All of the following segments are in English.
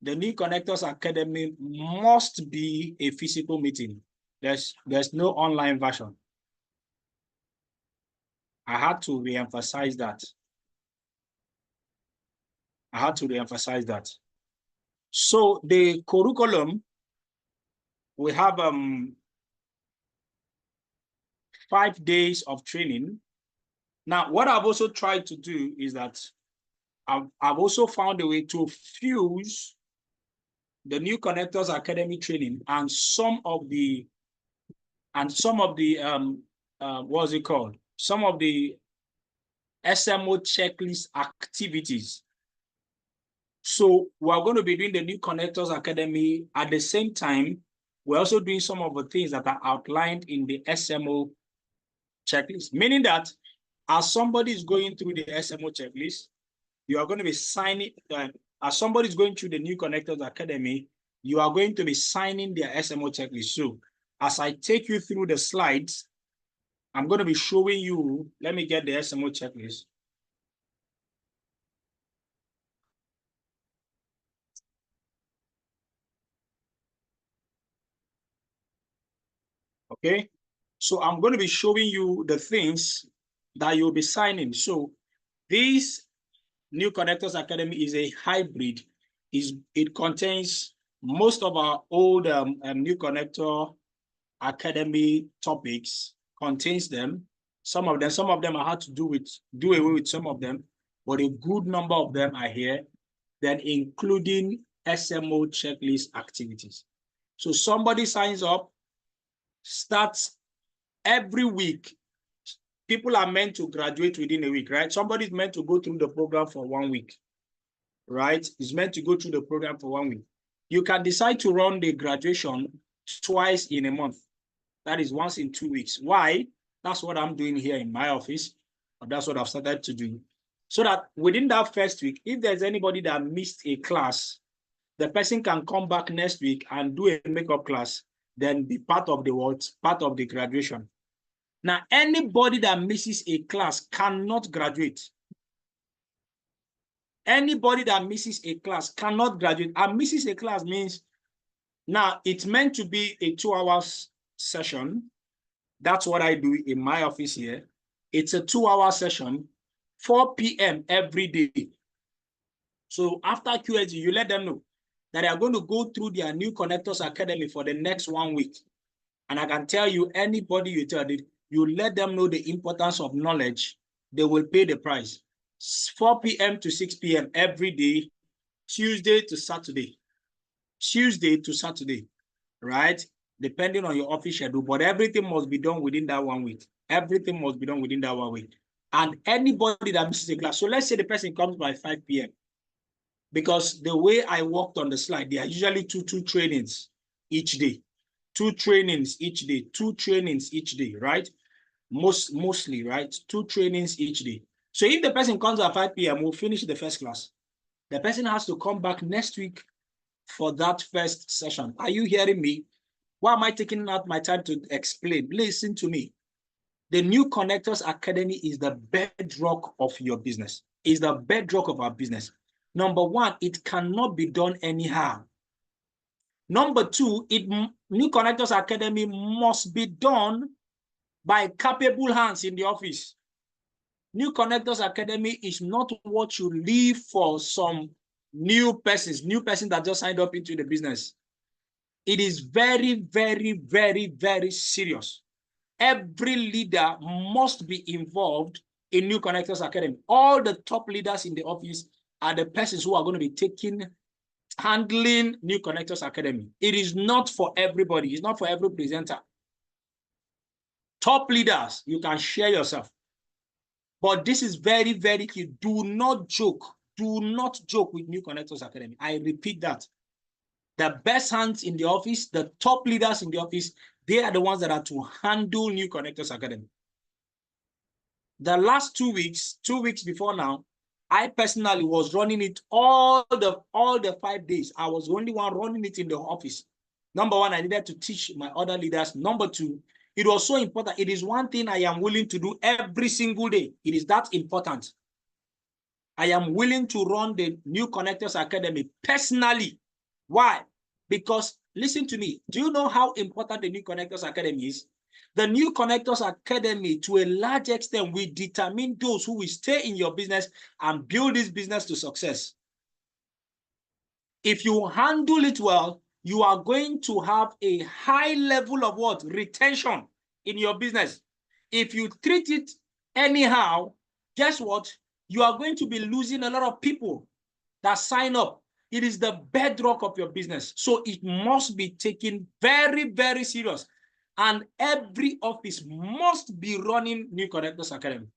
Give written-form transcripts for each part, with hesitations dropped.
the New Connectors Academy must be a physical meeting. There's no online version. I had to re-emphasize that. So the curriculum, we have 5 days of training. Now, what I've also tried to do is that I've also found a way to fuse the New Connectors Academy training and some of the what's it called? Some of the SMO checklist activities. So we're going to be doing the New Connectors Academy at the same time. We're also doing some of the things that are outlined in the SMO checklist, meaning that as somebody is going through the SMO checklist, you are going to be signing, as somebody is going through the New Connectors Academy, you are going to be signing their SMO checklist. So as I take you through the slides, I'm going to be showing you, let me get the SMO checklist. Okay, so I'm going to be showing you the things that you'll be signing. So this New Connectors Academy is a hybrid. It contains most of our old New Connector Academy topics, contains them. Some of them I had to do away with some of them, but a good number of them are here, then including SMO checklist activities. So somebody signs up, starts every week. People are meant to graduate within a week, right? Somebody's meant to go through the program for 1 week, right? It's meant to go through the program for 1 week. You can decide to run the graduation twice in a month. That is once in 2 weeks. Why? That's what I'm doing here in my office. Or that's what I've started to do. So that within that first week, if there's anybody that missed a class, the person can come back next week and do a makeup class, then be part of the graduation. Now, anybody that misses a class cannot graduate. Anybody that misses a class cannot graduate. And misses a class means, now it's meant to be a 2 hours session. That's what I do in my office here. It's a 2-hour session, 4 p.m. every day. So after QSG, you let them know that they are going to go through their New Connectors Academy for the next 1 week. And I can tell you, anybody you tell it, you let them know the importance of knowledge, they will pay the price. 4 p.m. to 6 p.m. every day, Tuesday to Saturday, right? Depending on your office schedule, but everything must be done within that 1 week. Everything must be done within that 1 week. And anybody that misses a class, so let's say the person comes by 5 p.m. Because the way I worked on the slide, there are usually two trainings each day. 2 trainings each day, 2 trainings each day, right? Mostly, right? 2 trainings each day. So if the person comes at 5 p.m., we'll finish the first class. The person has to come back next week for that first session. Are you hearing me? Why am I taking out my time to explain? Listen to me. The New Connectors Academy is the bedrock of your business. Is the bedrock of our business. Number 1, it cannot be done anyhow. Number 2, New Connectors Academy must be done by capable hands in the office. New Connectors Academy is not what you leave for some new persons that just signed up into the business. It is very, very, very, very serious. Every leader must be involved in New Connectors Academy. All the top leaders in the office are the persons who are going to be handling New Connectors Academy. It is not for everybody. It's not for every presenter. Top leaders, you can share yourself. But this is very, very key. Do not joke. Do not joke with New Connectors Academy. I repeat that. The best hands in the office, the top leaders in the office, they are the ones that are to handle New Connectors Academy. The last 2 weeks, 2 weeks before now, I personally was running it all the 5 days. I was the only one running it in the office. Number 1, I needed to teach my other leaders. Number 2, it was so important. It is one thing I am willing to do every single day. It is that important. I am willing to run the New Connectors Academy personally. Why? Because, listen to me, do you know how important the New Connectors Academy is? The New Connectors Academy, to a large extent, will determine those who will stay in your business and build this business to success. If you handle it well, you are going to have a high level of what? Retention in your business. If you treat it anyhow, guess what? You are going to be losing a lot of people that sign up. It is the bedrock of your business. So it must be taken very, very serious. And every office must be running New Connectors Academy.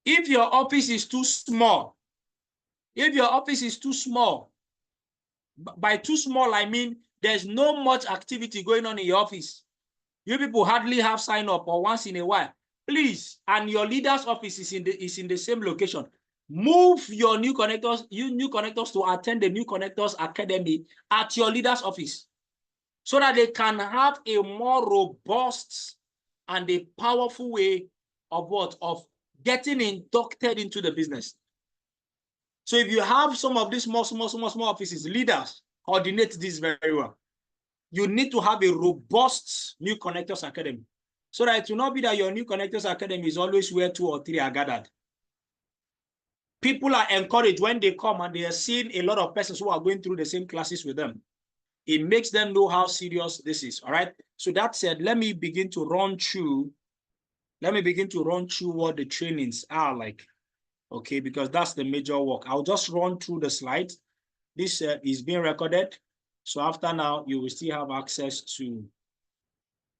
If your office is too small, by too small, I mean there's no much activity going on in your office. You people hardly have sign up or once in a while. Please, and your leader's office is in the same location. Move your new connectors to attend the New Connectors Academy at your leader's office so that they can have a more robust and a powerful way of what? Of getting inducted into the business. So if you have some of these small offices, leaders, coordinate this very well. You need to have a robust New Connectors Academy so that it will not be that your New Connectors Academy is always where 2 or 3 are gathered. People are encouraged when they come and they are seeing a lot of persons who are going through the same classes with them. It makes them know how serious this is, all right? So that said, let me begin to run through what the trainings are like, okay? Because that's the major work. I'll just run through the slides. This is being recorded. So after now, you will still have access to,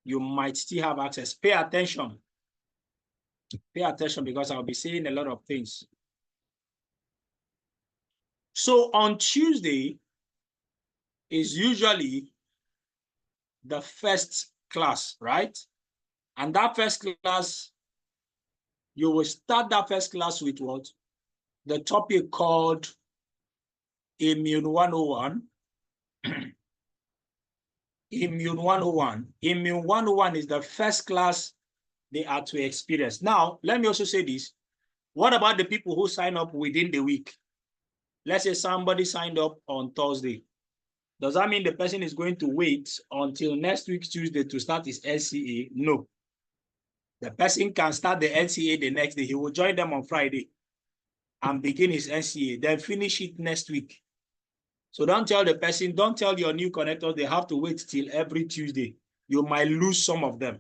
you might still have access. Pay attention. Pay attention because I'll be saying a lot of things. So on Tuesday is usually the first class, right? And that first class, you will start that first class with what? The topic called Immune 101. Immune 101. Immune 101 is the first class they are to experience. Now, let me also say this. What about the people who sign up within the week? Let's say somebody signed up on Thursday. Does that mean the person is going to wait until next week, Tuesday, to start his NCA? No. The person can start the NCA the next day. He will join them on Friday and begin his NCA, then finish it next week. So don't tell the person, don't tell your new connectors they have to wait till every Tuesday. You might lose some of them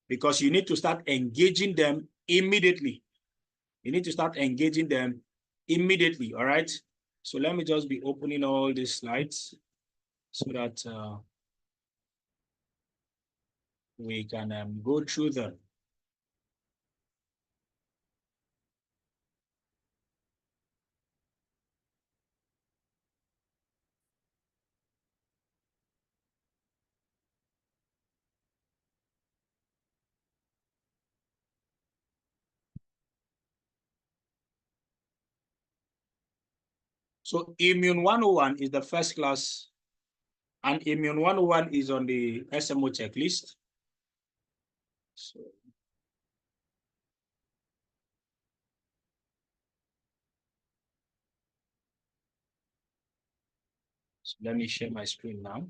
because you need to start engaging them immediately. You need to start engaging them immediately, all right? So let me just be opening all these slides so that we can go through them. So Immune 101 is the first class, and Immune 101 is on the SMO checklist. So let me share my screen now.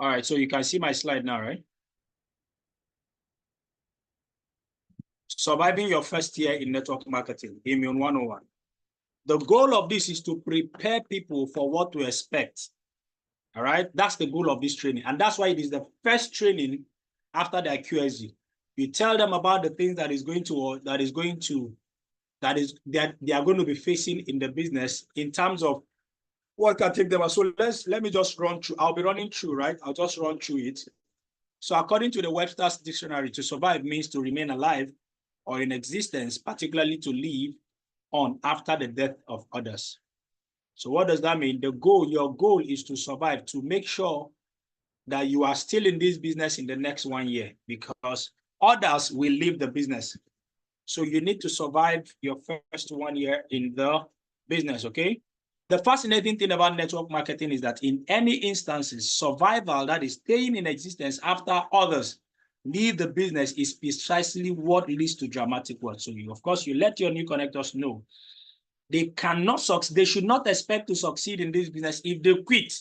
All right, so you can see my slide now, right? Surviving your first year in network marketing, Immune 101. The goal of this is to prepare people for what to expect. All right, that's the goal of this training. And that's why it is the first training after their QSG. You tell them about the things that they are going to be facing in the business in terms of what can take them. So let me just run through. I'll be running through, right? I'll just run through it. So according to the Webster's dictionary, to survive means to remain alive or in existence, particularly to live on after the death of others. So what does that mean? Your goal is to survive, to make sure that you are still in this business in the next 1 year because others will leave the business. So you need to survive your first 1 year in the business, okay? The fascinating thing about network marketing is that in any instances, survival, that is staying in existence after others leave the business, is precisely what leads to dramatic wealth. So you, of course, you let your new connectors know they cannot succeed. They should not expect to succeed in this business if they quit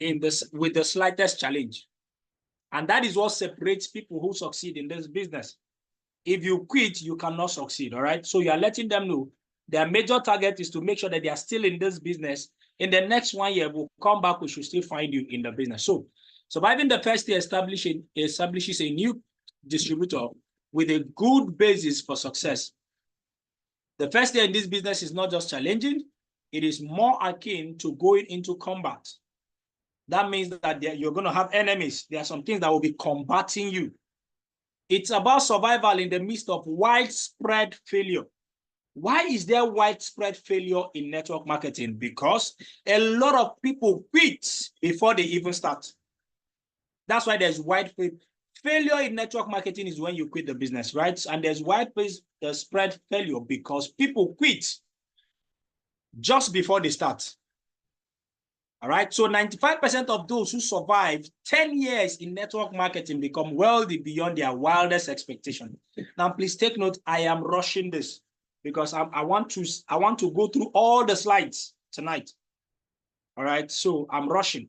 in this with the slightest challenge. And that is what separates people who succeed in this business. If you quit, you cannot succeed, all right? So you are letting them know their major target is to make sure that they are still in this business. In the next 1 year, we'll come back, we should still find you in the business. So surviving the first year establishes a new distributor with a good basis for success. The first year in this business is not just challenging, it is more akin to going into combat. That means that you're going to have enemies. There are some things that will be combating you. It's about survival in the midst of widespread failure. Why is there widespread failure in network marketing? Because a lot of people quit before they even start. That's why there's widespread failure in network marketing is when you quit the business, right? And there's widespread failure because people quit just before they start. All right, so 95% of those who survive 10 years in network marketing become wealthy beyond their wildest expectation. Now, please take note, I am rushing this because I want to go through all the slides tonight. All right, so I'm rushing.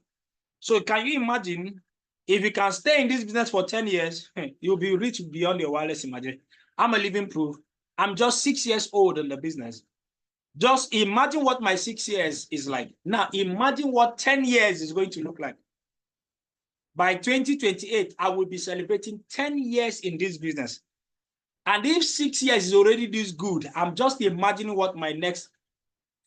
So can you imagine if you can stay in this business for 10 years, you'll be rich beyond your wildest imagination. I'm a living proof. I'm just 6 years old in the business. Just imagine what my 6 years is like. Now, imagine what 10 years is going to look like. By 2028, I will be celebrating 10 years in this business. And if 6 years is already this good, I'm just imagining what my next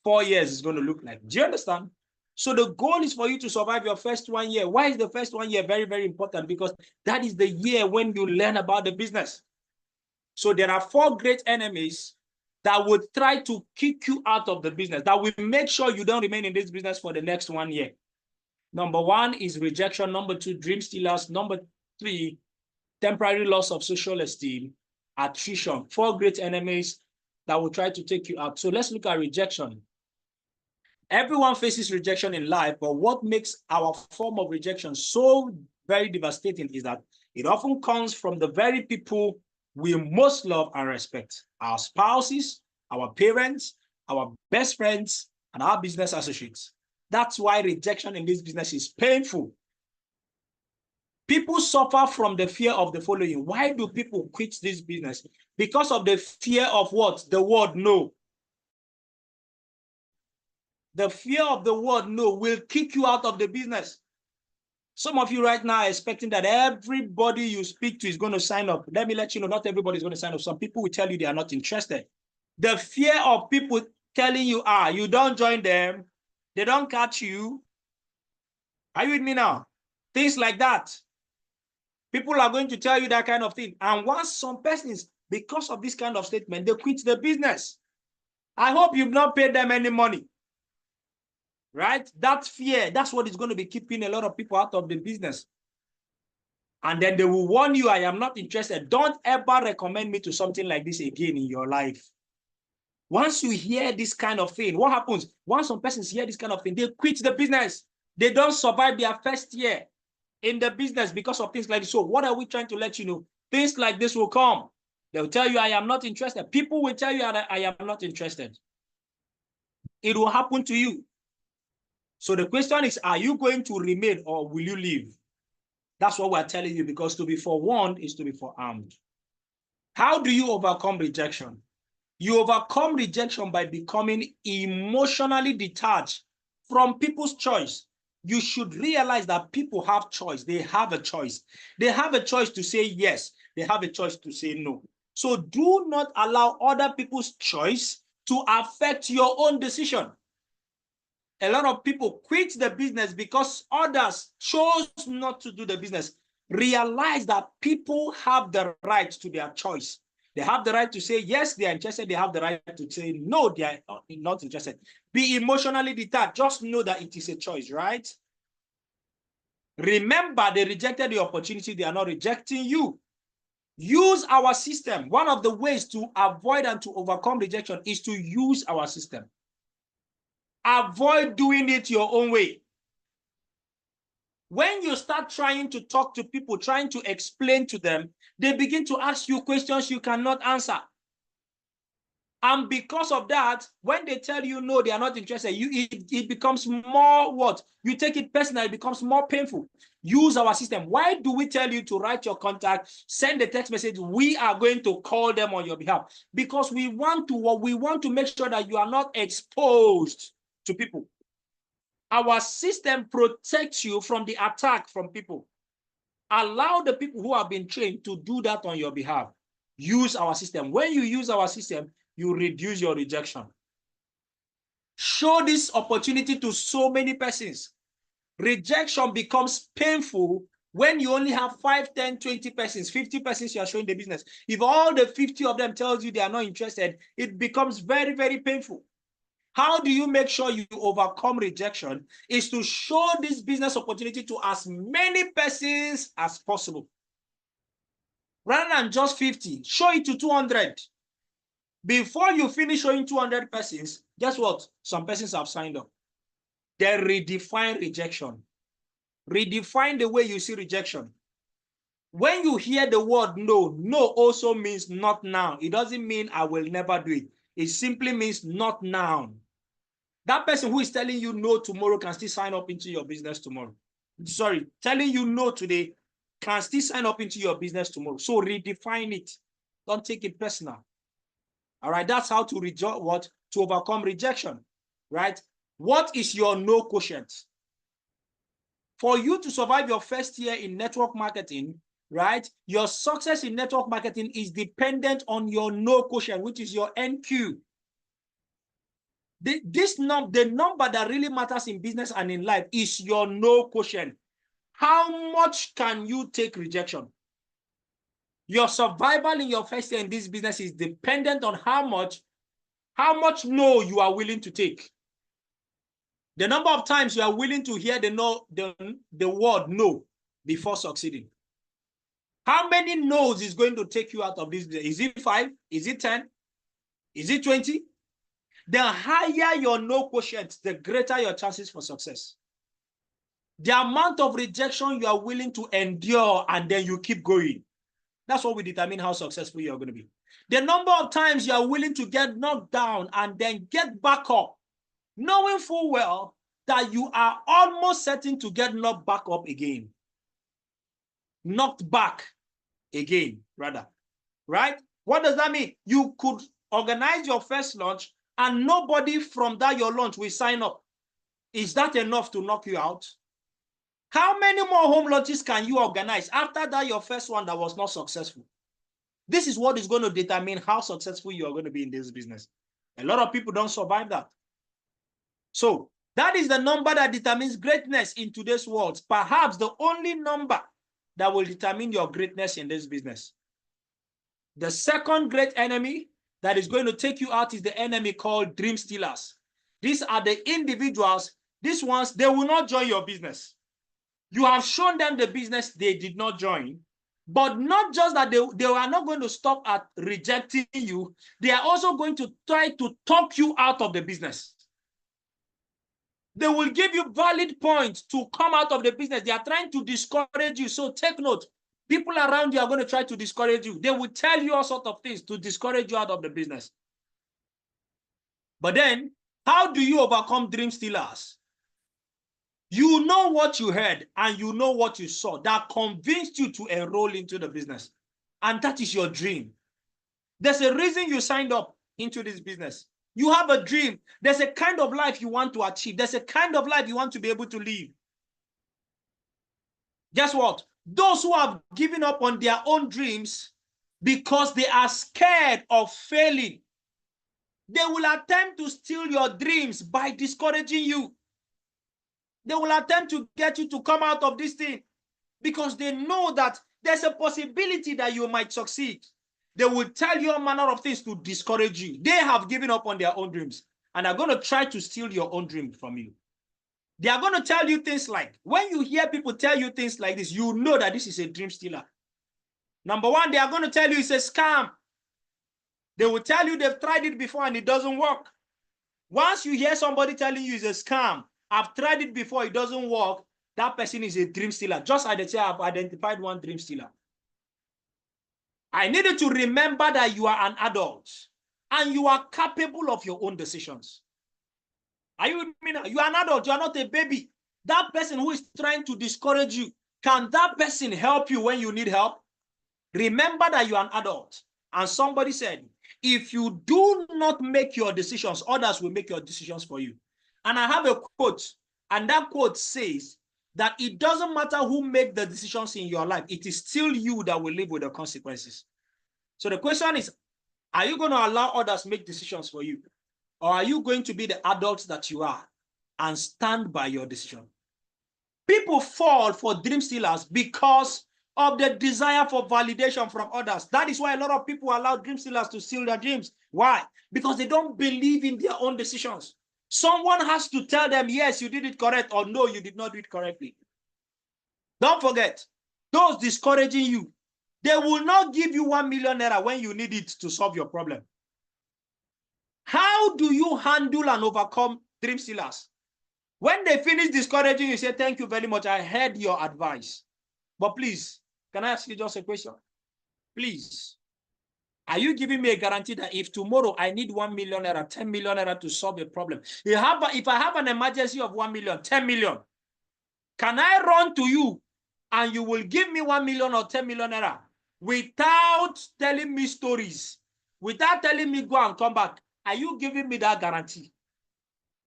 4 years is going to look like. Do you understand? So the goal is for you to survive your first 1 year. Why is the first 1 year very, very important? Because that is the year when you learn about the business. So there are 4 great enemies that would try to kick you out of the business, that will make sure you don't remain in this business for the next 1 year. Number 1 is rejection. Number 2, dream stealers. Number 3, temporary loss of social esteem, attrition. 4 great enemies that will try to take you out. So let's look at rejection. Everyone faces rejection in life, but what makes our form of rejection so very devastating is that it often comes from the very people we most love and respect: our spouses, our parents, our best friends, and our business associates. That's why rejection in this business is painful. People suffer from the fear of the following. Why do people quit this business? Because of the fear of what? The word no. The fear of the word no will kick you out of the business. Some of you right now are expecting that everybody you speak to is going to sign up. Let me let you know, not everybody is going to sign up. Some people will tell you they are not interested. The fear of people telling you, you don't join them, they don't catch you. Are you with me now? Things like that. People are going to tell you that kind of thing. And once some persons, because of this kind of statement, they quit the business. I hope you've not paid them any money. Right? That fear, that's what is going to be keeping a lot of people out of the business. And then they will warn you, I am not interested. Don't ever recommend me to something like this again in your life. Once you hear this kind of thing, what happens? Once some persons hear this kind of thing, they quit the business. They don't survive their first year in the business because of things like this. So what are we trying to let you know? Things like this will come. They'll tell you, I am not interested. People will tell you, I am not interested. It will happen to you. So the question is, are you going to remain or will you leave? That's what we're telling you, because to be forewarned is to be forearmed. How do you overcome rejection? You overcome rejection by becoming emotionally detached from people's choice. You should realize that people have choice. They have a choice. They have a choice to say yes. They have a choice to say no. So do not allow other people's choice to affect your own decision. A lot of people quit the business because others chose not to do the business. Realize that people have the right to their choice. They have the right to say yes, they are interested. They have the right to say no, they are not interested. Be emotionally detached. Just know that it is a choice, right? Remember, they rejected the opportunity. They are not rejecting you. Use our system. One of the ways to avoid and to overcome rejection is to use our system. Avoid doing it your own way. When you start trying to talk to people, trying to explain to them, they begin to ask you questions you cannot answer. And because of that, when they tell you no, they are not interested, it becomes more what? You take it personal, it becomes more painful. Use our system. Why do we tell you to write your contact, send a text message? We are going to call them on your behalf because we want to make sure that you are not exposed to people. Our system protects you from the attack from people. Allow the people who have been trained to do that on your behalf. Use our system. When you use our system, you reduce your rejection. Show this opportunity to so many persons. Rejection becomes painful when you only have 5, 10, 20 persons, 50 persons you are showing the business. If all the 50 of them tells you they are not interested, it becomes very, very painful. How do you make sure you overcome rejection? Is to show this business opportunity to as many persons as possible. Rather than just 50, show it to 200. Before you finish showing 200 persons, guess what? Some persons have signed up. Then redefine rejection. Redefine the way you see rejection. When you hear the word no, no also means not now. It doesn't mean I will never do it. It simply means not now. That person who is telling you no tomorrow can still sign up into your business tomorrow. Sorry, telling you no today can still sign up into your business tomorrow. So redefine it. Don't take it personal. All right, that's how to to overcome rejection, right? What is your no quotient? For you to survive your first year in network marketing, right? Your success in network marketing is dependent on your no quotient, which is your NQ. The number that really matters in business and in life is your no quotient. How much can you take rejection? Your survival in your first year in this business is dependent on how much no you are willing to take. The number of times you are willing to hear the word no before succeeding. How many no's is going to take you out of this business? Is it 5? Is it 10? Is it 20? The higher your no quotient, the greater your chances for success. The amount of rejection you are willing to endure and then you keep going. That's what will determine how successful you are going to be. The number of times you are willing to get knocked down and then get back up, knowing full well that you are almost certain to get knocked back up again. Knocked back again, rather. Right? What does that mean? You could organize your first launch and nobody from that your launch will sign up. Is that enough to knock you out? How many more home launches can you organize after that your first one that was not successful? This is what is going to determine how successful you are going to be in this business. A lot of people don't survive that. So that is the number that determines greatness in today's world. Perhaps the only number that will determine your greatness in this business. The second great enemy that is going to take you out is the enemy called dream stealers. These are the individuals, these ones, they will not join your business. You have shown them the business, they did not join. But not just that they are not going to stop at rejecting you, they are also going to try to talk you out of the business. They will give you valid points to come out of the business. They are trying to discourage you. So take note. People around you are going to try to discourage you. They will tell you all sorts of things to discourage you out of the business. But then, how do you overcome dream stealers? You know what you heard and you know what you saw that convinced you to enroll into the business. And that is your dream. There's a reason you signed up into this business. You have a dream. There's a kind of life you want to achieve. There's a kind of life you want to be able to live. Guess what? Those who have given up on their own dreams because they are scared of failing, they will attempt to steal your dreams by discouraging you. They will attempt to get you to come out of this thing because they know that there's a possibility that you might succeed. They will tell you all manner of things to discourage you. They have given up on their own dreams and are going to try to steal your own dream from you. They are going to tell you things like, when you hear people tell you things like this, you know that this is a dream stealer. Number one, they are going to tell you it's a scam. They will tell you they've tried it before and it doesn't work. Once you hear somebody telling you it's a scam, I've tried it before, it doesn't work, that person is a dream stealer. Just as they say, I've identified one dream stealer. I needed to remember that you are an adult and you are capable of your own decisions. Are you with me now? You are an adult, you are not a baby. That person who is trying to discourage you, can that person help you when you need help? Remember that you are an adult. And somebody said, if you do not make your decisions, others will make your decisions for you. And I have a quote, and that quote says that it doesn't matter who made the decisions in your life, it is still you that will live with the consequences. So the question is, are you going to allow others make decisions for you? Or are you going to be the adult that you are and stand by your decision? People fall for dream stealers because of the desire for validation from others. That is why a lot of people allow dream stealers to steal their dreams. Why? Because they don't believe in their own decisions. Someone has to tell them, yes, you did it correct, or no, you did not do it correctly. Don't forget, those discouraging you, they will not give you 1 million naira when you need it to solve your problem. How do you handle and overcome dream stealers? When they finish discouraging you, say, thank you very much, I heard your advice. But please, can I ask you just a question? Please, are you giving me a guarantee that if tomorrow I need 1 million naira, 10 million naira to solve a problem, if I have an emergency of 1 million, 10 million, can I run to you and you will give me 1 million or 10 million naira without telling me stories, without telling me go and come back? Are you giving me that guarantee?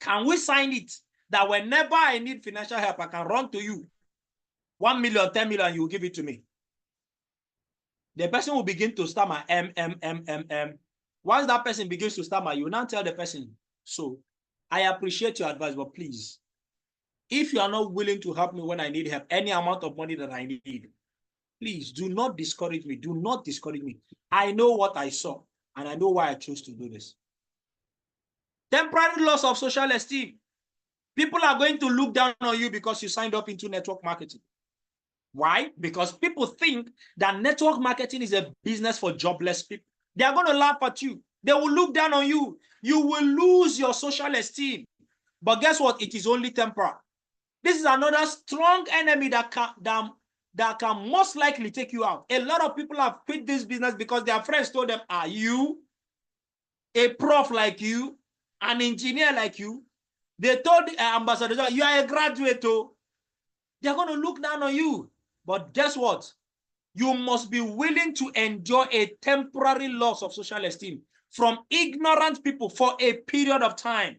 Can we sign it that whenever I need financial help, I can run to you? 1 million, 10 million, you will give it to me. The person will begin to stammer, Once that person begins to stammer, you now tell the person, so I appreciate your advice, but please, if you are not willing to help me when I need help, any amount of money that I need, please do not discourage me. Do not discourage me. I know what I saw, and I know why I chose to do this. Temporary loss of social esteem. People are going to look down on you because you signed up into network marketing. Why? Because people think that network marketing is a business for jobless people. They are going to laugh at you. They will look down on you. You will lose your social esteem. But guess what? It is only temporary. This is another strong enemy that can most likely take you out. A lot of people have quit this business because their friends told them, are you a prof like you, an engineer like you? They told the ambassador, you are a graduate. They're going to look down on you. But guess what? You must be willing to endure a temporary loss of social esteem from ignorant people for a period of time.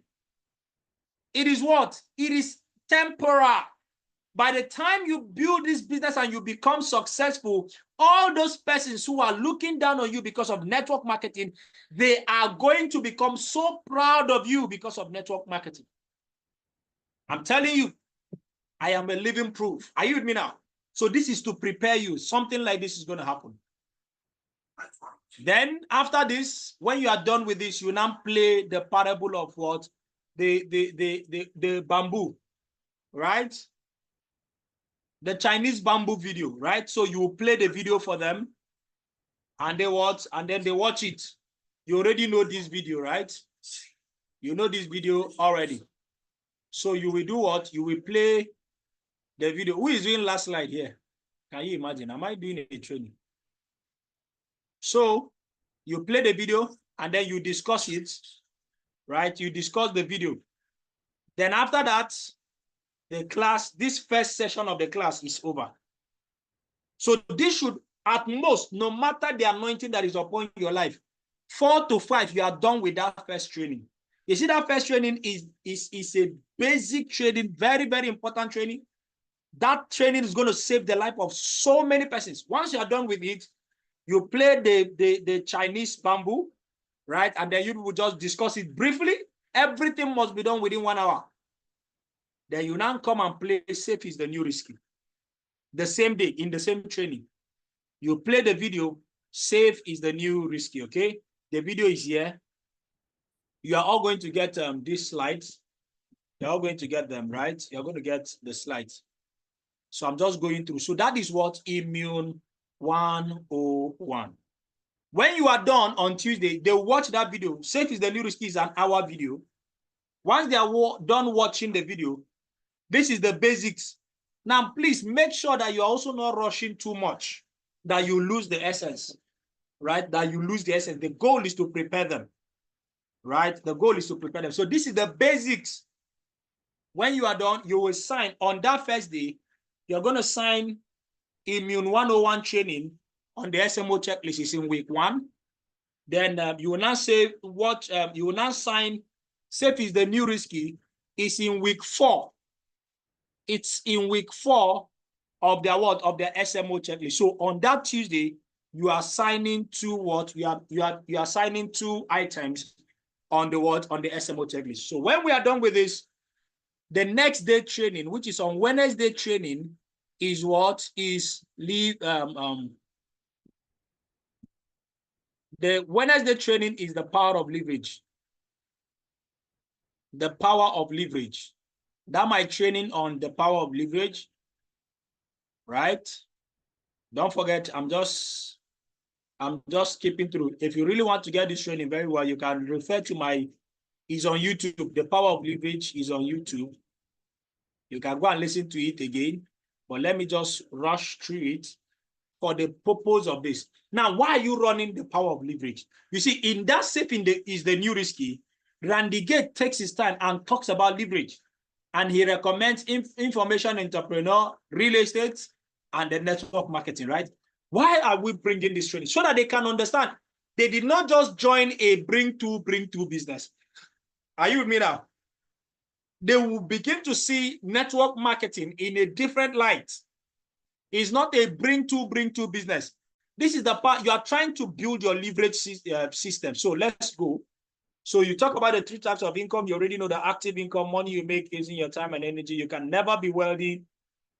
It is what? It is temporary. By the time you build this business and you become successful, all those persons who are looking down on you because of network marketing, they are going to become so proud of you because of network marketing. I'm telling you, I am a living proof. Are you with me now? So this is to prepare you. Something like this is going to happen. Then after this, when you are done with this, you now play the parable of what? The bamboo, right? The Chinese bamboo video, right? So you play the video for them and they watch, and then they watch it. You already know this video, right? You know this video already. So you will do what? You will play the video. Who is doing last slide here? Can you imagine? Am I doing a training? So you play the video and then you discuss it, right? You discuss the video. Then after that, the class, this first session of the class is over. So this should, at most, no matter the anointing that is upon your life, 4 to 5, you are done with that first training. You see, that first training is a basic training, very, very important training. That training is going to save the life of so many persons. Once you are done with it, you play the Chinese bamboo, right? And then you will just discuss it briefly. Everything must be done within 1 hour. Then you now come and play Safe is the New Risky. The same day, in the same training. You play the video, Safe is the New Risky, okay? The video is here. You are all going to get these slides. You're all going to get them, right? You're going to get the slides. So I'm just going through. So that is what immune 101. When you are done on Tuesday, they watch that video. Safe is the new risky is an hour video. Once they are done watching the video, this is the basics. Now, please make sure that you are also not rushing too much, that you lose the essence, right? That you lose the essence. The goal is to prepare them, right? The goal is to prepare them. So this is the basics. When you are done, you will sign on that first day. You're going to sign Immune 101 training on the SMO checklist is in week 1. Then you will now say what you will now sign. Safe is the new risky is in week 4. It's in week 4 of the what of the SMO checklist. So on that Tuesday, you are signing to what you are signing 2 items on the what on the SMO checklist. So when we are done with this, the next day training, which is on Wednesday training, is what is leave the Wednesday training is the power of leverage. The power of leverage. That my training on the power of leverage, right? Don't forget, I'm just skipping through. If you really want to get this training very well, you can refer to my, it's on YouTube. The power of leverage is on YouTube. You can go and listen to it again, but let me just rush through it for the purpose of this. Now, why are you running the power of leverage? You see, in that safe is the new risky, Randy Gate takes his time and talks about leverage. And he recommends information entrepreneur, real estate, and the network marketing, right? Why are we bringing this training? So that they can understand. They did not just join a bring to business. Are you with me now? They will begin to see network marketing in a different light. It's not a bring to business. This is the part you are trying to build your leverage system. So let's go. So you talk about the 3 types of income. You already know the active income, money you make using your time and energy. You can never be wealthy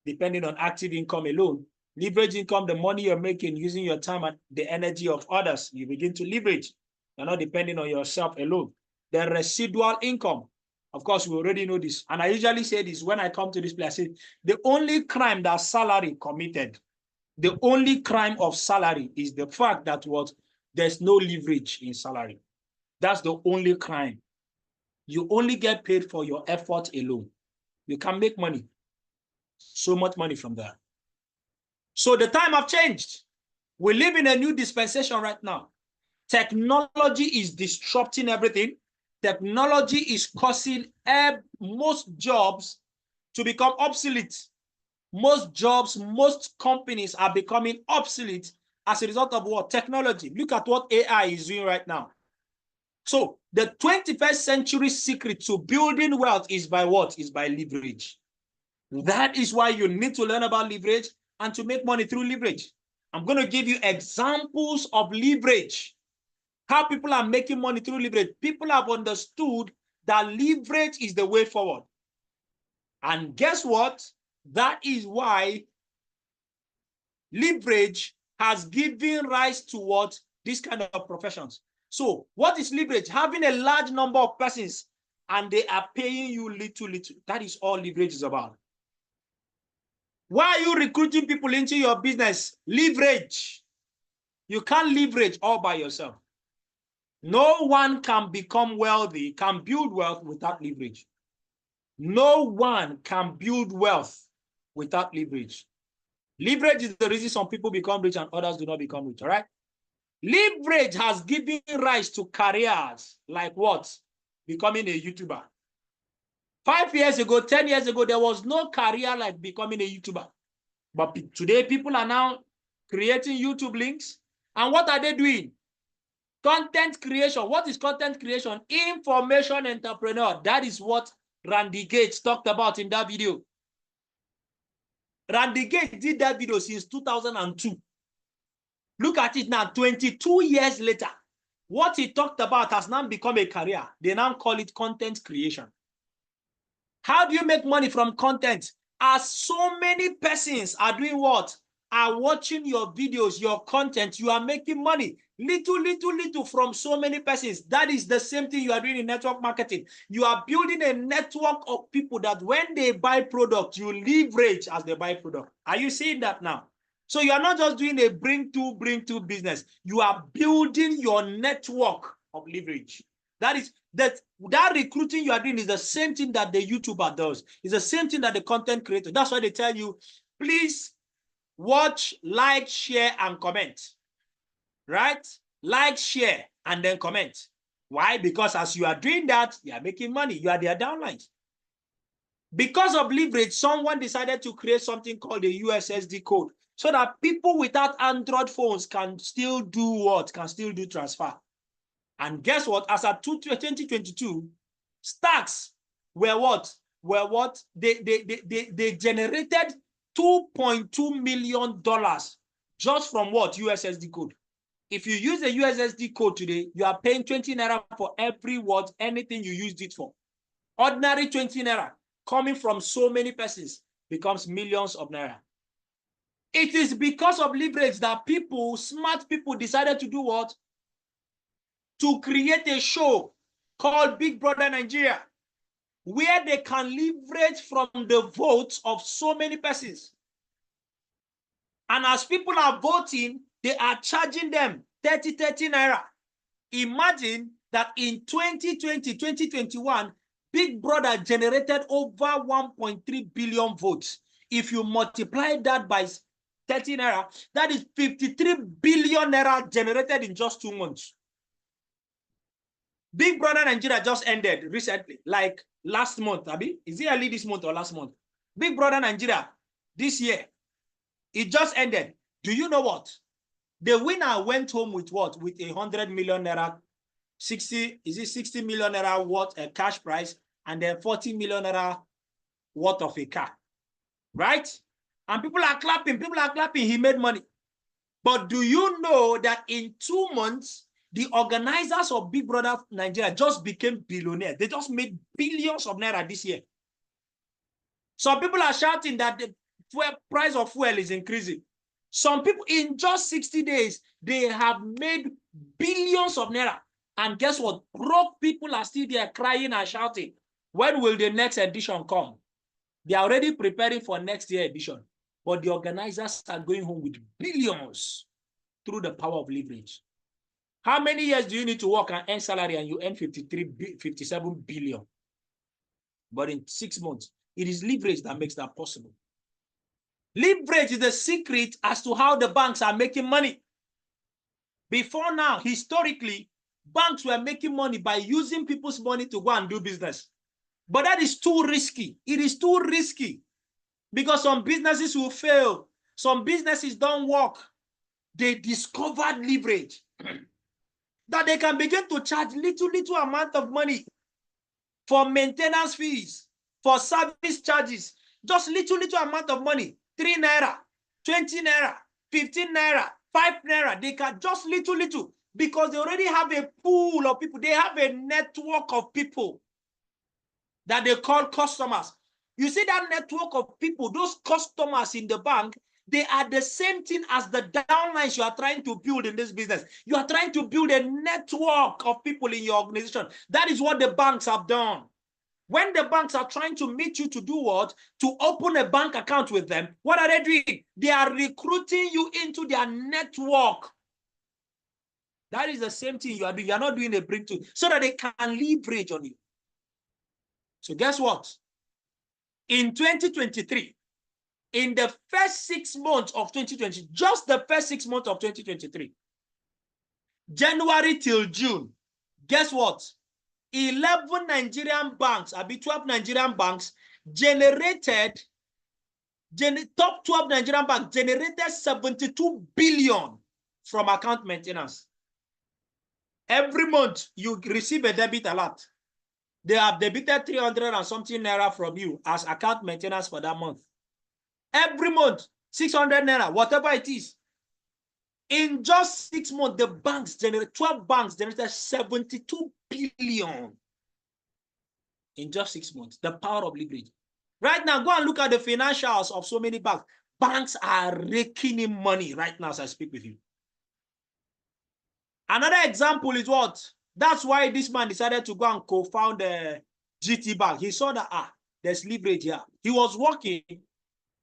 depending on active income alone. Leverage income, the money you're making using your time and the energy of others. You begin to leverage. You're not depending on yourself alone. The residual income. Of course, we already know this. And I usually say this when I come to this place. I say, the only crime that salary committed, the only crime of salary is the fact that what there's no leverage in salary. That's the only crime. You only get paid for your effort alone. You can make money. So much money from there. So the time have changed. We live in a new dispensation right now. Technology is disrupting everything. Technology is causing most jobs to become obsolete. Most jobs, most companies are becoming obsolete as a result of what? Technology. Look at what AI is doing right now. So the 21st century secret to building wealth is by what? Is by leverage. That is why you need to learn about leverage and to make money through leverage. I'm going to give you examples of leverage. How people are making money through leverage. People have understood that leverage is the way forward. And guess what? That is why leverage has given rise to what? This kind of professions. So what is leverage? Having a large number of persons and they are paying you little. That is all leverage is about. Why are you recruiting people into your business? Leverage. You can't leverage all by yourself. No one can become wealthy, can build wealth without leverage. No one can build wealth without leverage. Leverage is the reason some people become rich and others do not become rich, all right? Leverage has given rise to careers like what? Becoming a YouTuber. 5 years ago, 10 years ago, there was no career like becoming a YouTuber. But today, people are now creating YouTube links. And what are they doing? Content creation. What is content creation? Information entrepreneur. That is what Randy Gates talked about in that video. Randy Gates did that video since 2002. Look at it now, 22 years later. What he talked about has now become a career. They now call it content creation. How do you make money from content? As so many persons are doing what? Are watching your videos, your content, you are making money. Little from so many persons. That is the same thing you are doing in network marketing. You are building a network of people that when they buy product, you leverage as they buy product. Are you seeing that now? So you are not just doing a bring to business. You are building your network of leverage. That recruiting you are doing is the same thing that the YouTuber does. It's the same thing that the content creator. That's why they tell you, please watch, like, share, and comment. Right? Like, share, and then comment. Why? Because as you are doing that, you are making money. You are their downlines. Because of leverage, someone decided to create something called a USSD code so that people without Android phones can still do what? Can still do transfer. And guess what? As of 2022, stacks were what? They generated $2.2 million just from what? USSD code. If you use a USSD code today, you are paying 20 naira for every what? Anything you used it for. Ordinary 20 naira coming from so many persons becomes millions of naira. It is because of leverage that people, smart people, decided to do what? To create a show called Big Brother Nigeria, where they can leverage from the votes of so many persons. And as people are voting, they are charging them 30 naira. Imagine that in 2020, 2021, Big Brother generated over 1.3 billion votes. If you multiply that by 30 naira, that is 53 billion naira generated in just 2 months. Big Brother Nigeria just ended recently, like last month, Abi. Is it early this month or last month? Big Brother Nigeria this year, it just ended. Do you know what? The winner went home with what? With 100 million naira, 60 million naira worth a cash prize, and then 40 million naira worth of a car, right? And people are clapping, he made money. But do you know that in 2 months, the organizers of Big Brother Nigeria just became billionaires? They just made billions of naira this year. Some people are shouting that the price of fuel is increasing. Some people, in just 60 days, they have made billions of naira. And guess what? Broke people are still there crying and shouting. When will the next edition come? They are already preparing for next year edition. But the organizers are going home with billions through the power of leverage. How many years do you need to work and earn salary and you earn 57 billion? But in 6 months, it is leverage that makes that possible. Leverage is the secret as to how the banks are making money. Before now, historically, banks were making money by using people's money to go and do business. But that is too risky. It is too risky because some businesses will fail. Some businesses don't work. They discovered leverage that they can begin to charge little amount of money for maintenance fees, for service charges, just little amount of money, 3 naira, 20 naira, 15 naira, 5 naira. They can just little because they already have a pool of people. They have a network of people that they call customers. You see that network of people, those customers in the bank, they are the same thing as the downlines you are trying to build in this business. You are trying to build a network of people in your organization. That is what the banks have done. When the banks are trying to meet you to do what? To open a bank account with them, what are they doing? They are recruiting you into their network. That is the same thing you are doing. You are not doing a bring to, so that they can leverage on you. So guess what? In 2023, in the first 6 months of 2020, just the first 6 months of 2023, January till June, guess what? 11 Nigerian banks, 12 Nigerian banks generated, top 12 Nigerian banks generated 72 billion from account maintenance. Every month, you receive a debit alert. They have debited 300 and something naira from you as account maintenance for that month. Every month, 600 naira, whatever it is. In just 6 months, the banks generate, 12 banks generated 72 billion. In just 6 months, the power of leverage. Right now, go and look at the financials of so many banks. Banks are raking in money right now as I speak with you. Another example is what? That's why this man decided to go and co-found the GT Bank. He saw that, there's leverage here. He was working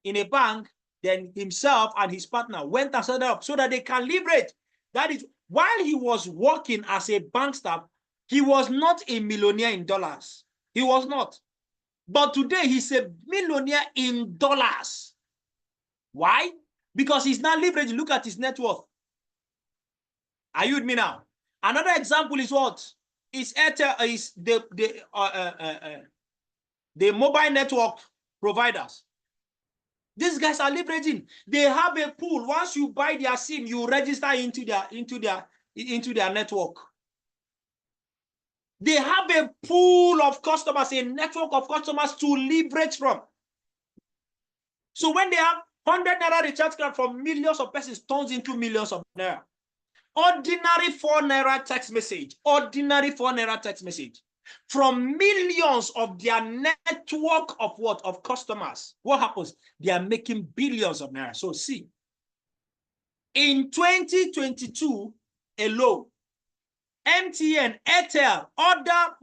in a bank then himself and his partner went and set up so that they can leverage. That is, while he was working as a bank staff, he was not a millionaire in dollars. He was not. But today he's a millionaire in dollars. Why? Because he's now leveraging. Look at his net worth. Are you with me now? Another example is what? Is Airtel, is the mobile network providers. These guys are leveraging. They have a pool. Once you buy their SIM, you register into their network. They have a pool of customers, a network of customers to leverage from. So when they have 100 naira recharge card from millions of persons, turns into millions of naira. Ordinary 4 naira text message, ordinary 4 naira text message from millions of their network of what? Of customers. What happens? They are making billions of naira. So see, in 2022 alone, MTN, Airtel, other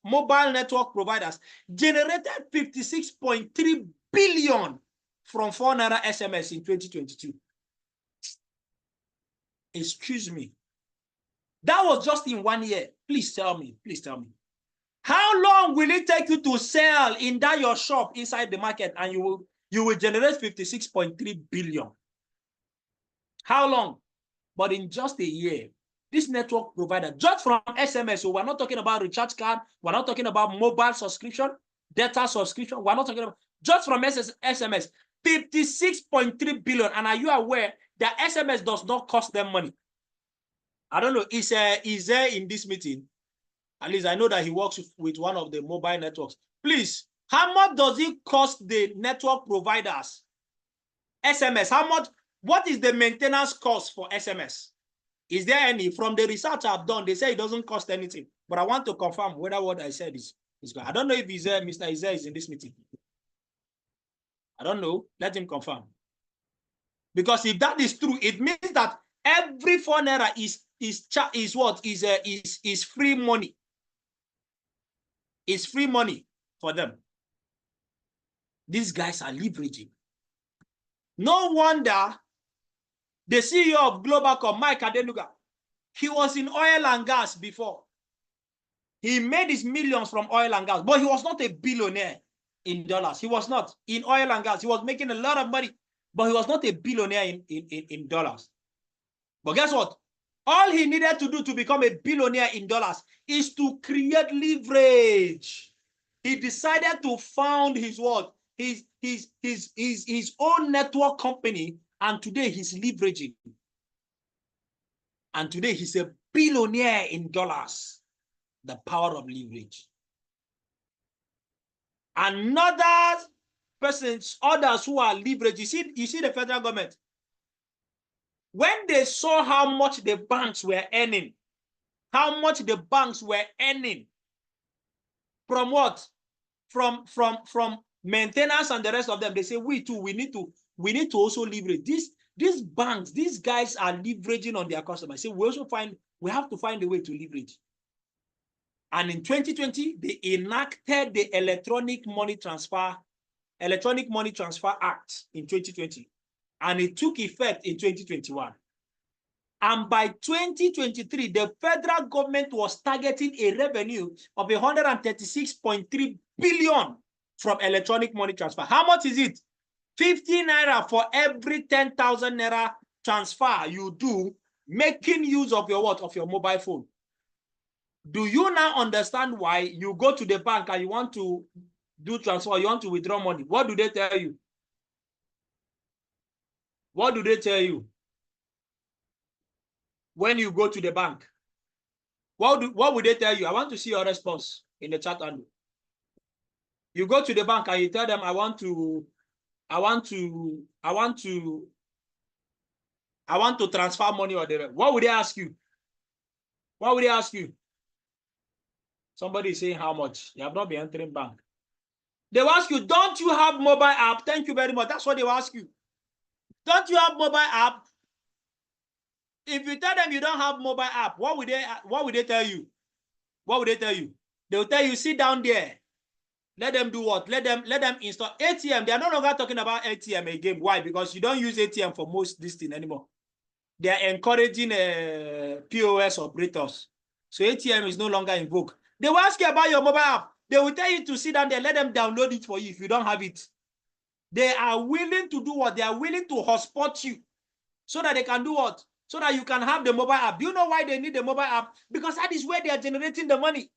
mobile network providers generated 56.3 billion from 4 naira SMS in 2022. Excuse me. That was just in 1 year. Please tell me. Please tell me. How long will it take you to sell in that your shop inside the market and you will generate 56.3 billion? How long? But in just a year, this network provider, just from SMS, so we're not talking about recharge card, we're not talking about mobile subscription, data subscription, we're not talking about, just from SMS, 56.3 billion. And are you aware that SMS does not cost them money? I don't know, is there in this meeting? At least I know that he works with one of the mobile networks. Please, how much does it cost the network providers? SMS, how much? What is the maintenance cost for SMS? Is there any? From the research I've done, they say it doesn't cost anything. But I want to confirm whether what I said is good. I don't know if Mr. Ize is in this meeting. I don't know. Let him confirm. Because if that is true, it means that every 4 naira is free money. It's free money for them. These guys are leveraging. No wonder the CEO of Globacom, Mike Adenuga, he was in oil and gas before. He made his millions from oil and gas, but he was not a billionaire in dollars. He was not in oil and gas. He was making a lot of money, but he was not a billionaire in dollars. But guess what? All he needed to do to become a billionaire in dollars is to create leverage. He decided to found his what? His own network company, and today he's leveraging. And today he's a billionaire in dollars. The power of leverage. Another persons, others who are leveraged. You see the federal government. When they saw how much the banks were earning, from what? From maintenance and the rest of them, they say we too, we need to also leverage. These banks, these guys are leveraging on their customers. So we have to find a way to leverage. And in 2020, they enacted the Electronic Money Transfer Act in 2020. And it took effect in 2021. And by 2023, the federal government was targeting a revenue of 136.3 billion from electronic money transfer. How much is it? 50 naira for every 10,000 naira transfer you do, making use of your what? Of your mobile phone. Do you now understand why you go to the bank and you want to do transfer, you want to withdraw money? What do they tell you? What do they tell you when you go to the bank? What would they tell you? I want to see your response in the chat window. You go to the bank and you tell them, I want to transfer money or the. What would they ask you? What would they ask you? Somebody is saying how much? You have not been entering bank. They will ask you, don't you have mobile app? Thank you very much. That's what they will ask you. Don't you have mobile app? If you tell them you don't have mobile app, what would they tell you? What would they tell you? They will tell you, sit down there. Let them do what? Let them install ATM. They are no longer talking about ATM again. Why? Because you don't use ATM for most this thing anymore. They are encouraging POS operators. So ATM is no longer in vogue. They will ask you about your mobile app. They will tell you to sit down there, let them download it for you if you don't have it. They are willing to do what? They are willing to hotspot you so that they can do what? So that you can have the mobile app. Do you know why they need the mobile app? Because that is where they are generating the money.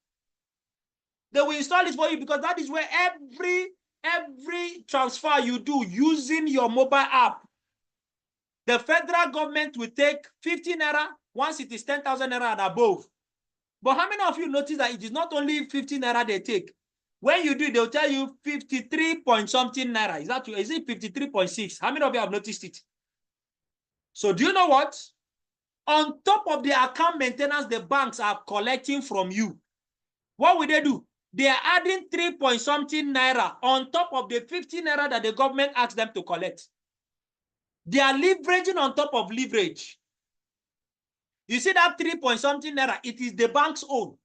They will install it for you because that is where every transfer you do using your mobile app, the federal government will take 15 naira once it is 10,000 naira and above. But how many of you notice that it is not only 15 naira they take? When you do, they'll tell you 53 point something naira. Is it 53.6? How many of you have noticed it? So do you know what? On top of the account maintenance the banks are collecting from you, what will they do? They are adding 3 point something naira on top of the 50 naira that the government asked them to collect. They are leveraging on top of leverage. You see that 3 point something naira, it is the bank's own.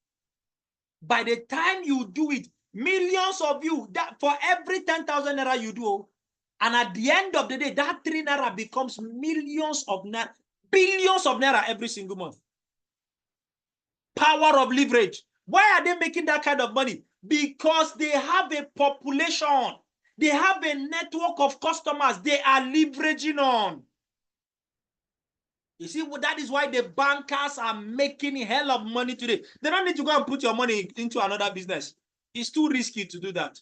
By the time you do it, millions of you, that for every 10,000 naira you do, and at the end of the day, that 3 naira becomes millions of naira, billions of naira every single month. Power of leverage. Why are they making that kind of money? Because they have a population. They have a network of customers they are leveraging on. You see, that is why the bankers are making a hell of money today. They don't need to go and put your money into another business. It's too risky to do that.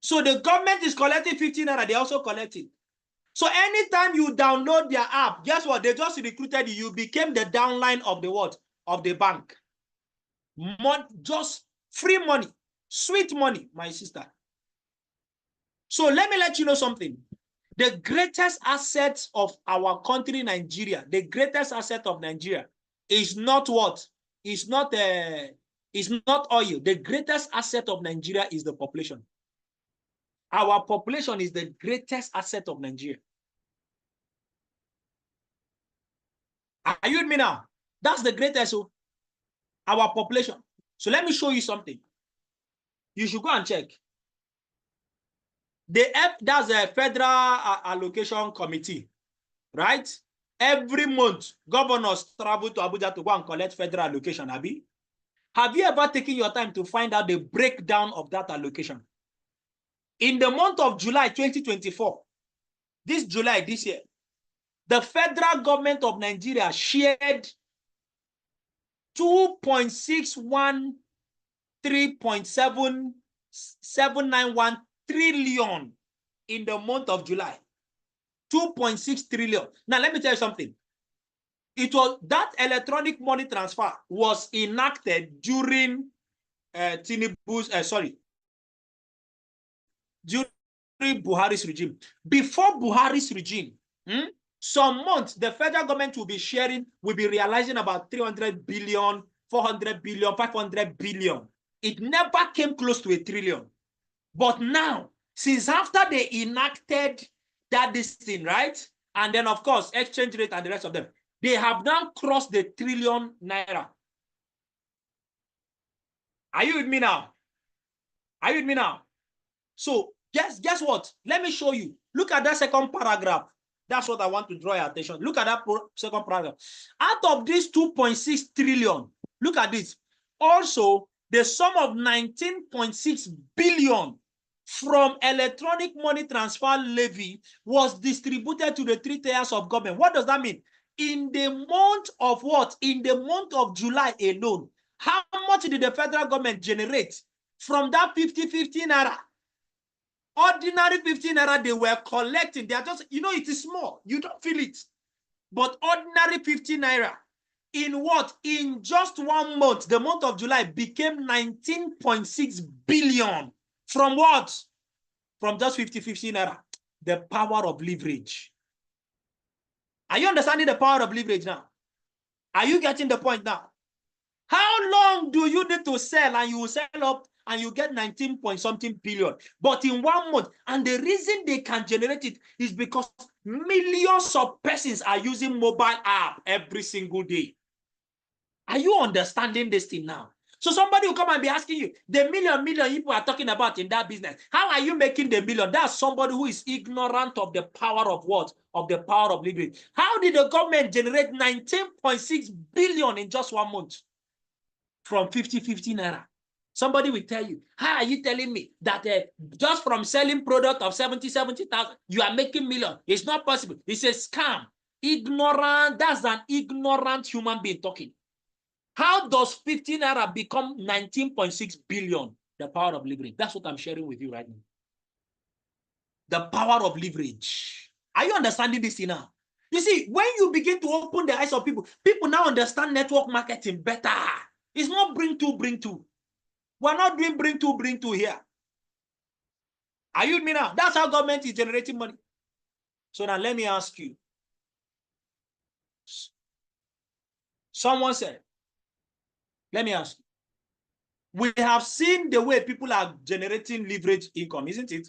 So the government is collecting 15 naira, they're also collecting. So anytime you download their app, guess what? They just recruited you. You became the downline of the what? Of the bank. Just free money, sweet money, my sister. So let me let you know something. The greatest asset of our country, Nigeria, the greatest asset of Nigeria is not what? It's not oil. The greatest asset of Nigeria is the population. Our population is the greatest asset of Nigeria. Are you with me now? That's the greatest, our population. So let me show you something. You should go and check. That's a federal allocation committee, right? Every month, governors travel to Abuja to go and collect federal allocation, Abi. Have you ever taken your time to find out the breakdown of that allocation? In the month of July 2024, this year, the federal government of Nigeria shared 2.613.791 trillion in the month of July. 2.6 trillion. Now, let me tell you something. It was that electronic money transfer was enacted during Tinubu's, during Buhari's regime. Before Buhari's regime, some months, the federal government will be realizing about 300 billion, 400 billion, 500 billion. It never came close to a trillion. But now, since after they enacted this thing, right? And then, of course, exchange rate and the rest of them, they have now crossed the trillion naira. Are you with me now? Are you with me now? So, guess what? Let me show you. Look at that second paragraph. That's what I want to draw your attention. Look at that second paragraph. Out of this 2.6 trillion, look at this. Also, the sum of 19.6 billion from electronic money transfer levy was distributed to the 3 tiers of government. What does that mean? In the month of what? In the month of July alone, how much did the federal government generate from that 50-50 naira? Ordinary 15 naira they were collecting. They are just, it is small. You don't feel it. But ordinary 15 naira, in what? In just 1 month, the month of July became 19.6 billion. From what? From just 50-50 naira. The power of leverage. Are you understanding the power of leverage now? Are you getting the point now? How long do you need to sell and you will sell up and you get 19 point something billion? But in 1 month, and the reason they can generate it is because millions of persons are using mobile app every single day. Are you understanding this thing now? So somebody will come and be asking you, the million people are talking about in that business, how are you making the million? That's somebody who is ignorant of the power of what? Of the power of leverage. How did the government generate 19.6 billion in just 1 month from 50 naira? Somebody will tell you, how are you telling me that just from selling product of 70,000, you are making million? It's not possible. It's a scam. Ignorant, that's an ignorant human being talking. How does 15 naira become 19.6 billion? The power of leverage. That's what I'm sharing with you right now. The power of leverage. Are you understanding this now? You see, when you begin to open the eyes of people, people now understand network marketing better. It's not bring two. We're not doing bring two here. Are you with me now? That's how government is generating money. So now let me ask you. Someone said, let me ask you. We have seen the way people are generating leverage income, isn't it?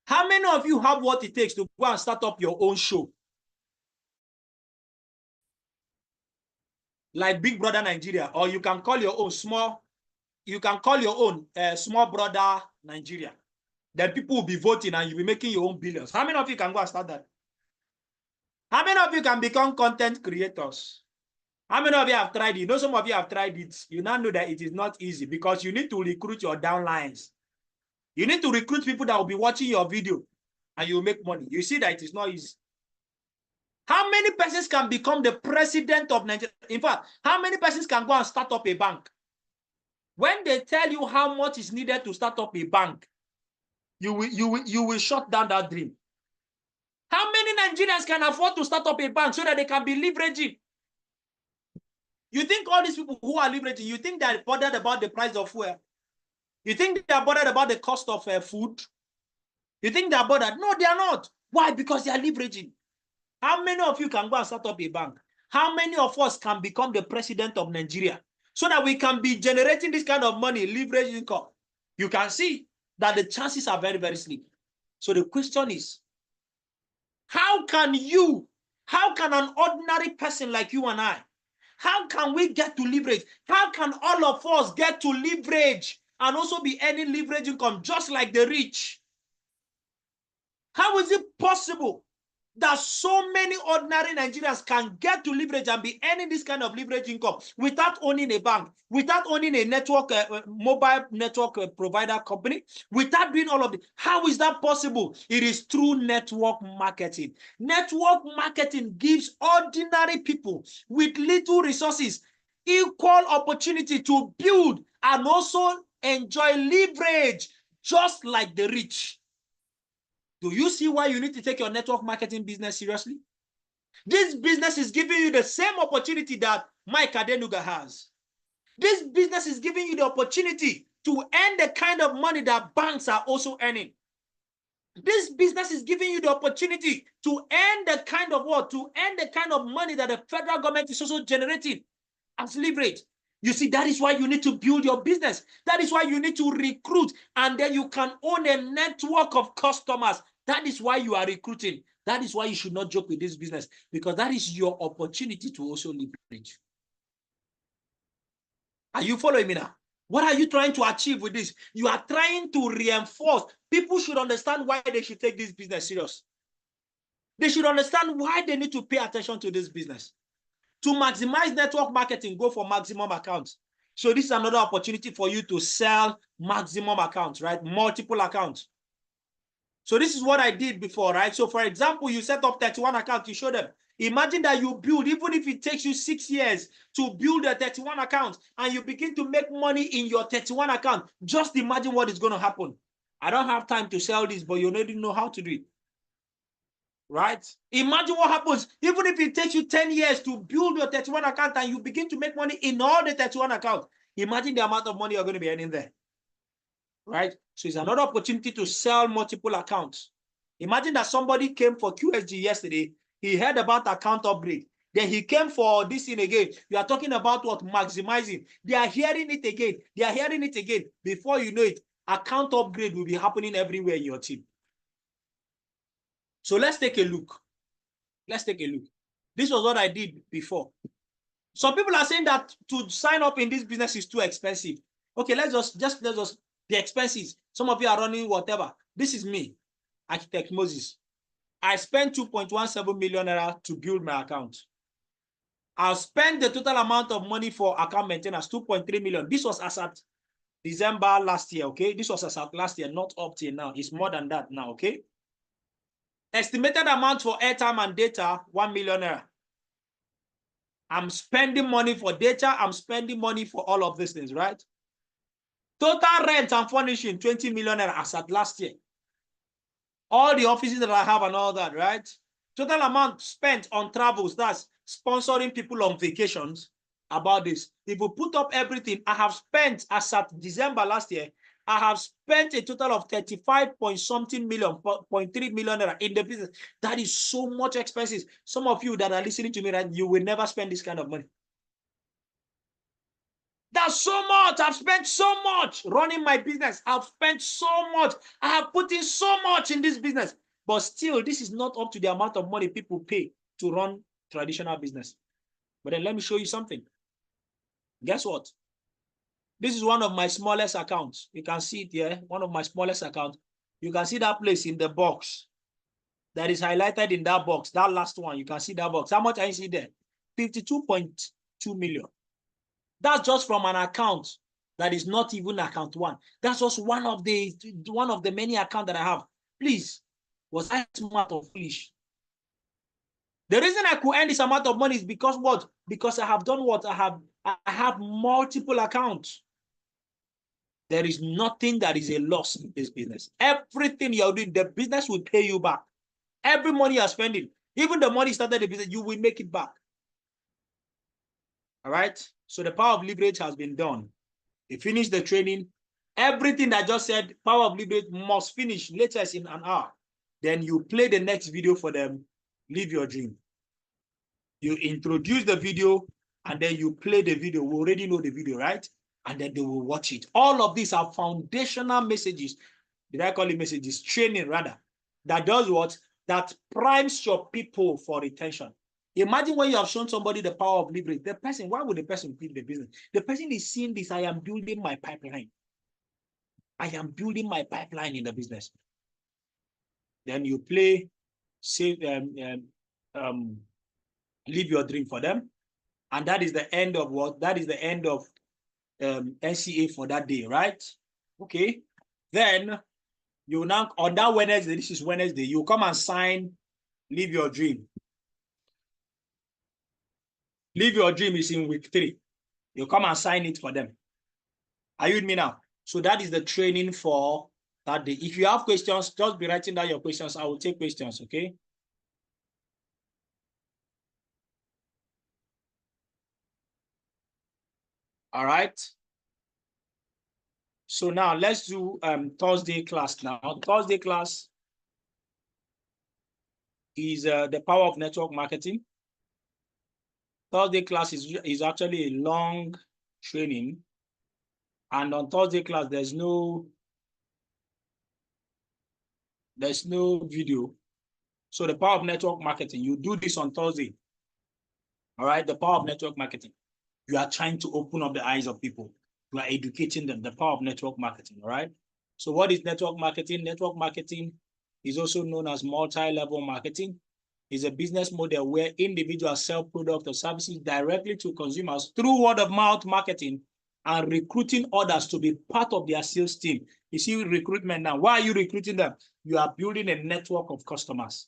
How many of you have what it takes to go and start up your own show? Like Big Brother Nigeria, or you can call your own small brother Nigeria. Then people will be voting and you'll be making your own billions. How many of you can go and start that? How many of you can become content creators? How many of you have tried it? You know, some of you have tried it. You now know that it is not easy because you need to recruit your downlines. You need to recruit people that will be watching your video and you will make money. You see that it is not easy. How many persons can become the president of Nigeria? In fact, how many persons can go and start up a bank? When they tell you how much is needed to start up a bank, you will shut down that dream. How many Nigerians can afford to start up a bank so that they can be leveraging? You think all these people who are leveraging, you think they're bothered about the price of fuel? You think they're bothered about the cost of food? You think they're bothered? No, they are not. Why? Because they are leveraging. How many of you can go and start up a bank? How many of us can become the president of Nigeria so that we can be generating this kind of money, leverage income? You can see that the chances are very, very slim. So the question is, how can an ordinary person like you and I, how can we get to leverage? How can all of us get to leverage and also be earning leverage income just like the rich? How is it possible that so many ordinary Nigerians can get to leverage and be earning this kind of leverage income without owning a bank, without owning a network, mobile network provider company, without doing all of it? How is that possible? It is through network marketing. Network marketing gives ordinary people with little resources equal opportunity to build and also enjoy leverage just like the rich. Do you see why you need to take your network marketing business seriously? This business is giving you the same opportunity that Mike Adenuga has. This business is giving you the opportunity to earn the kind of money that banks are also earning. This business is giving you the opportunity to earn the kind of what? To earn the kind of money that the federal government is also generating as leverage. You see, that is why you need to build your business. That is why you need to recruit, and then you can own a network of customers. That is why you are recruiting. That is why you should not joke with this business, because that is your opportunity to also leverage. Are you following me now? What are you trying to achieve with this? You are trying to reinforce. People should understand why they should take this business serious. They should understand why they need to pay attention to this business. To maximize network marketing, go for maximum accounts. So this is another opportunity for you to sell maximum accounts, right? Multiple accounts. So this is what I did before, right? So for example, you set up 31 accounts, you show them. Imagine that you build, even if it takes you 6 years to build a 31 accounts and you begin to make money in your 31 account. Just imagine what is going to happen. I don't have time to sell this, but you already know how to do it. Right? Imagine what happens even if it takes you 10 years to build your 31 account and you begin to make money in all the 31 accounts. Imagine the amount of money you're going to be earning there. Right? So it's another opportunity to sell multiple accounts. Imagine that somebody came for QSG yesterday. He heard about account upgrade. Then he came for this thing again. You are talking about what? Maximizing. They are hearing it again. They are hearing it again. Before you know it, account upgrade will be happening everywhere in your team. So let's take a look. Let's take a look. This was what I did before. Some people are saying that to sign up in this business is too expensive. Okay, let's just the expenses. Some of you are running whatever. This is me, Architect Moses. I spent 2.17 million naira to build my account. I'll spend the total amount of money for account maintenance, 2.3 million. This was as at December last year, okay? This was as at last year, not up till now. It's more than that now, okay? Estimated amount for airtime and data, 1 million naira. I'm spending money for data. I'm spending money for all of these things, right? Total rent and furnishing, 20 million naira as at last year. All the offices that I have and all that, right? Total amount spent on travels, that's sponsoring people on vacations, about this. If we put up everything, I have spent, as at December last year, I have spent a total of 35 point something million, 0.3 million naira in the business. That is so much expenses. Some of you that are listening to me, right, you will never spend this kind of money. That's so much. I've spent so much running my business. I've spent so much. I have put in so much in this business. But still, this is not up to the amount of money people pay to run traditional business. But then let me show you something. Guess what? This is one of my smallest accounts. You can see it here, one of my smallest accounts. You can see that place in the box that is highlighted in that box, that last one. You can see that box. How much I see there? 52.2 million. That's just from an account that is not even account one. That's just one of the many accounts that I have. Please, was I smart or foolish? The reason I could earn this amount of money is because what? Because I have done what? I have multiple accounts. There is nothing that is a loss in this business. Everything you're doing, the business will pay you back. Every money you're spending, even the money you started the business, you will make it back. All right? So the power of leverage has been done. You finish the training. Everything I just said, power of leverage must finish latest in an hour. Then you play the next video for them. Live your dream. You introduce the video and then you play the video. We already know the video, right? And then they will watch it. All of these are foundational messages. Did I call it messages? Training, rather. That does what? That primes your people for retention. Imagine when you have shown somebody the power of leverage. The person, why would the person quit the business? The person is seeing this. I am building my pipeline. I am building my pipeline in the business. Then you play, say, live your dream for them. And that is the end of what? That is the end of NCA for that day, right? Okay. Then you now, on that Wednesday, this is Wednesday, you come and sign Live Your Dream. Live Your Dream is in week 3. You come and sign it for them. Are you with me now? So that is the training for that day. If you have questions, just be writing down your questions. I will take questions, okay? All right. So now let's do Thursday class now. Thursday class is the power of network marketing. Thursday class is actually a long training. And on Thursday class, there's no video. So the power of network marketing, you do this on Thursday. All right, the power of network marketing. You are trying to open up the eyes of people. You are educating them, the power of network marketing, all right? So what is network marketing? Network marketing is also known as multi-level marketing. It's a business model where individuals sell products or services directly to consumers through word-of-mouth marketing and recruiting others to be part of their sales team. You see recruitment now. Why are you recruiting them? You are building a network of customers.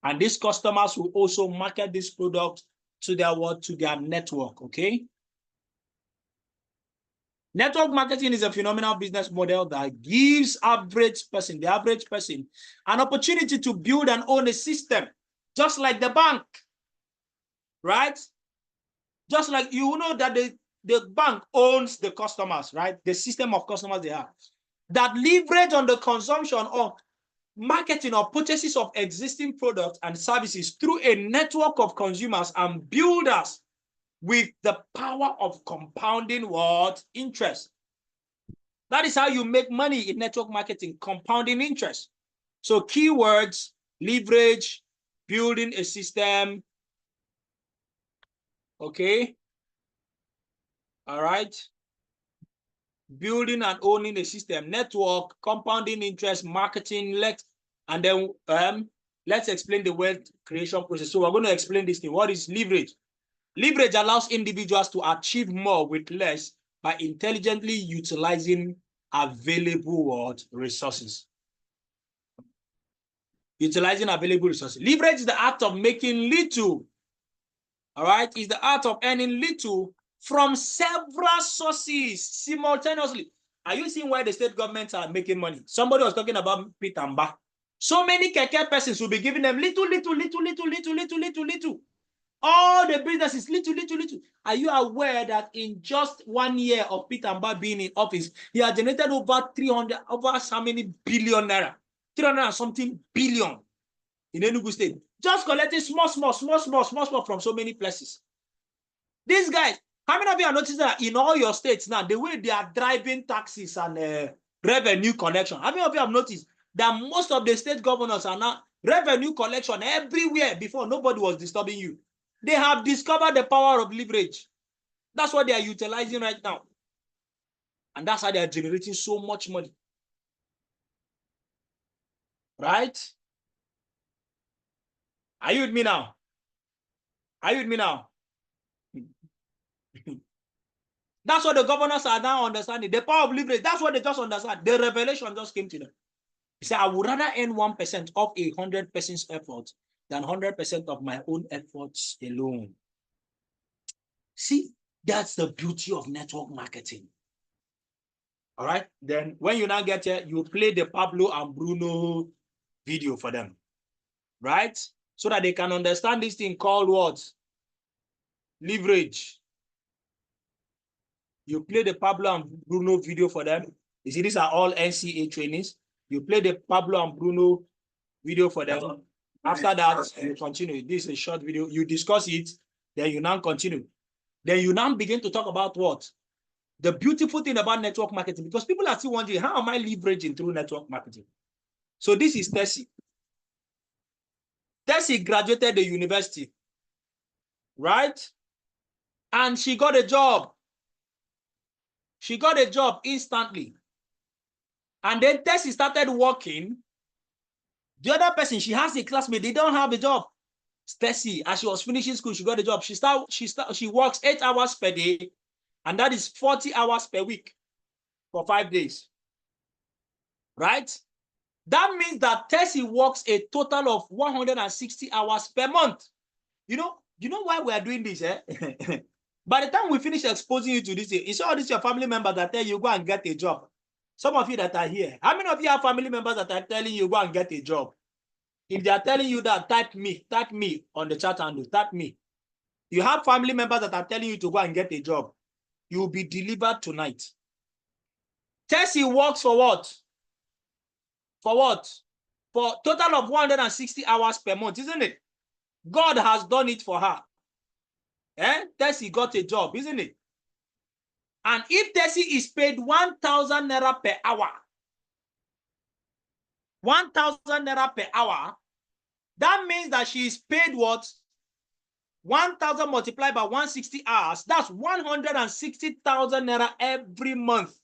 And these customers will also market this product to their network, okay? Network marketing is a phenomenal business model that gives the average person, an opportunity to build and own a system, just like the bank, right? Just like you know that the bank owns the customers, right? The system of customers they have. That leverage on the consumption or marketing or purchases of existing products and services through a network of consumers and builders with the power of compounding what? Interest. That is how you make money in network marketing, compounding interest. So keywords, leverage, building a system, Okay. All right. Building and owning a system, network, compounding interest, marketing, and then let's explain the wealth creation process. So we're going to explain this thing. What is leverage? Leverage allows individuals to achieve more with less by intelligently utilizing available resources. Utilizing available resources. Leverage is the art of making little. All right, is the art of earning little from several sources simultaneously. Are you seeing why the state governments are making money? Somebody was talking about Pit and Ba. So many keke persons will be giving them little. All the businesses, little. Are you aware that in just 1 year of Pit and Ba being in office, he has generated over 300, over how many billion naira? 300 and something billion in Enugu State. Just collecting small from so many places. These guys, how many of you are noticing that in all your states now, the way they are driving taxes and revenue collection? How many of you have noticed that most of the state governors are now revenue collection everywhere? Before, nobody was disturbing you. They have discovered the power of leverage. That's what they are utilizing right now. And that's how they are generating so much money. Right? Are you with me now? Are you with me now? That's what the governors are now understanding. The power of leverage. That's what they just understand. The revelation just came to them. He said, I would rather earn 1% of 100 person's effort than 100% of my own efforts alone. See, that's the beauty of network marketing. All right. Then when you now get here, you play the Pablo and Bruno video for them. Right? So that they can understand this thing called what? Leverage. You play the Pablo and Bruno video for them. You see, these are all NCA trainings. You play the Pablo and Bruno video for them. After that, you continue. This is a short video. You discuss it, then you now continue. Then you now begin to talk about what? The beautiful thing about network marketing, because people are still wondering, how am I leveraging through network marketing? So this is Tessie. Tessie graduated the university, right? And she got a job. She got a job instantly. And then Tessie started working. The other person, she has a classmate, they don't have a job. Tessie, as she was finishing school, she got a job. She works 8 hours per day, and that is 40 hours per week for 5 days. Right? That means that Tessie works a total of 160 hours per month. You know why we are doing this, eh? By the time we finish exposing you to this, it's all this your family members that tell you go and get a job. Some of you that are here, how many of you have family members that are telling you go and get a job? If they are telling you that, type me on the chat handle, type me. You have family members that are telling you to go and get a job. You will be delivered tonight. Tessie works for what? For what? For total of 160 hours per month, isn't it? God has done it for her. Tessie got a job, isn't it? And if Tessie is paid 1,000 naira per hour, 1,000 naira per hour, that means that she is paid what? 1,000 multiplied by 160 hours. That's 160,000 naira every month.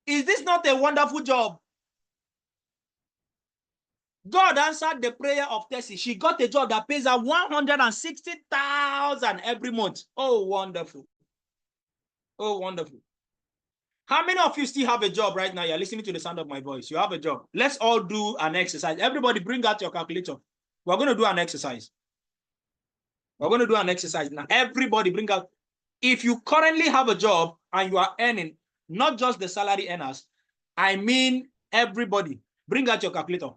Is this not a wonderful job? God answered the prayer of Tessie. She got a job that pays her 160,000 every month. Oh, wonderful. Oh, wonderful. How many of you still have a job right now? You're listening to the sound of my voice. You have a job. Let's all do an exercise. Everybody bring out your calculator. We're going to do an exercise. We're going to do an exercise now. Everybody bring out. If you currently have a job and you are earning, not just the salary earners, I mean everybody, bring out your calculator.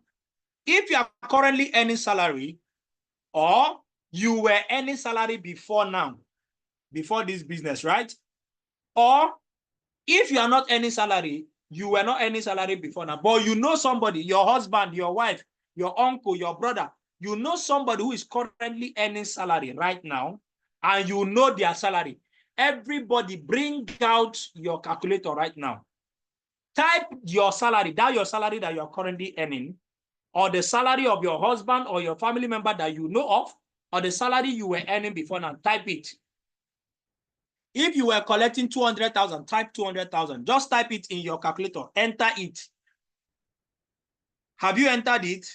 If you are currently earning salary, or you were earning salary before now, before this business, right? Or if you are not earning salary, you were not earning salary before now, but you know somebody, your husband, your wife, your uncle, your brother, you know somebody who is currently earning salary right now, and you know their salary. Everybody bring out your calculator right now. Type your salary, that your salary that you are currently earning, or the salary of your husband or your family member that you know of, or the salary you were earning before now. Type it. If you were collecting 200,000, type 200,000. Just type it in your calculator. Enter it. Have you entered it?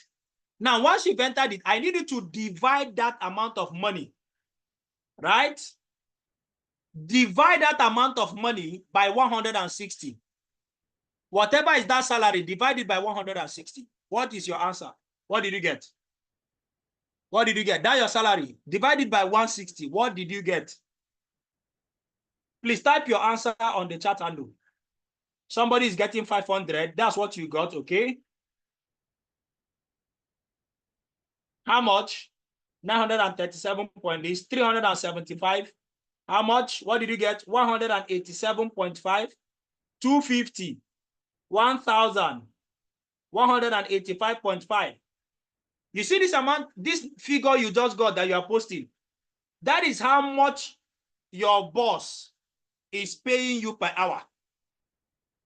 Now, once you've entered it, I need you to divide that amount of money, right? Divide that amount of money by 160. Whatever is that salary, divide it by 160. What is your answer? What did you get? What did you get? That's your salary. Divide it by 160. What did you get? Please type your answer on the chat handle. Somebody is getting 500. That's what you got, okay? How much? 937 point is 375. How much? What did you get? 187.5. 250. 1,000. 185.5. You see this amount, this figure you just got that you are posting? That is how much your boss is paying you per hour.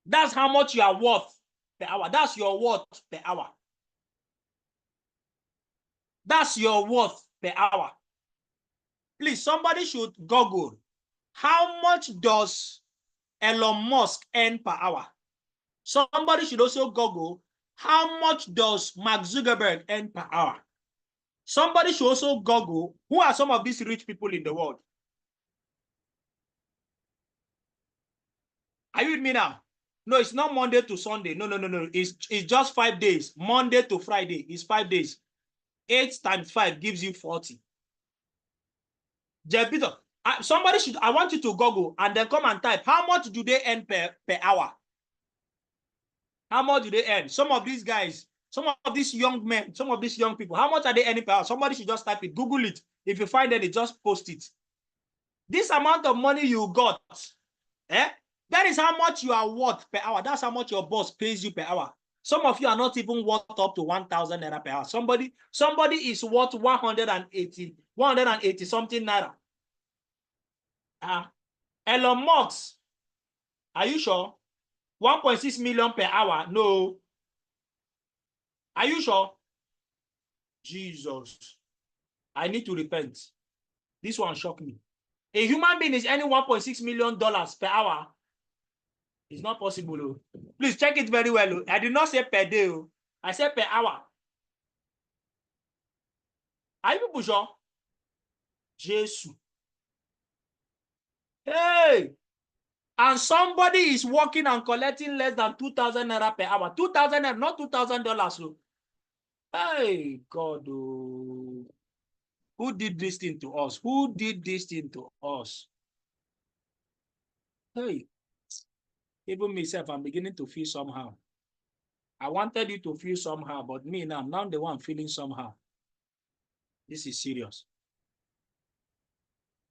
That's how much you are worth per hour. That's your worth per hour. That's your worth per hour. Please, somebody should Google, how much does Elon Musk earn per hour? Somebody should also Google, how much does Mark Zuckerberg earn per hour? Somebody should also Google, who are some of these rich people in the world? Are you with me now? No, it's not Monday to Sunday. No. It's just 5 days. Monday to Friday is 5 days. 8 times 5 gives you 40. Jeff Peter, somebody should, I want you to Google and then come and type, how much do they earn per hour? How much do they earn? Some of these guys, some of these young men, some of these young people, how much are they earning per hour? Somebody should just type it, Google it. If you find it, just post it. This amount of money you got, that is how much you are worth per hour. That's how much your boss pays you per hour. Some of you are not even worth up to 1,000 naira per hour. Somebody is worth 180 something naira. Elon Musk, are you sure? 1.6 million per hour? No. Are you sure? Jesus. I need to repent. This one shocked me. A human being is earning $1.6 million per hour. It's not possible. Please check it very well. I did not say per day. I said per hour. Are you people sure? Jesus. Hey! And somebody is working and collecting less than 2,000 naira per hour. 2,000 naira, not $2,000. Hey, God. Oh. Who did this thing to us? Who did this thing to us? Hey. Even myself, I'm beginning to feel somehow. I wanted you to feel somehow, but me now, I'm not the one feeling somehow. This is serious.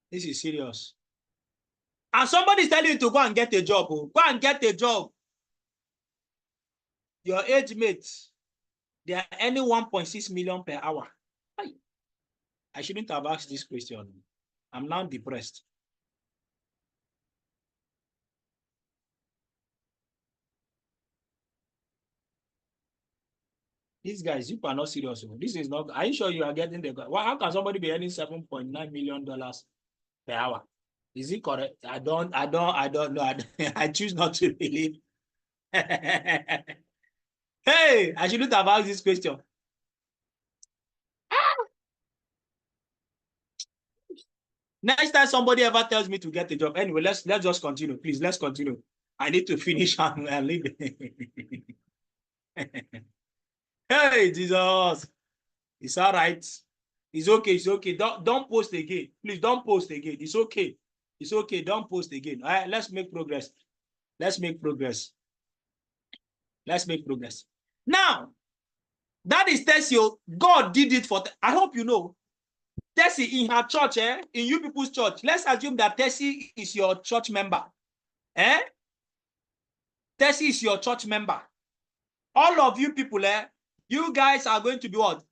This is serious. And somebody is telling you to go and get a job. Oh. Go and get a job. Your age mates, they are earning 1.6 million per hour. I shouldn't have asked this question. I'm now depressed. These guys, you are not serious. This is not. Are you sure you are getting the? Well, how can somebody be earning $7.9 million per hour? Is it correct? I don't know. I choose not to believe. Hey, I shouldn't have asked this question. Next time somebody ever tells me to get a job, anyway, let's just continue. Please, let's continue. I need to finish and leave. Hey, Jesus. It's all right. It's okay. It's okay. Don't post again. Please don't post again. It's okay. It's okay. Don't post again. All right, let's make progress. Let's make progress. Let's make progress. Now, that is Tessie. God did it for. I hope you know. Tessie in her church, in you people's church. Let's assume that Tessie is your church member. Tessie is your church member. All of you people, you guys are going to be what?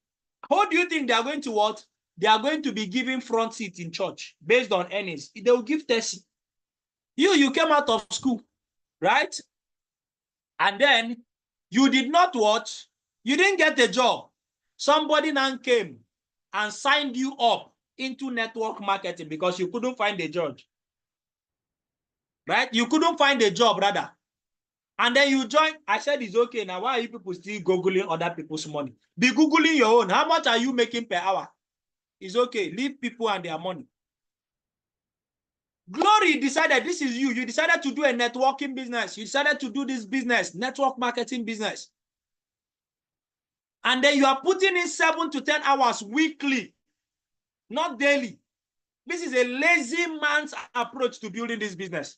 How do you think they are going to what? They are going to be giving front seat in church based on earnings. They will give Tessie. You came out of school, right? And then you did not what? You didn't get a job. Somebody now came and signed you up into network marketing because you couldn't find a job. Right? You couldn't find a job, rather. And then you join. I said it's okay. Now, why are you people still Googling other people's money? Be Googling your own. How much are you making per hour? It's okay. Leave people and their money. Glory decided this is you. You decided to do a networking business. You decided to do this business, network marketing business. And then you are putting in 7 to 10 hours weekly, not daily. This is a lazy man's approach to building this business.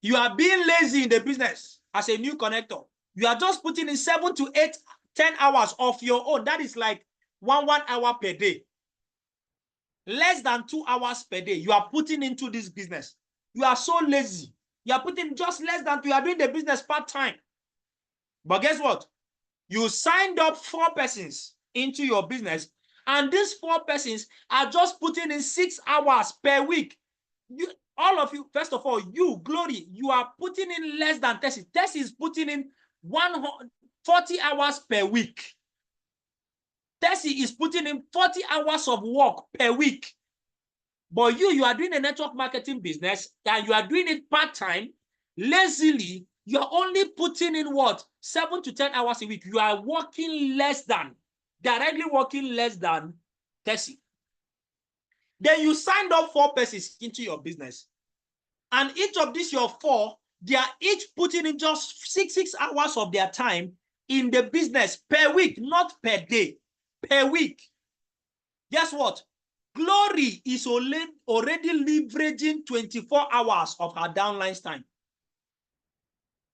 You are being lazy in the business as a new connector. You are just putting in 7 to 8, 10 hours of your own. That is like one hour per day. Less than 2 hours per day. You are putting into this business. You are so lazy. You are putting just less than 2. You are doing the business part-time. But guess what? You signed up 4 persons into your business, and these 4 persons are just putting in 6 hours per week. All of you, first of all, you, Glory, you are putting in less than Tessie. Tessie is putting in 40 hours per week. Tessie is putting in 40 hours of work per week. But you are doing a network marketing business, and you are doing it part-time, lazily. You're only putting in what? 7 to 10 hours a week. You are working less than, directly working less than Tessie. Then you signed up 4 persons into your business. And each of these, your 4, they are each putting in just 6 hours of their time in the business per week, not per day, per week. Guess what? Glory is already leveraging 24 hours of her downline's time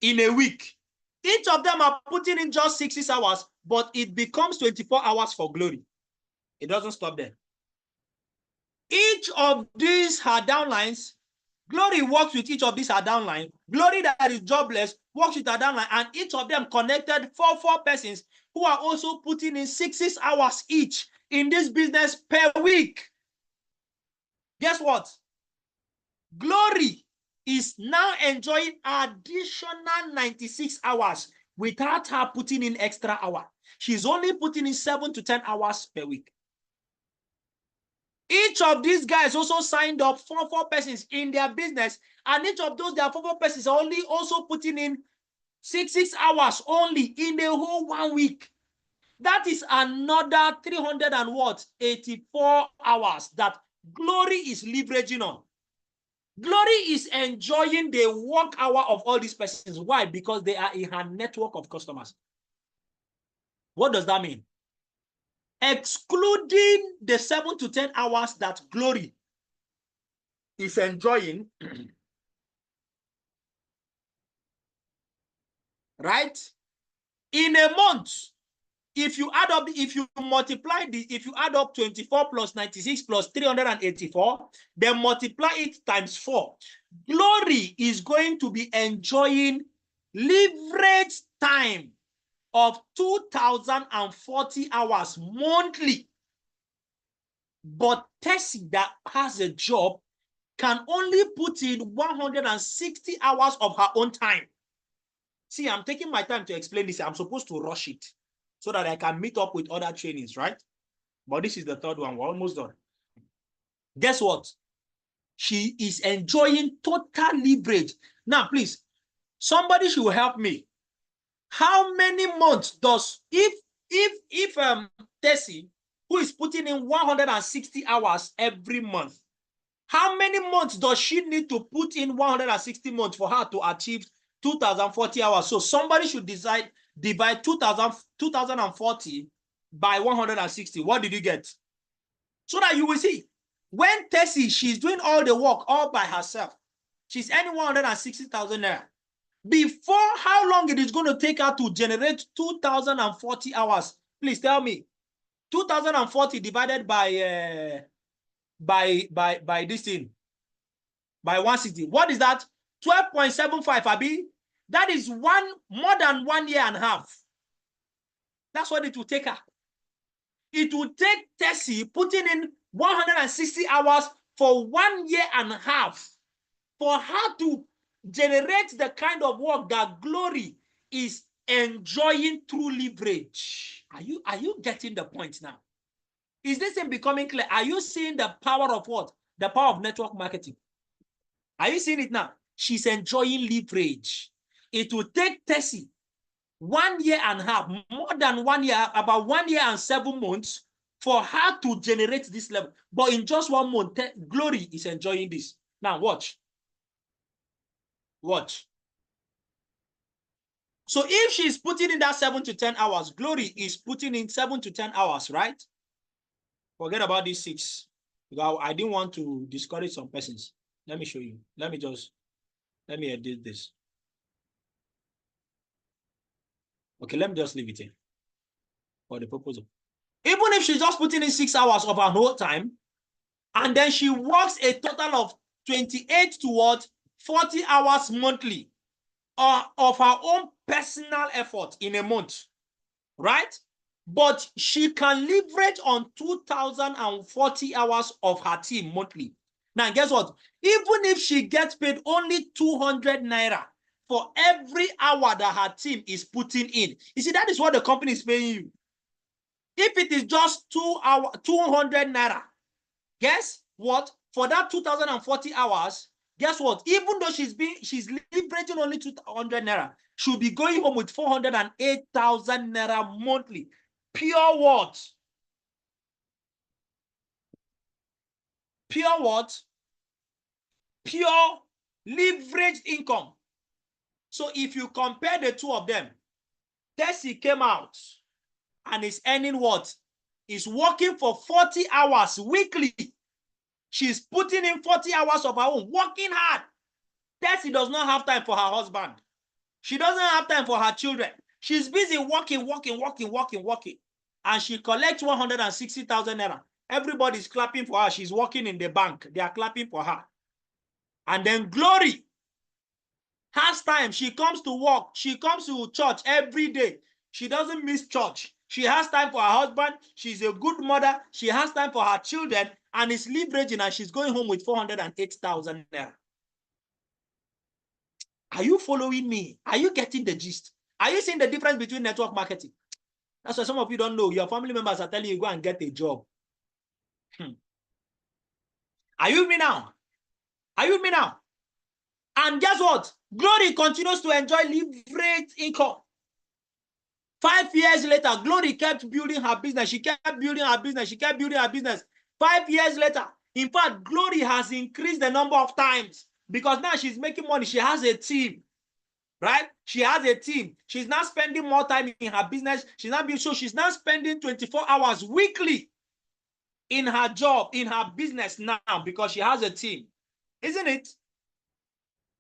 in a week. Each of them are putting in just 6 hours, but it becomes 24 hours for Glory. It doesn't stop there. Each of these her downlines, Glory works with each of these her downline. Glory that is jobless works with her downline, and each of them connected 4 persons who are also putting in 6 hours each in this business per week. Guess what? Glory is now enjoying additional 96 hours without her putting in extra hour. She's only putting in 7 to 10 hours per week. Each of these guys also signed up 4 persons in their business, and each of those, their 4 persons are only also putting in 6 hours only in the whole 1 week. That is another 384 hours that Glory is leveraging on. Glory is enjoying the work hour of all these persons. Why? Because they are in her network of customers. What does that mean? Excluding the 7 to 10 hours that Glory is enjoying, right? In a month, if you add up, if you add up 24 plus 96 plus 384, then multiply it times 4. Glory is going to be enjoying leverage time of 2,040 hours monthly. But Tessie that has a job can only put in 160 hours of her own time. See, I'm taking my time to explain this. I'm supposed to rush it so that I can meet up with other trainings, right? But this is the 3rd one. We're almost done. Guess what? She is enjoying total leverage. Now, please, somebody should help me. How many months does, if Tessie, who is putting in 160 hours every month, how many months does she need to put in 160 months for her to achieve 2,040 hours? So somebody should divide 2,040 by 160. What did you get? So that you will see. When Tessie, she's doing all the work all by herself. She's earning 160,000 naira. Before how long it is going to take her to generate 2,040 hours? Please tell me. 2,040 divided by this thing, by 160. What is that? 12.75, Abi. That is more than 1 year and a half. That's what it will take her. It will take Tessie putting in 160 hours for 1 year and a half for her to generate the kind of work that Glory is enjoying through leverage. Are you getting the point now? Is this thing becoming clear? Are you seeing the power of what? The power of network marketing. Are you seeing it now? She's enjoying leverage. It will take Tessie 1 year and a half, more than 1 year, about 1 year and 7 months for her to generate this level. But in just 1 month, Glory is enjoying this. Now watch. Watch. So if she's putting in that 7 to 10 hours, Glory is putting in 7 to 10 hours, right? Forget about these 6. Because I didn't want to discourage some persons. Let me show you. Let me edit this. Okay, let me just leave it here for the purpose of. Even if she's just putting in 6 hours of her whole time, and then she works a total of 28 to 40 hours monthly of her own personal effort in a month, right? But she can leverage on 2,040 hours of her team monthly. Now, guess what? Even if she gets paid only 200 naira for every hour that her team is putting in, you see, that is what the company is paying you. If it is just 200 naira, guess what? For that 2,040 hours, guess what? Even though she's leveraging only 200 naira, she'll be going home with 408,000 naira monthly. Pure what? Pure what? Pure leveraged income. So if you compare the two of them, Tessie came out and is earning what? Is working for 40 hours weekly. She's putting in 40 hours of her own, working hard. Tessie does not have time for her husband. She doesn't have time for her children. She's busy working. And she collects 160,000 naira. Everybody's clapping for her. She's working in the bank. They are clapping for her. And then Glory has time. She comes to work. She comes to church every day. She doesn't miss church. She has time for her husband. She's a good mother. She has time for her children and is leveraging, and she's going home with 408,000 naira. Are you following me? Are you getting the gist? Are you seeing the difference between network marketing? That's why some of you don't know. Your family members are telling you go and get a job. Are you with me now? Are you with me now? And guess what? Glory continues to enjoy leveraged income. 5 years later, Glory kept building her business. She kept building her business. She kept building her business. 5 years later, in fact, Glory has increased the number of times because now she's making money. She has a team, right? She has a team. She's not spending more time in her business. She's now spending 24 hours weekly in her job, in her business now because she has a team, isn't it?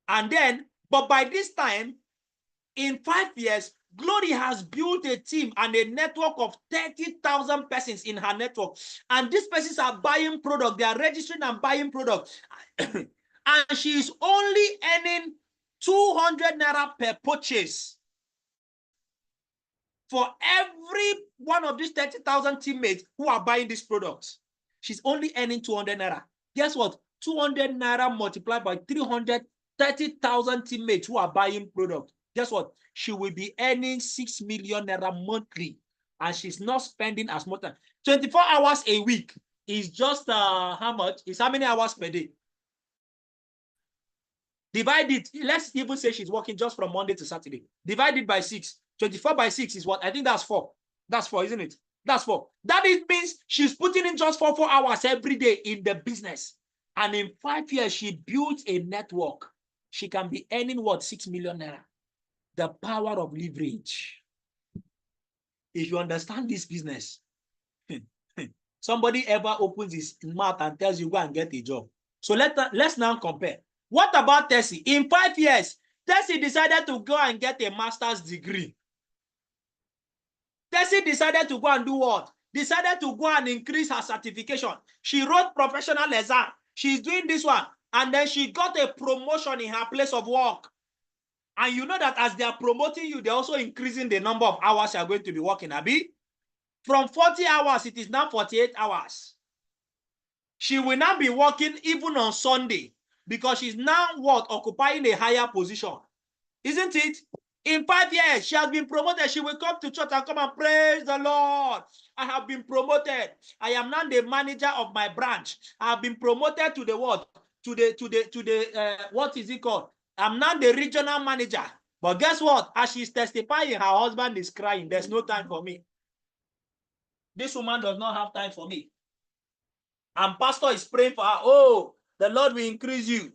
And then, but by this time, in 5 years, Glory has built a team and a network of 30,000 persons in her network. And these persons are buying product. They are registering and buying product. And she is only earning 200 naira per purchase. For every one of these 30,000 teammates who are buying these products, she's only earning 200 naira. Guess what? 200 naira multiplied by 330,000 teammates who are buying product. Guess what? She will be earning 6 million naira monthly, and she's not spending as much time. 24 hours a week is just how much? Is how many hours per day? Divide it. Let's even say she's working just from Monday to Saturday. Divide it by 6. 24 by 6 is what? I think that's 4. That's 4, isn't it? That's 4. That means she's putting in just 4 hours every day in the business. And in 5 years, she built a network. She can be earning what? 6 million naira. The power of leverage. If you understand this business, somebody ever opens his mouth and tells you go and get a job. So let's now compare. What about Tessie? In 5 years, Tessie decided to go and get a master's degree. Tessie decided to go and do what? Decided to go and increase her certification. She wrote professional exam. She's doing this one. And then she got a promotion in her place of work. And you know that as they are promoting you, they're also increasing the number of hours you're going to be working, Abi. From 40 hours, it is now 48 hours. She will now be working even on Sunday because she's now what? Occupying a higher position. Isn't it? In 5 years, she has been promoted. She will come to church and come and praise the Lord. I have been promoted. I am now the manager of my branch. I have been promoted to the what? What is it called? I'm now the regional manager. But guess what? As she's testifying, her husband is crying. There's no time for me. This woman does not have time for me. And pastor is praying for her. Oh, the Lord will increase you.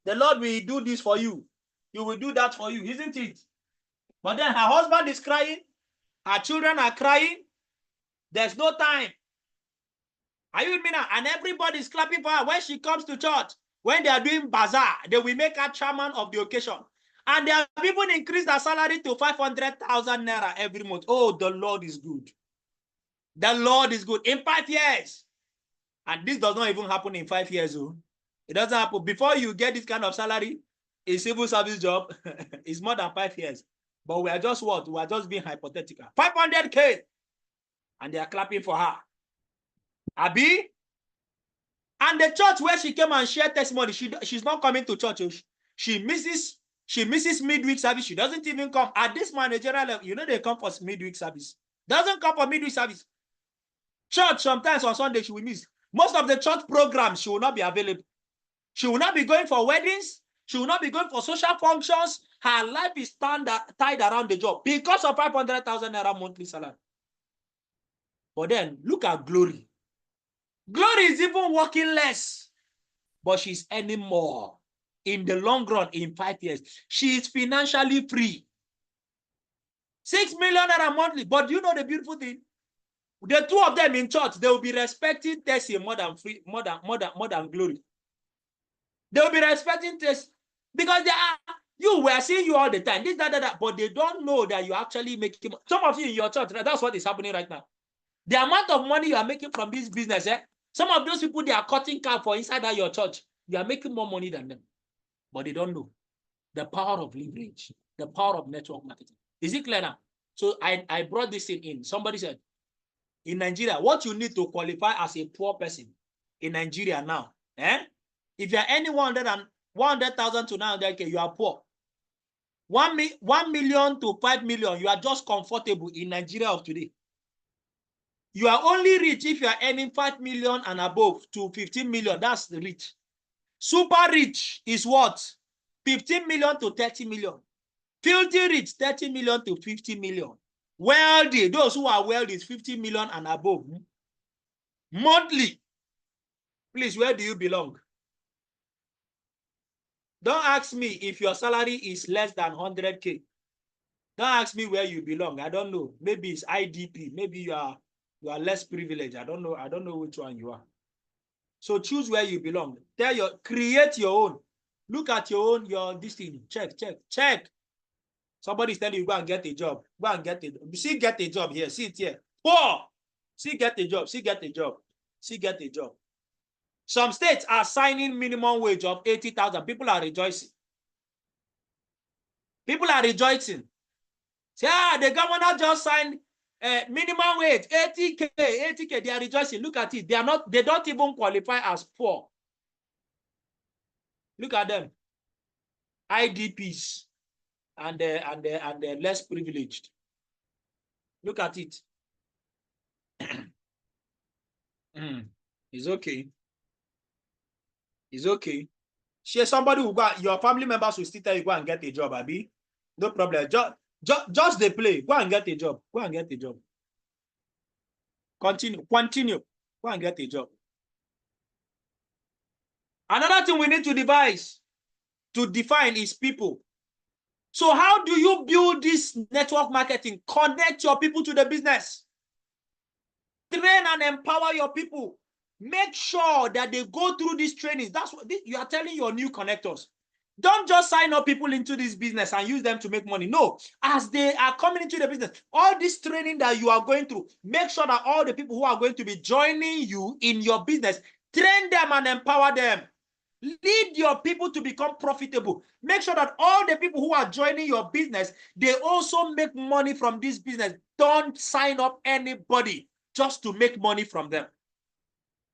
The Lord will do this for you. He will do that for you, isn't it? But then her husband is crying. Her children are crying. There's no time. Are you with me now? And everybody is clapping for her when she comes to church. When they are doing bazaar, they will make her chairman of the occasion. And they have even increased her salary to 500,000 naira every month. Oh, the Lord is good. The Lord is good. In 5 years. And this does not even happen in 5 years. Oh. It doesn't happen. Before you get this kind of salary, a civil service job is more than 5 years. But we are just what? We are just being hypothetical. 500K. And they are clapping for her. Abi? And the church where she came and shared testimony, she's not coming to church. She misses midweek service. She doesn't even come. At this managerial level, you know they come for midweek service. Doesn't come for midweek service. Church, sometimes on Sunday, she will miss. Most of the church programs, she will not be available. She will not be going for weddings. She will not be going for social functions. Her life is tied around the job because of 500,000 naira monthly salary. But then, look at Glory. Glory is even working less, but she's earning more. In the long run, in 5 years, she is financially free. 6 million naira monthly. But you know the beautiful thing? The two of them in church, they will be respecting Tessie more than Glory. They will be respecting Tessie because we are seeing you all the time. This, that, but they don't know that you're actually making. Some of you in your church, that's what is happening right now. The amount of money you are making from this business, some of those people, they are cutting cap for inside your church. You are making more money than them. But they don't know the power of leverage, the power of network marketing. Is it clear now? So I brought this in. Somebody said, in Nigeria, what you need to qualify as a poor person in Nigeria now, if you're any 100,000 to 900K, you are poor. 1 million to 5 million, you are just comfortable in Nigeria of today. You are only rich if you are earning 5 million and above to 15 million. That's the rich. Super rich is what? 15 million to 30 million. Filthy rich, 30 million to 50 million. Wealthy, those who are wealthy is 50 million and above. Monthly. Please, where do you belong? Don't ask me if your salary is less than 100K. Don't ask me where you belong. I don't know. Maybe it's IDP. Maybe you are less privileged. I don't know. I don't know which one you are. So choose where you belong. Create your own. Look at your own, this thing. Check. Somebody's telling you, go and get a job. Go and get it. See, get a job here. See it here. Poor. See, get a job. See, get a job. See, get a job. Some states are signing minimum wage of 80,000. People are rejoicing. People are rejoicing. Say, the governor just signed minimum wage, 80K. They are rejoicing. Look at it. They don't even qualify as poor. Look at them. IDPs and they're less privileged. Look at it. It's okay. It's okay. Share somebody who got your family members will still tell you go and get a job, Abi. No problem. Just they play. Go and get a job. Go and get a job. Continue. Go and get a job. Another thing we need to define is people. So how do you build this network marketing? Connect your people to the business. Train and empower your people. Make sure that they go through these trainings. That's what you are telling your new connectors. Don't just sign up people into this business and use them to make money. No, as they are coming into the business, all this training that you are going through, make sure that all the people who are going to be joining you in your business, train them and empower them. Lead your people to become profitable. Make sure that all the people who are joining your business, they also make money from this business. Don't sign up anybody just to make money from them.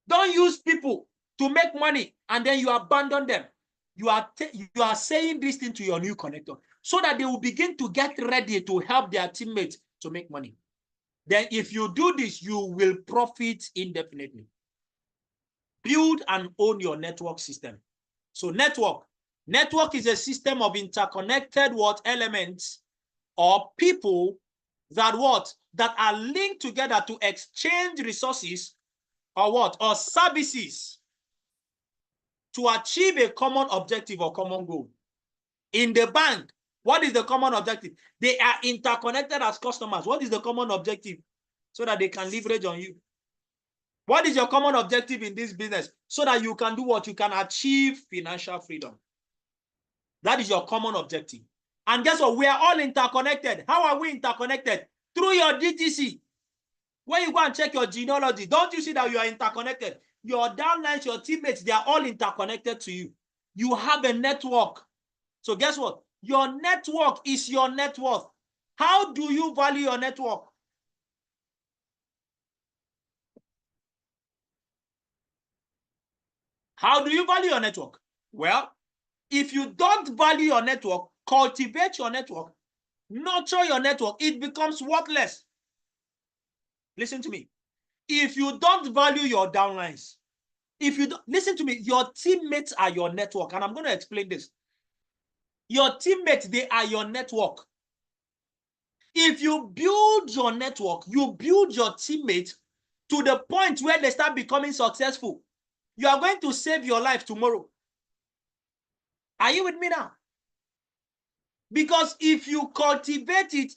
Don't use people to make money and then you abandon them. You are saying this thing to your new connector so that they will begin to get ready to help their teammates to make money. Then if you do this, you will profit indefinitely. Build and own your network system. So network is a system of interconnected elements or people that are linked together to exchange resources or services to achieve a common objective or common goal. In the bank, what is the common objective? They are interconnected as customers. What is the common objective? So that they can leverage on you. What is your common objective in this business? So that you can do what? You can achieve financial freedom. That is your common objective. And guess what? We are all interconnected. How are we interconnected? Through your DTC. When you go and check your genealogy, don't you see that you are interconnected? Your downlines, your teammates, they are all interconnected to you. You have a network. So guess what? Your network is your net worth. How do you value your network? How do you value your network? Well, if you don't value your network, cultivate your network, nurture your network, it becomes worthless. Listen to me. If you don't value your downlines, if you don't, listen to me, your teammates are your network. And I'm going to explain this. Your teammates, they are your network. If you build your network, you build your teammates to the point where they start becoming successful. You are going to save your life tomorrow. Are you with me now? Because if you cultivate it,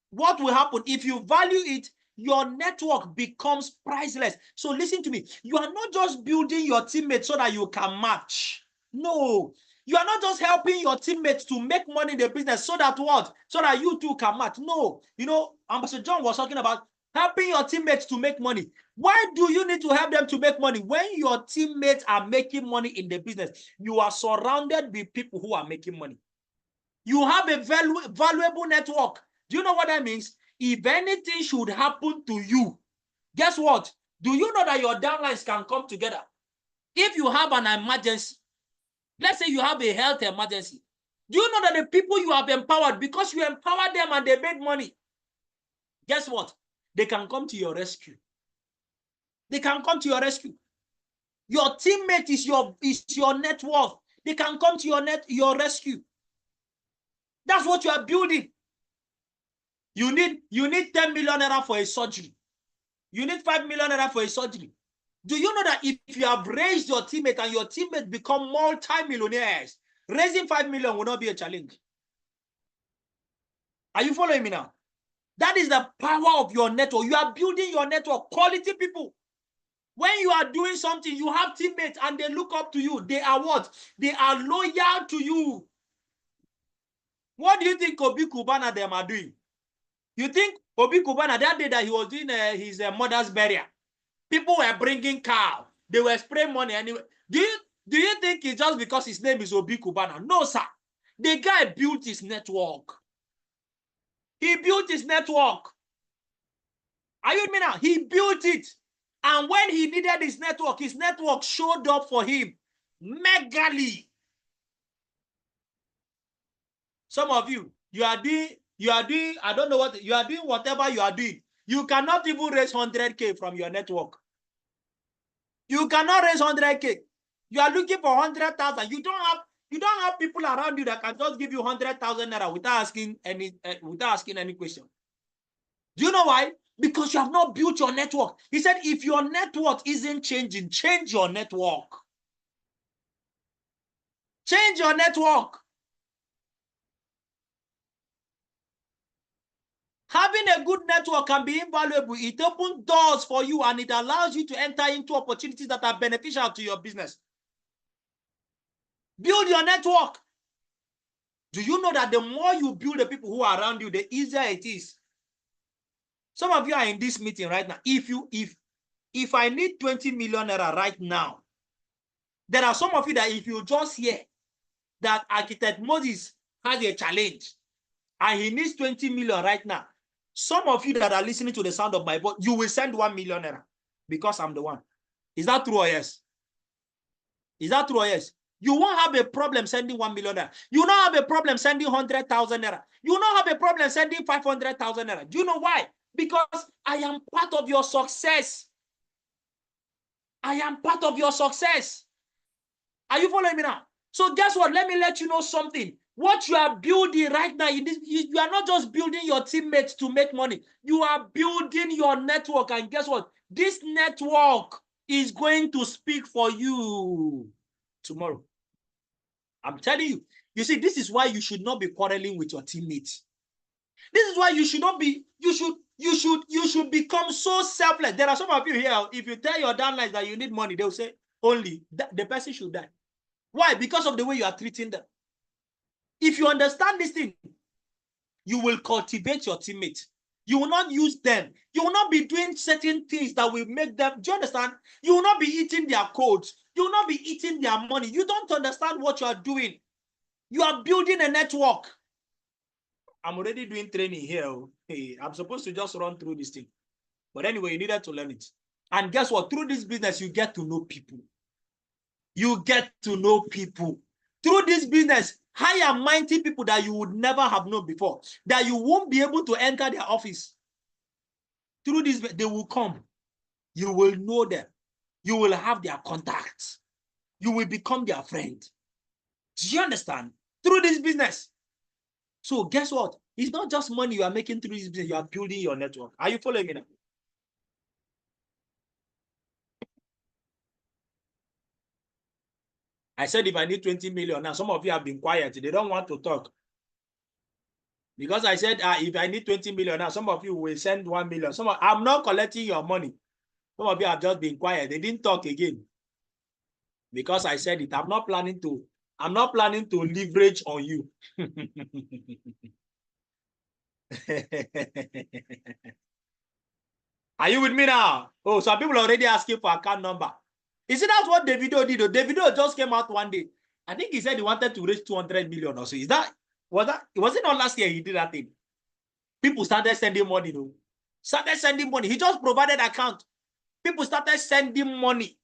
what will happen? If you value it, your network becomes priceless. So listen to me. You are not just building your teammates so that you can match. No. You are not just helping your teammates to make money in the business so that what? So that you too can match. No. You know, Ambassador John was talking about helping your teammates to make money. Why do you need to help them to make money? When your teammates are making money in the business, you are surrounded with people who are making money. You have a valuable network. Do you know what that means? If anything should happen to you, guess what? Do you know that your downlines can come together? If you have an emergency, let's say you have a health emergency, do you know that the people you have empowered, because you empowered them and they made money, guess what? They can come to your rescue. They can come to your rescue. Your teammate is your net worth. They can come to your rescue. That's what you are building. You need 10 million naira for a surgery. You need 5 million naira for a surgery. Do you know that if you have raised your teammate and your teammate become multi-millionaires, raising 5 million will not be a challenge? Are you following me now? That is the power of your network. You are building your network, quality people. When you are doing something, you have teammates and they look up to you. They are what? They are loyal to you. What do you think Obi Kubana them are doing? You think Obi Kubana, that day that he was doing his mother's burial, people were bringing cow. They were spraying money anyway. Do you think it's just because his name is Obi Kubana? No, sir. The guy built his network. He built his network. Are you with me now? He built it. And when he needed his network showed up for him megally. Some of you, you are doing, I don't know what, you are doing whatever you are doing. You cannot even raise 100K from your network. You cannot raise 100K. You are looking for 100,000. You don't have people around you that can just give you 100,000 naira without asking any question. Do you know why? Because you have not built your network. He said, if your network isn't changing, change your network. Change your network. Having a good network can be invaluable. It opens doors for you and it allows you to enter into opportunities that are beneficial to your business. Build your network. Do you know that the more you build the people who are around you, the easier it is? Some of you are in this meeting right now. If I need 20 million naira right now, there are some of you that if you just hear that Architect Moses has a challenge and he needs 20 million right now, some of you that are listening to the sound of my voice, you will send 1 million naira because I'm the one. Is that true or yes? Is that true or yes? You won't have a problem sending 1 million naira. You will not have a problem sending 100,000 naira. You will not have a problem sending 500,000 naira. Do you know why? Because I am part of your success. I am part of your success. Are you following me now? So guess what? Let me let you know something. What you are building right now, you are not just building your teammates to make money. You are building your network. And guess what? This network is going to speak for you tomorrow. I'm telling you. You see, this is why you should not be quarreling with your teammates. This is why you should not be, you should become so selfless. There are some of you here, if you tell your downlines that you need money, they'll say, only the person should die. Why? Because of the way you are treating them. If you understand this thing, you will cultivate your teammates. You will not use them. You will not be doing certain things that will make them, do you understand? You will not be eating their codes. You will not be eating their money. You don't understand what you are doing. You are building a network. I'm already doing training here. Hey, I'm supposed to just run through this thing. But anyway, you needed to learn it. And guess what? Through this business, you get to know people. You get to know people. Through this business, high and mighty people that you would never have known before, that you won't be able to enter their office. Through this, they will come. You will know them. You will have their contacts. You will become their friend. Do you understand? Through this business. So guess what? It's not just money you are making through this business. You are building your network. Are you following me now? I said if I need 20 million now, some of you have been quiet. They don't want to talk. Because I said if I need 20 million now, some of you will send 1 million. I'm not collecting your money. Some of you have just been quiet. They didn't talk again. Because I said it. I'm not planning to leverage on you. Are you with me now? Oh, some people are already asking for account number. Is it that's what Davido did? Davido just came out one day. I think he said he wanted to raise 200 million or so. Was it not last year he did that thing? People started sending money, though. Started sending money. He just provided account. People started sending money.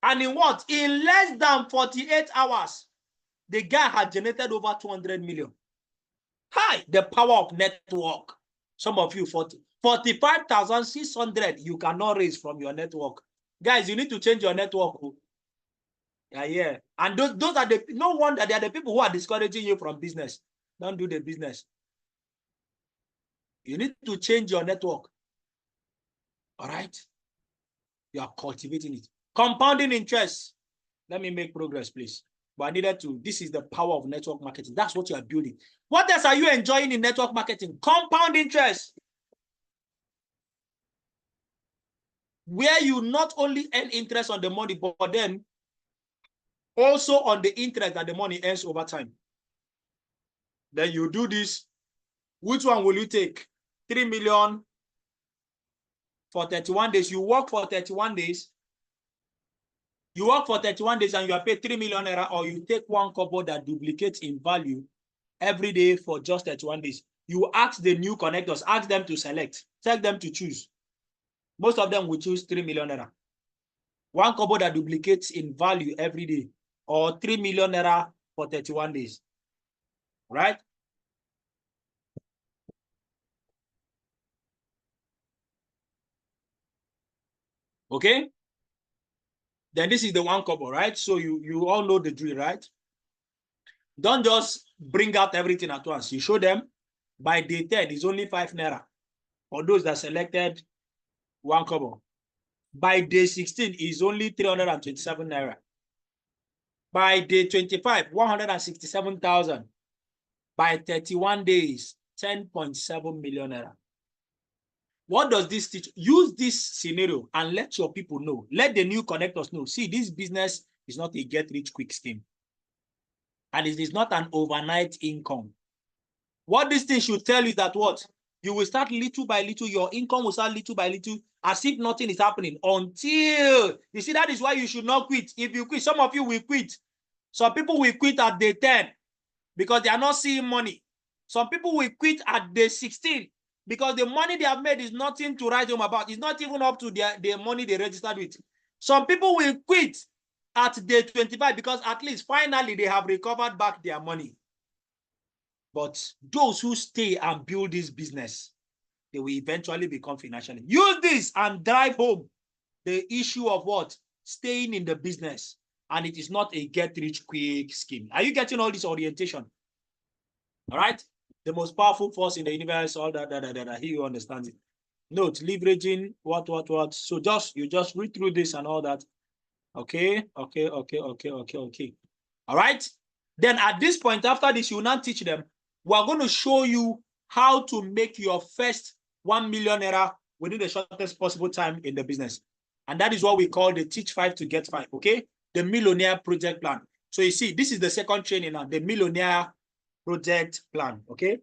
And in what? In less than 48 hours, the guy had generated over 200 million. Hi, the power of network. Some of you, 45,600 you cannot raise from your network. Guys, you need to change your network. Yeah. And those are no wonder they are the people who are discouraging you from business. Don't do the business. You need to change your network. All right? You are cultivating it. Compounding interest. Let me make progress, please. But I needed to. This is the power of network marketing. That's what you are building. What else are you enjoying in network marketing? Compound interest. Where you not only earn interest on the money, but then also on the interest that the money earns over time. Then you do this. Which one will you take? 3 million for 31 days. You work for 31 days. You work for 31 days and you are paid 3 million naira, or you take 1 kobo that duplicates in value every day for just 31 days. You ask the new connectors, ask them to select, tell them to choose. Most of them will choose 3 million naira. 1 kobo that duplicates in value every day, or 3 million naira for 31 days. Right? Okay? Then this is the 1 kobo, right? So you all know the drill, right? Don't just bring out everything at once. You show them by day 10 is only 5 naira for those that selected 1 kobo. By day 16 is only 327 naira. By day 25, 167,000. By 31 days, 10.7 million naira. What does this teach? Use this scenario and let your people know. Let the new connectors know. See, this business is not a get-rich-quick scheme. And it is not an overnight income. What this thing should tell you is that what? You will start little by little. Your income will start little by little, as if nothing is happening until, you see, that is why you should not quit. If you quit, some of you will quit. Some people will quit at day 10 because they are not seeing money. Some people will quit at day 16 because the money they have made is nothing to write home about. It's not even up to the money they registered with. Some people will quit at day 25 because at least finally they have recovered back their money. But those who stay and build this business, they will eventually become financially. Use this and drive home the issue of what? Staying in the business. And it is not a get-rich-quick scheme. Are you getting all this orientation? All right? The most powerful force in the universe, all that. Here you understand it. Note, leveraging, what. So you just read through this and all that. Okay. All right? Then at this point, after this, you will not teach them. We're going to show you how to make your first 1 million naira within the shortest possible time in the business. And that is what we call the teach 5 to get 5, okay? The Millionaire Project Plan. So you see, this is the second training now, the Millionaire Project Plan, okay?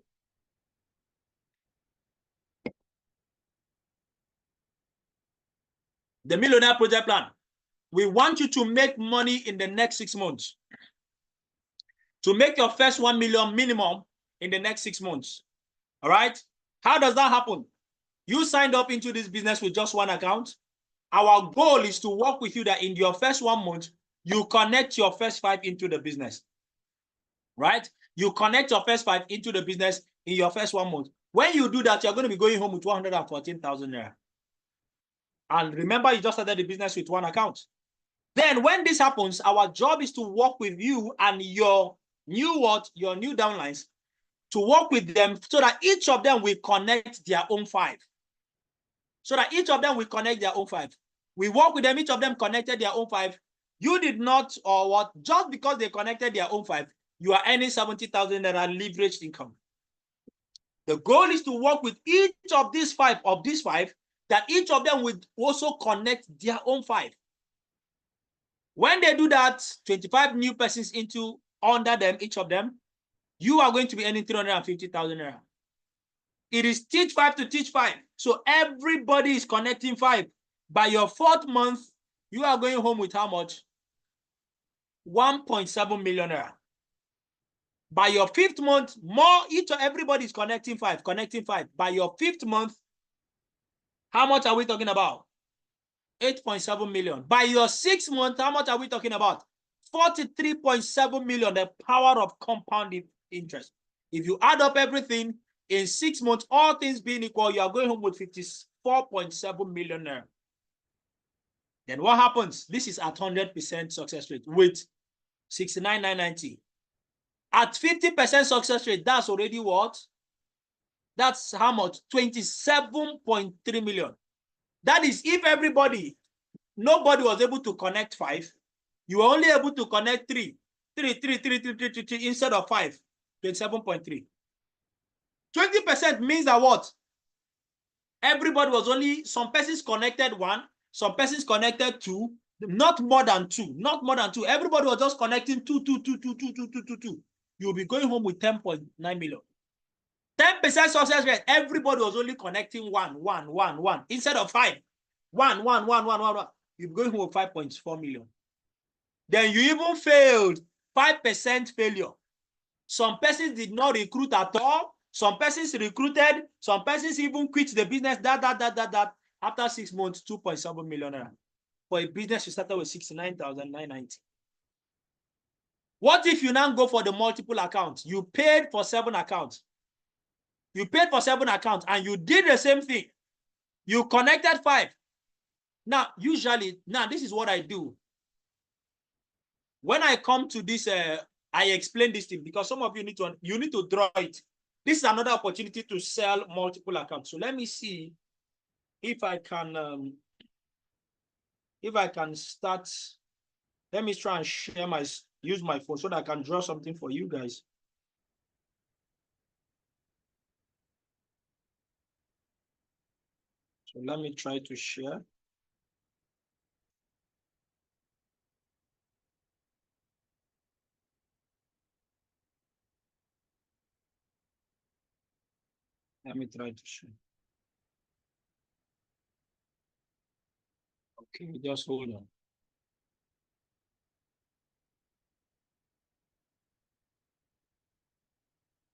The Millionaire Project Plan. We want you to make money in the next 6 months. To make your first 1 million minimum in the next 6 months. All right? How does that happen? You signed up into this business with just one account. Our goal is to work with you that in your first 1 month, you connect your first 5 into the business. Right? You connect your first 5 into the business in your first 1 month. When you do that, you're going to be going home with 114,000 naira. And remember, you just started the business with one account. Then when this happens, our job is to work with you and your new downlines, to work with them so that each of them will connect their own 5. So that each of them will connect their own 5. We work with them, each of them connected their own 5. You did not, or what? Just because they connected their own 5, you are earning 70,000 naira leveraged income. The goal is to work with each of these 5, that each of them will also connect their own 5. When they do that, 25 new persons under them, each of them, you are going to be earning 350,000 naira. It is teach 5 to teach 5. So everybody is connecting 5. By your 4th month, you are going home with how much? 1.7 million naira. By your 5th month, everybody is connecting 5. By your 5th month, how much are we talking about? 8.7 million. By your 6th month, how much are we talking about? 43.7 million, the power of compounding interest. If you add up everything, in 6 months, all things being equal, you are going home with 54.7 million naira. Then what happens? This is at 100% success rate with 69,990. At 50% success rate, that's already what? That's how much? 27.3 million. That is if nobody was able to connect 5, you were only able to connect 3 instead of 5, 27.3. 20% means that what? Everybody was only, some persons connected 1, some persons connected 2, not more than 2. Everybody was just connecting 2. You'll be going home with 10.9 million. 10% success rate, everybody was only connecting 1 instead of 5. 1. You're going home with 5.4 million. Then you even failed, 5% failure. Some persons did not recruit at all. Some persons recruited. Some persons even quit the business. That. After 6 months, 2.7 million. For a business you started with 69,990. What if you now go for the multiple accounts? You paid for 7 accounts. And you did the same thing. You connected 5. Now, this is what I do. When I come to this, I explain this thing because some of you need to draw it. This is another opportunity to sell multiple accounts. So let me see if I can start. Let me try and use my phone so that I can draw something for you guys. So let me try to share. Let me try to share. Okay, just hold on.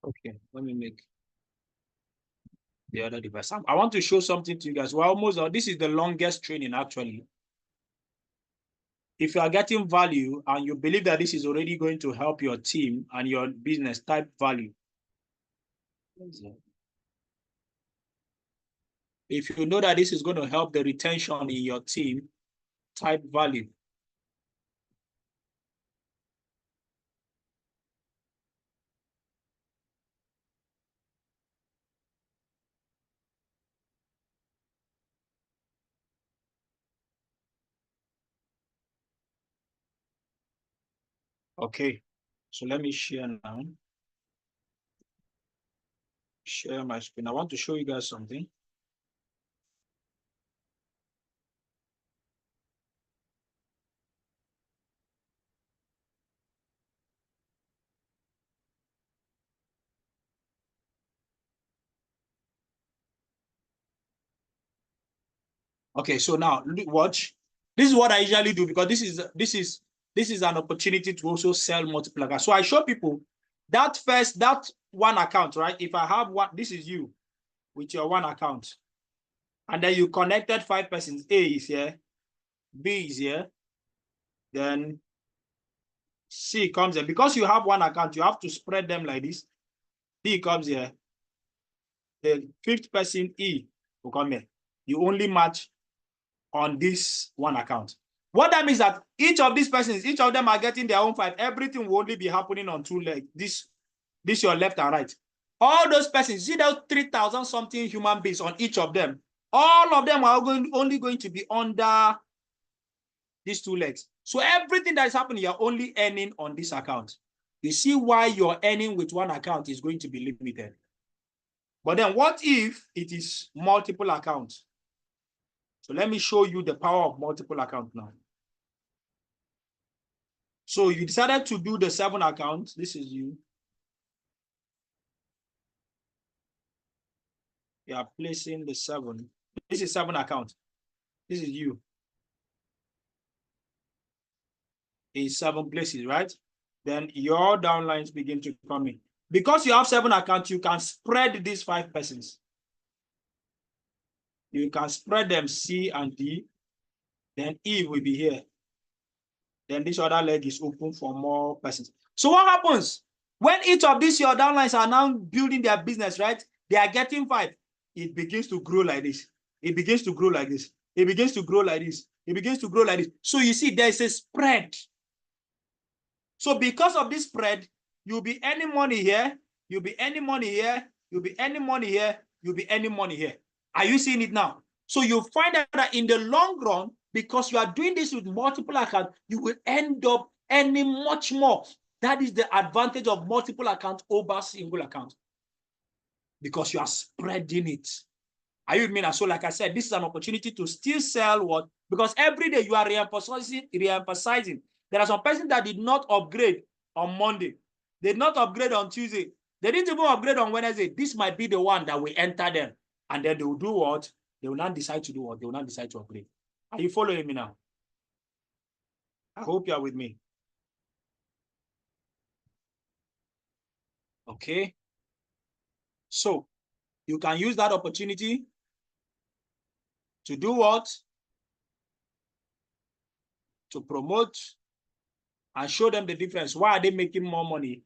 Okay, let me make the other device. I want to show something to you guys. We're almost, this is the longest training actually. If you are getting value and you believe that this is already going to help your team and your business, type value. If you know that this is going to help the retention in your team, type value. Okay, so let me share now. Share my screen. I want to show you guys something. Okay, so now watch. This is what I usually do because this is an opportunity to also sell multiple accounts. So I show people that one account, right? If I have one, this is you with your one account, and then you connected 5 persons. A is here, B is here, then C comes here. Because you have one account, you have to spread them like this. D comes here. The 5th person, E, will come here. You only match on this one account. What that means that each of these persons, each of them are getting their own 5. Everything will only be happening on 2 legs. This your left and right. All those persons, see those 3,000 something human beings on each of them. All of them are only going to be under these 2 legs. So everything that is happening, you're only earning on this account. You see why your earning with one account is going to be limited. But then what if it is multiple accounts? So let me show you the power of multiple accounts now. So you decided to do the 7 accounts. This is you. You are placing the 7. This is 7 accounts. This is you. In 7 places, right? Then your downlines begin to come in. Because you have 7 accounts, you can spread these 5 persons. You can spread them C and D. Then E will be here. Then this other leg is open for more persons. So what happens? When each of these your downlines are now building their business, right? They are getting 5. It begins to grow like this. It begins to grow like this. It begins to grow like this. It begins to grow like this. So you see, there's a spread. So because of this spread, you'll be earning money here. You'll be earning money here. You'll be earning money here. You'll be earning money here. Are you seeing it now? So you find out that in the long run, because you are doing this with multiple accounts, you will end up earning much more. That is the advantage of multiple accounts over single account. Because you are spreading it. Are you with me now? So like I said, this is an opportunity to still sell what? Because every day you are re-emphasizing. There are some persons that did not upgrade on Monday. They did not upgrade on Tuesday. They didn't even upgrade on Wednesday. This might be the one that will enter them. And then they will do what? They will not decide to do what? They will not decide to upgrade. Are you following me now? I hope you are with me. Okay. So you can use that opportunity to do what? To promote and show them the difference. Why are they making more money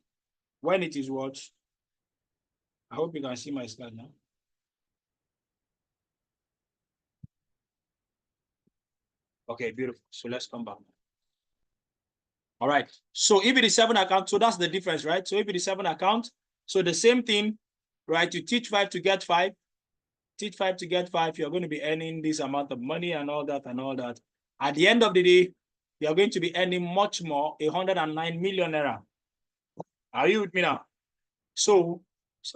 when it is what? I hope you can see my slide now. Okay, beautiful. So let's come back. All right. So if it is 7 accounts, so that's the difference, right? So if it is 7 accounts, so the same thing, right? You teach 5 to get 5. Teach 5 to get 5. You're going to be earning this amount of money and all that and all that. At the end of the day, you're going to be earning much more, 109 million naira. Are you with me now? So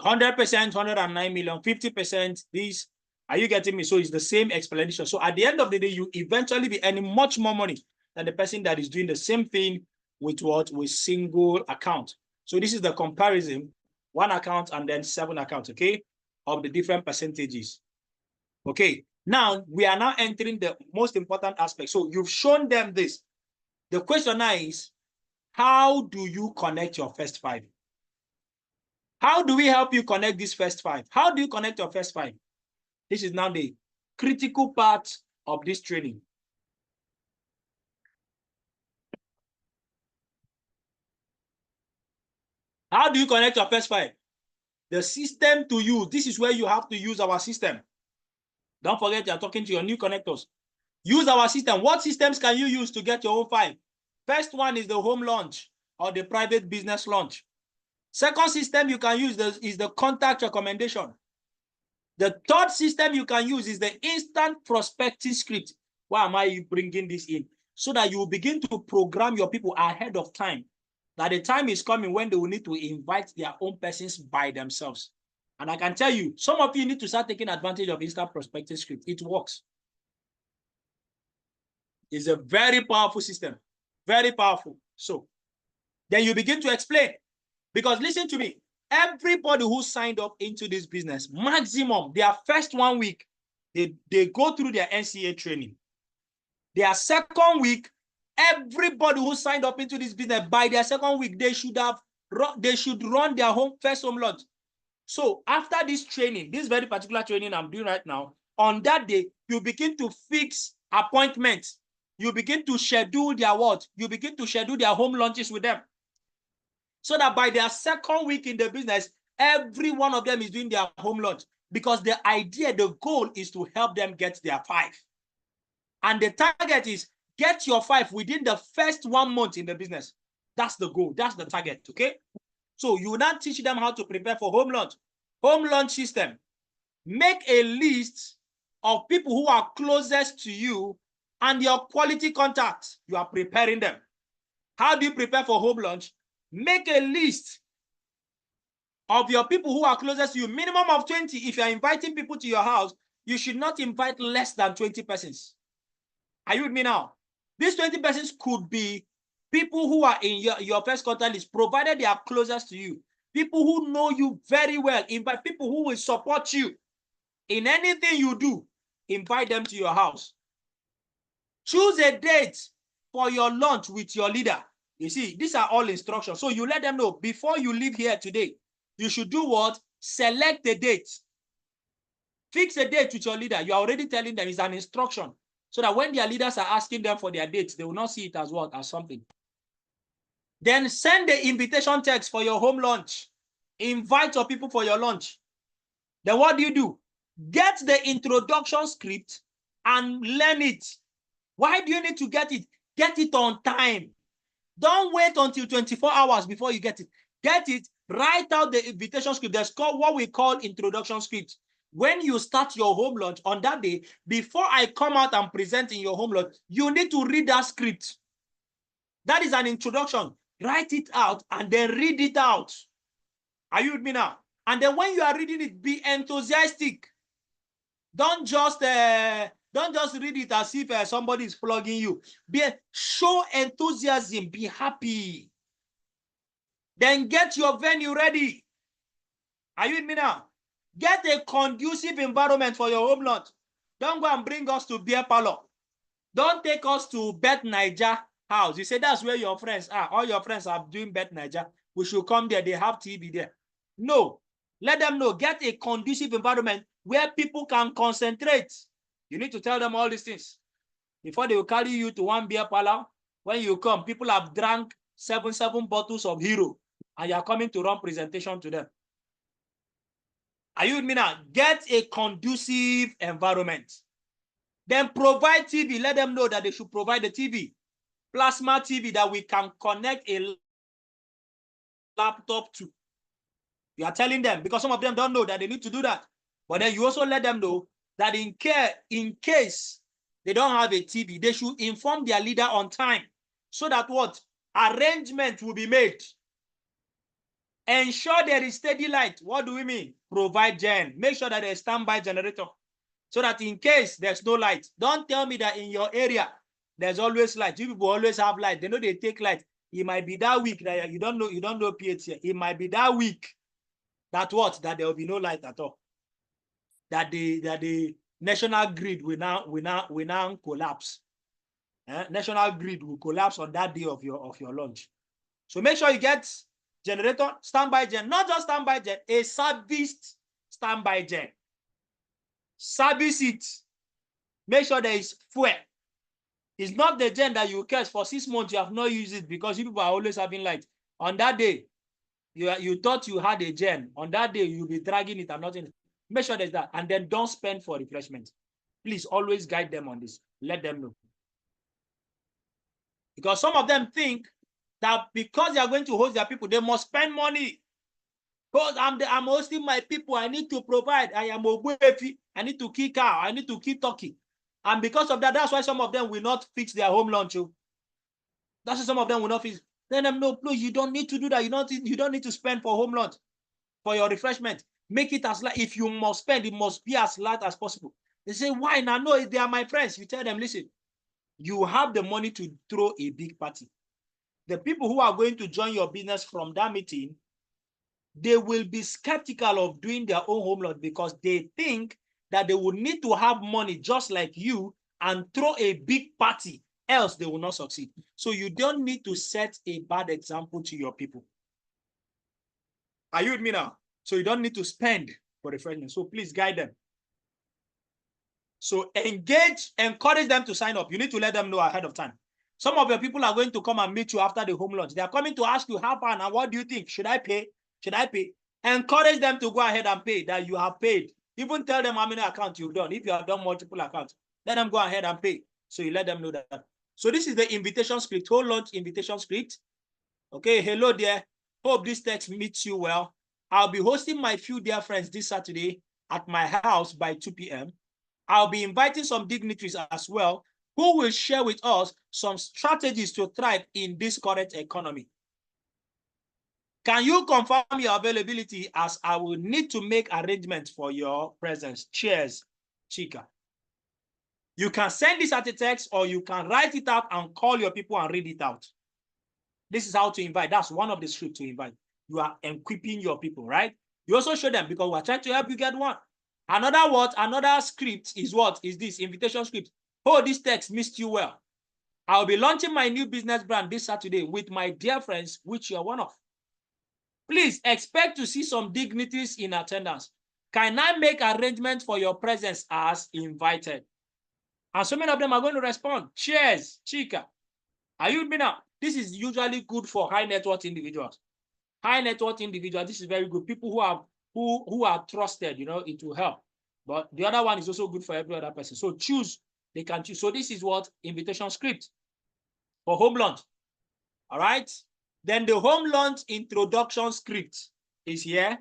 100%, 109 million, 50%, these, are you getting me? So it's the same explanation. So at the end of the day, you eventually be earning much more money than the person that is doing the same thing with what? With single account. So this is the comparison, 1 account and then 7 accounts, okay, of the different percentages. Okay, now we are now entering the most important aspect. So you've shown them this. The question now is, how do you connect your first 5? How do we help you connect these first 5? How do you connect your first 5? This is now the critical part of this training. How do you connect your first 5? The system to use. This is where you have to use our system. Don't forget you're talking to your new connectors. Use our system. What systems can you use to get your own 5? First one is the home launch or the private business launch. Second system you can use is the contact recommendation. The third system you can use is the instant prospecting script. Why am I bringing this in? So that you will begin to program your people ahead of time. That the time is coming when they will need to invite their own persons by themselves. And I can tell you, some of you need to start taking advantage of instant prospecting script. It works. It's a very powerful system. Very powerful. So then you begin to explain. Because listen to me, everybody who signed up into this business, maximum, their first 1 week, they go through their NCA training. Their second week, everybody who signed up into this business, by their second week, they should run their first home launch. So after this training, this very particular training I'm doing right now, on that day, you begin to fix appointments. You begin to schedule their what? You begin to schedule their home launches with them. So that by their second week in the business, every one of them is doing their home launch. Because the idea, the goal is to help them get their 5. And the target is get your 5 within the first 1 month in the business. That's the goal. That's the target. Okay. So you will now teach them how to prepare for home launch. Home launch system. Make a list of people who are closest to you and your quality contacts. You are preparing them. How do you prepare for home launch? Make a list of your people who are closest to you, minimum of 20. If you are inviting people to your house, you should not invite less than 20 persons. Are you with me now? These 20 persons could be people who are in your first contact list, provided they are closest to you. People who know you very well. Invite people who will support you in anything you do. Invite them to your house. Choose a date for your lunch with your leader. You see, these are all instructions. So you let them know before you leave here today, you should do what? Select a date. Fix a date with your leader. You are already telling them it's an instruction. So that when their leaders are asking them for their dates, they will not see it as what? As something. Then send the invitation text for your home lunch. Invite your people for your lunch. Then what do? Get the introduction script and learn it. Why do you need to get it? Get it on time. Don't wait until 24 hours before you get it. Get it, write out the invitation script. That's called what we call introduction script. When you start your home launch on that day, before I come out and present in your home launch, you need to read that script. That is an introduction. Write it out and then read it out. Are you with me now? And then when you are reading it, be enthusiastic. Don't just read it as if somebody is flogging you. Show enthusiasm. Be happy. Then get your venue ready. Are you with me now? Get a conducive environment for your home launch. Don't go and bring us to beer parlor. Don't take us to Bet Niger house. You say that's where your friends are. All your friends are doing Bet Niger. We should come there. They have TV there. No. Let them know. Get a conducive environment where people can concentrate. You need to tell them all these things. Before they will carry you to one beer parlor, when you come, people have drank seven bottles of Hero, and you are coming to run presentation to them. Are you with me now? Get a conducive environment. Then provide TV. Let them know that they should provide the TV. Plasma TV that we can connect a laptop to. You are telling them, because some of them don't know that they need to do that. But then you also let them know that in case they don't have a TV, they should inform their leader on time so that what? Arrangement will be made. Ensure there is steady light. What do we mean? Provide gen. Make sure that there's a standby generator so that in case there's no light, don't tell me that in your area there's always light. You people always have light. They know they take light. It might be that week that you don't know PHC. It might be that week that what? That there will be no light at all. That the national grid will now collapse. National grid will collapse on that day of your launch. So make sure you get generator, standby gen, not just standby gen, a serviced standby gen. Service it. Make sure there is fuel. It's not the gen that you catch for 6 months, you have not used it because you people are always having light. On that day, You thought you had a gen. On that day, you'll be dragging it and nothing. Make sure there's that. And then don't spend for refreshment. Please always guide them on this. Let them know. Because some of them think that because they are going to host their people, they must spend money. Because I'm hosting my people, I need to provide. I am Ogbuefi. I need to kill cow. I need to kill turkey. And because of that, that's why some of them will not fix their home lunch. That's why some of them will not fix. Let them know, please, you don't need to do that. You don't need to spend for home lunch, for your refreshment. Make it as light. If you must spend, it must be as light as possible. They say, why? Now, no, they are my friends. You tell them, listen, you have the money to throw a big party. The people who are going to join your business from that meeting, they will be skeptical of doing their own home lunch because they think that they will need to have money just like you and throw a big party, else they will not succeed. So you don't need to set a bad example to your people. Are you with me now? So you don't need to spend for refreshment. So please guide them. So engage, encourage them to sign up. You need to let them know ahead of time. Some of your people are going to come and meet you after the home lunch. They are coming to ask you, how far and what do you think? Should I pay? Should I pay? Encourage them to go ahead and pay, that you have paid. Even tell them how many accounts you've done. If you have done multiple accounts, let them go ahead and pay. So you let them know that. So this is the invitation script, whole lunch invitation script. Okay, hello there. Hope this text meets you well. I'll be hosting my few dear friends this Saturday at my house by 2 p.m. I'll be inviting some dignitaries as well who will share with us some strategies to thrive in this current economy. Can you confirm your availability, as I will need to make arrangements for your presence? Cheers, Chika. You can send this as a text, or you can write it out and call your people and read it out. This is how to invite. That's one of the scripts to invite. You are equipping your people, right? You also show them, because we're trying to help you get one. Another script is what? Is this invitation script. Oh, this text missed you well. I'll be launching my new business brand this Saturday with my dear friends, which you're one of. Please expect to see some dignitaries in attendance. Can I make arrangements for your presence as invited? And so many of them are going to respond. Cheers, Chika. Are you with me now? This is usually good for high net worth individuals. High net worth individuals, this is very good. People who are trusted, you know, it will help. But the other one is also good for every other person. So choose, they can choose. So this is what invitation script for home lunch. All right. Then the home lunch introduction script is here.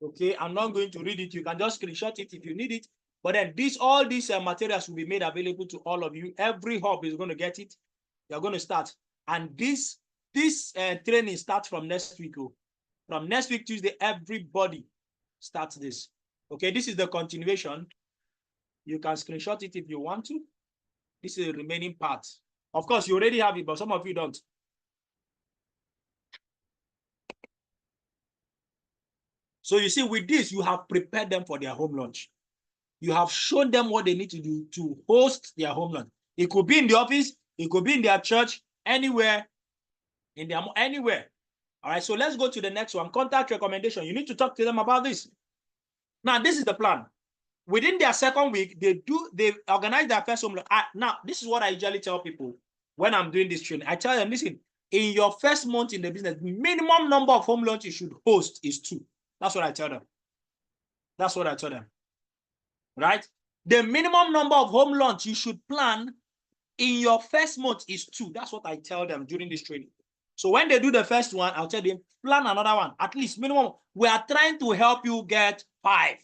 Okay, I'm not going to read it. You can just screenshot it if you need it. But then all these materials will be made available to all of you. Every hub is going to get it. You're going to start. And this training starts from next week. From next week, Tuesday, everybody starts this. Okay, this is the continuation. You can screenshot it if you want to. This is the remaining part. Of course, you already have it, but some of you don't. So you see, with this, you have prepared them for their home lunch. You have shown them what they need to do to host their home lunch. It could be in the office, it could be in their church, anywhere, anywhere. All right, so let's go to the next one. Contact recommendation. You need to talk to them about this. Now, this is the plan. Within their second week, they organize their first home lunch. Now, this is what I usually tell people when I'm doing this training. I tell them, listen, in your first month in the business, minimum number of home lunch you should host is 2. That's what I tell them. That's what I tell them. Right? The minimum number of home lunch you should plan in your first month is 2. That's what I tell them during this training. So when they do the first one, I'll tell them, plan another one. At least minimum. We are trying to help you get 5.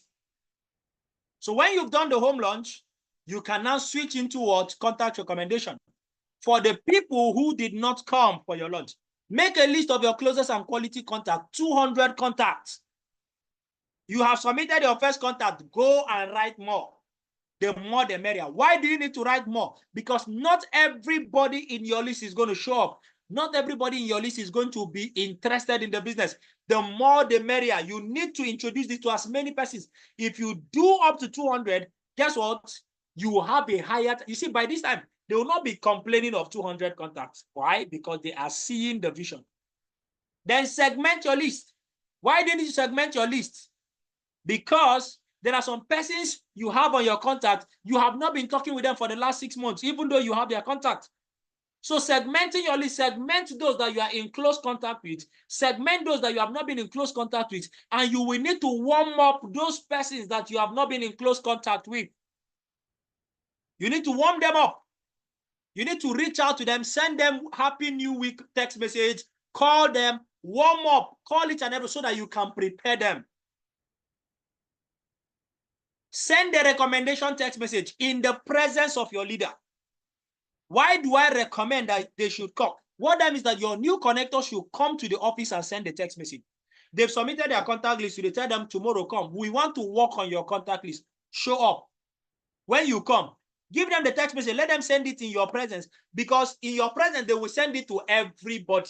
So when you've done the home lunch, you can now switch into what? Contact recommendation. For the people who did not come for your lunch, make a list of your closest and quality contact, 200 contacts. You have submitted your first contact, go and write more. The more the merrier. Why do you need to write more? Because not everybody in your list is going to show up. Not everybody in your list is going to be interested in the business. The more the merrier. You need to introduce this to as many persons. If you do up to 200, guess what? You will have a higher. You see, by this time, they will not be complaining of 200 contacts. Why? Because they are seeing the vision. Then segment your list. Why do you need to segment your list? Because there are some persons you have on your contact, you have not been talking with them for the last 6 months, even though you have their contact. So segmenting your list, segment those that you are in close contact with, segment those that you have not been in close contact with, and you will need to warm up those persons that you have not been in close contact with. You need to warm them up. You need to reach out to them, send them Happy New Week text message, call them, warm up, call each and every so that you can prepare them. Send a recommendation text message in the presence of your leader. Why do I recommend that they should come? What that means that your new connector should come to the office and send a text message. They've submitted their contact list. You tell them tomorrow, come. We want to work on your contact list. Show up. When you come, give them the text message. Let them send it in your presence, because in your presence, they will send it to everybody.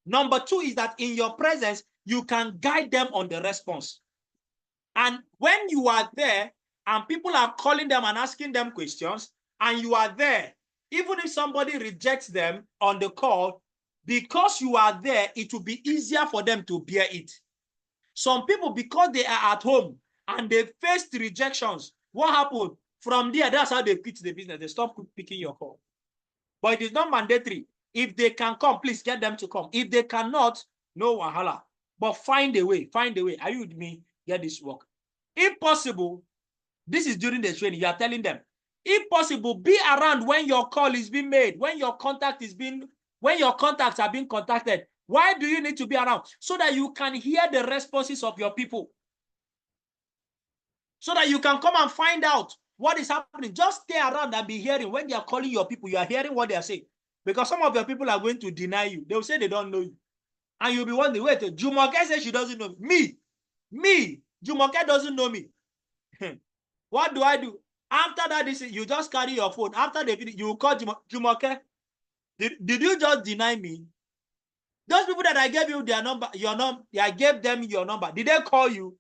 Number two is that in your presence, you can guide them on the response. And when you are there and people are calling them and asking them questions, and you are there, even if somebody rejects them on the call, because you are there, it will be easier for them to bear it. Some people, because they are at home and they faced rejections, what happened? From there, that's how they quit the business. They stop picking your call. But it is not mandatory. If they can come, please get them to come. If they cannot, no wahala. But find a way. Find a way. Are you with me? Get this work. If possible, this is during the training. You are telling them, if possible, be around when your call is being made, when your contact is being, when your contacts are being contacted. Why do you need to be around? So that you can hear the responses of your people. So that you can come and find out what is happening. Just stay around and be hearing. When they are calling your people, you are hearing what they are saying. Because some of your people are going to deny you. They will say they don't know you. And you'll be wondering, wait, Jumoke says she doesn't know me. Me. Jumoke doesn't know me. What do I do? After that, you just carry your phone. After they finish, you call Jumoke. Did you just deny me? Those people that I gave you their number, I gave them your number. Did they call you?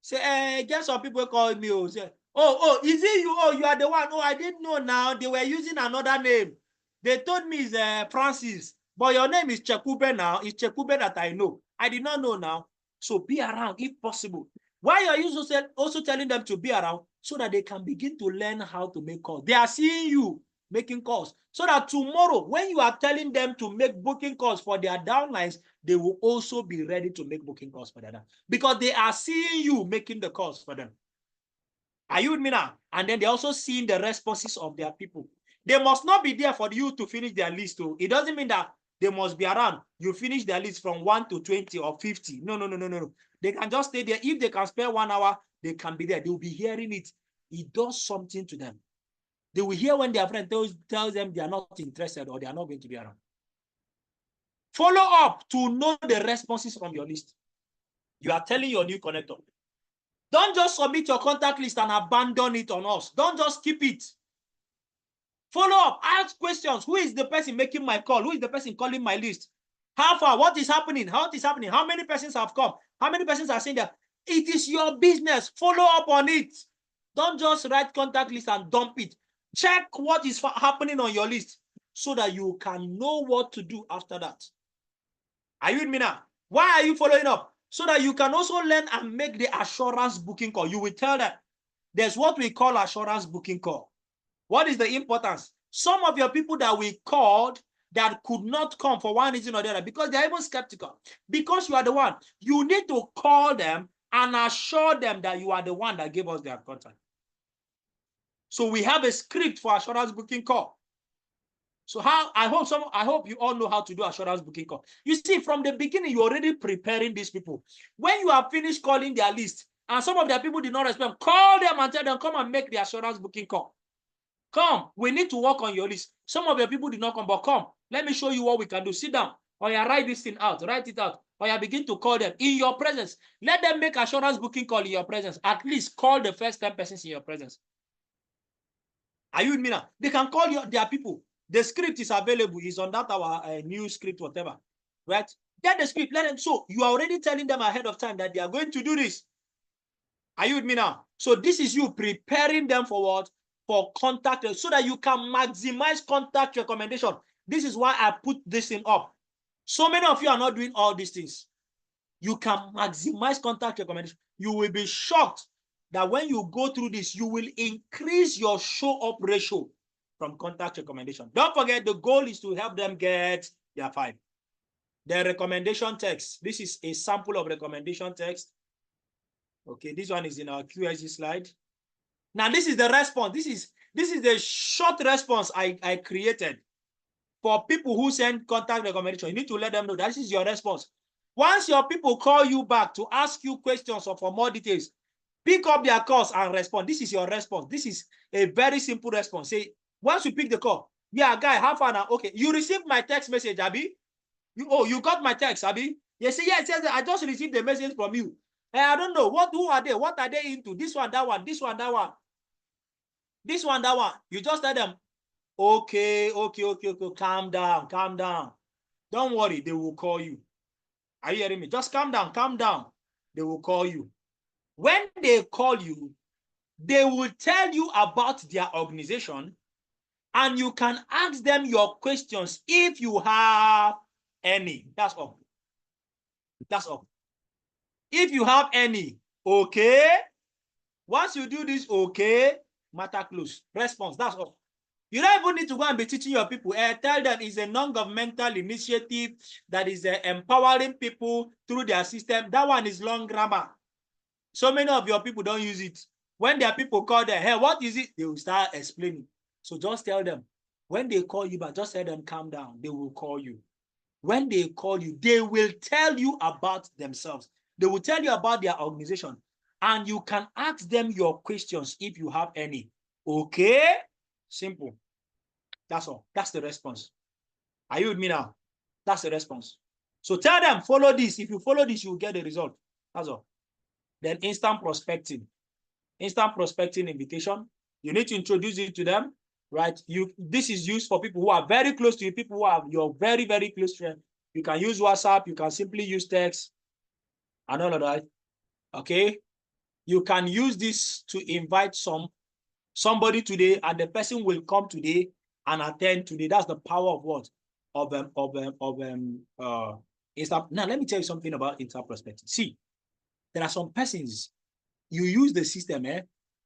Say, just some people call me. Say, oh, is it you? Oh, you are the one. Oh, I didn't know now. They were using another name. They told me it's Francis, but your name is Chekube now. It's Chekube that I know. I did not know now. So be around if possible. Why are you also telling them to be around? So that they can begin to learn how to make calls. They are seeing you making calls. So that tomorrow, when you are telling them to make booking calls for their downlines, they will also be ready to make booking calls for them. Because they are seeing you making the calls for them. Are you with me now? And then they're also seeing the responses of their people. They must not be there for you to finish their list. Too. It doesn't mean that they must be around. You finish their list from 1 to 20 or 50. No. They can just stay there. If they can spare 1 hour, they can be there. They will be hearing it. It does something to them. They will hear when their friend tells them they are not interested or they are not going to be around. Follow up to know the responses from your list. You are telling your new connector. Don't just submit your contact list and abandon it on us. Don't just keep it. Follow up. Ask questions. Who is the person making my call? Who is the person calling my list? How far? What is happening? How it is happening? How many persons have come? How many persons are saying that? It is your business. Follow up on it. Don't just write contact list and dump it. Check what is happening on your list so that you can know what to do after that. Are you with me now? Why are you following up? So that you can also learn and make the assurance booking call. You will tell them there's what we call assurance booking call. What is the importance? Some of your people that we called that could not come for one reason or the other because they're even skeptical. Because you are the one, you need to call them and assure them that you are the one that gave us their contact. So we have a script for assurance booking call. So I hope you all know how to do assurance booking call. You see, from the beginning, you're already preparing these people. When you have finished calling their list and some of their people did not respond, call them and tell them, come and make the assurance booking call. Come, we need to work on your list. Some of your people did not come, but come, let me show you what we can do. Sit down, or you write this thing out, write it out, or you begin to call them in your presence. Let them make assurance booking call in your presence. At least call the first 10 persons in your presence. Are you with me now? They can call their people. The script is available. It's on that our new script, whatever. Right? Get the script. Let them. So you are already telling them ahead of time that they are going to do this. Are you with me now? So this is you preparing them for what? For contact, so that you can maximize contact recommendation. This is why I put this thing up. So many of you are not doing all these things. You can maximize contact recommendation. You will be shocked that when you go through this, you will increase your show up ratio from contact recommendation. Don't forget, the goal is to help them get their 5. The recommendation text. This is a sample of recommendation text. Okay, this one is in our QSG slide. Now, this is the response. This is the short response I created for people who send contact recommendation. You need to let them know that this is your response. Once your people call you back to ask you questions or for more details, pick up their calls and respond. This is your response. This is a very simple response. Say, once you pick the call, yeah, guy, how far now? Okay, you received my text message, Abby. You got my text, Abby. You say, yes, yes, I just received the message from you. I don't know. Who are they? What are they into? This one, that one, this one, that one. This one, that one. You just tell them, okay, calm down, calm down. Don't worry, they will call you. Are you hearing me? Just calm down, calm down. They will call you. When they call you, they will tell you about their organization, and you can ask them your questions if you have any. That's all. That's all. If you have any, okay. Once you do this, okay, matter close. Response, that's all. You don't even need to go and be teaching your people. Tell them it's a non-governmental initiative that is empowering people through their system. That one is long grammar. So many of your people don't use it. When their people call them, hey, what is it? They will start explaining. So just tell them. When they call you back, just tell them, calm down. They will call you. When they call you, they will tell you about themselves. They will tell you about their organization. And you can ask them your questions if you have any. Okay? Simple. That's all. That's the response. Are you with me now? That's the response. So tell them, follow this. If you follow this, you will get the result. That's all. Then instant prospecting. Instant prospecting invitation. You need to introduce it to them, right? This is used for people who are very close to you, people who are your very, very close friend. You can use WhatsApp. You can simply use text and all of that. Okay? You can use this to invite somebody today, and the person will come today and attend today. That's the power of what? Instant. Now, let me tell you something about instant prospecting. See, there are some persons, you use the system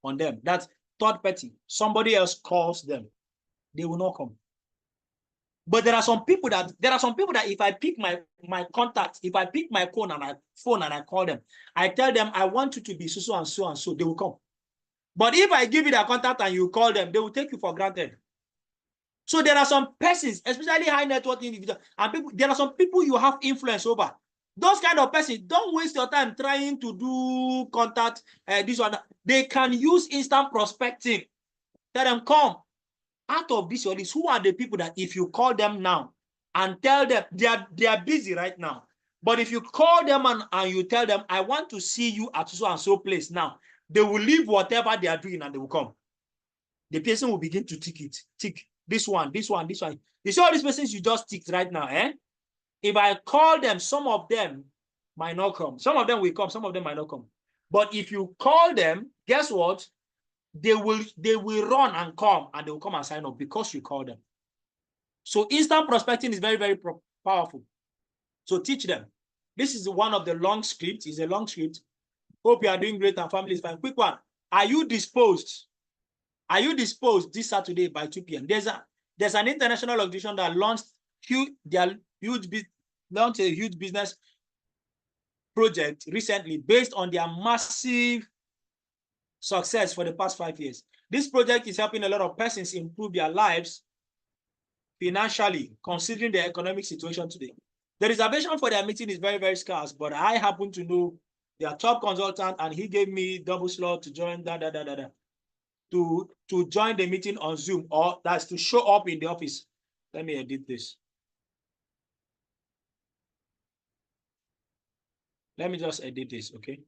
on them. That third party, somebody else calls them, they will not come. But there are some people that if I pick my contact, if I pick my phone and I call them, I tell them I want you to be so and so and so, they will come. But if I give you their contact and you call them, they will take you for granted. So there are some persons, especially high net worth individuals, and people. There are some people you have influence over. Those kind of persons, don't waste your time trying to do contact, this one. They can use instant prospecting. Tell them, come. Out of this list, who are the people that if you call them now and tell them, they are busy right now. But if you call them and you tell them, I want to see you at so and so place now, they will leave whatever they are doing and they will come. The person will begin to tick it. Tick this one, this one, this one. You see all these persons you just ticked right now, eh? If I call them, some of them might not come. Some of them will come, some of them might not come. But if you call them, guess what? They will run and come, and they will come and sign up because you call them. So instant prospecting is very, very powerful. So teach them. This is one of the long scripts. It's a long script. Hope you are doing great and family is fine. Quick one. Are you disposed? Are you disposed this Saturday by 2 p.m.? There's an international organization that launched a huge business project recently based on their massive success for the past 5 years. This project is helping a lot of persons improve their lives financially, considering their economic situation today. The reservation for their meeting is very, very scarce, but I happen to know their top consultant, and he gave me double slot to join to join the meeting on Zoom, or that's to show up in the office. Let me edit this. Let me just edit this, okay?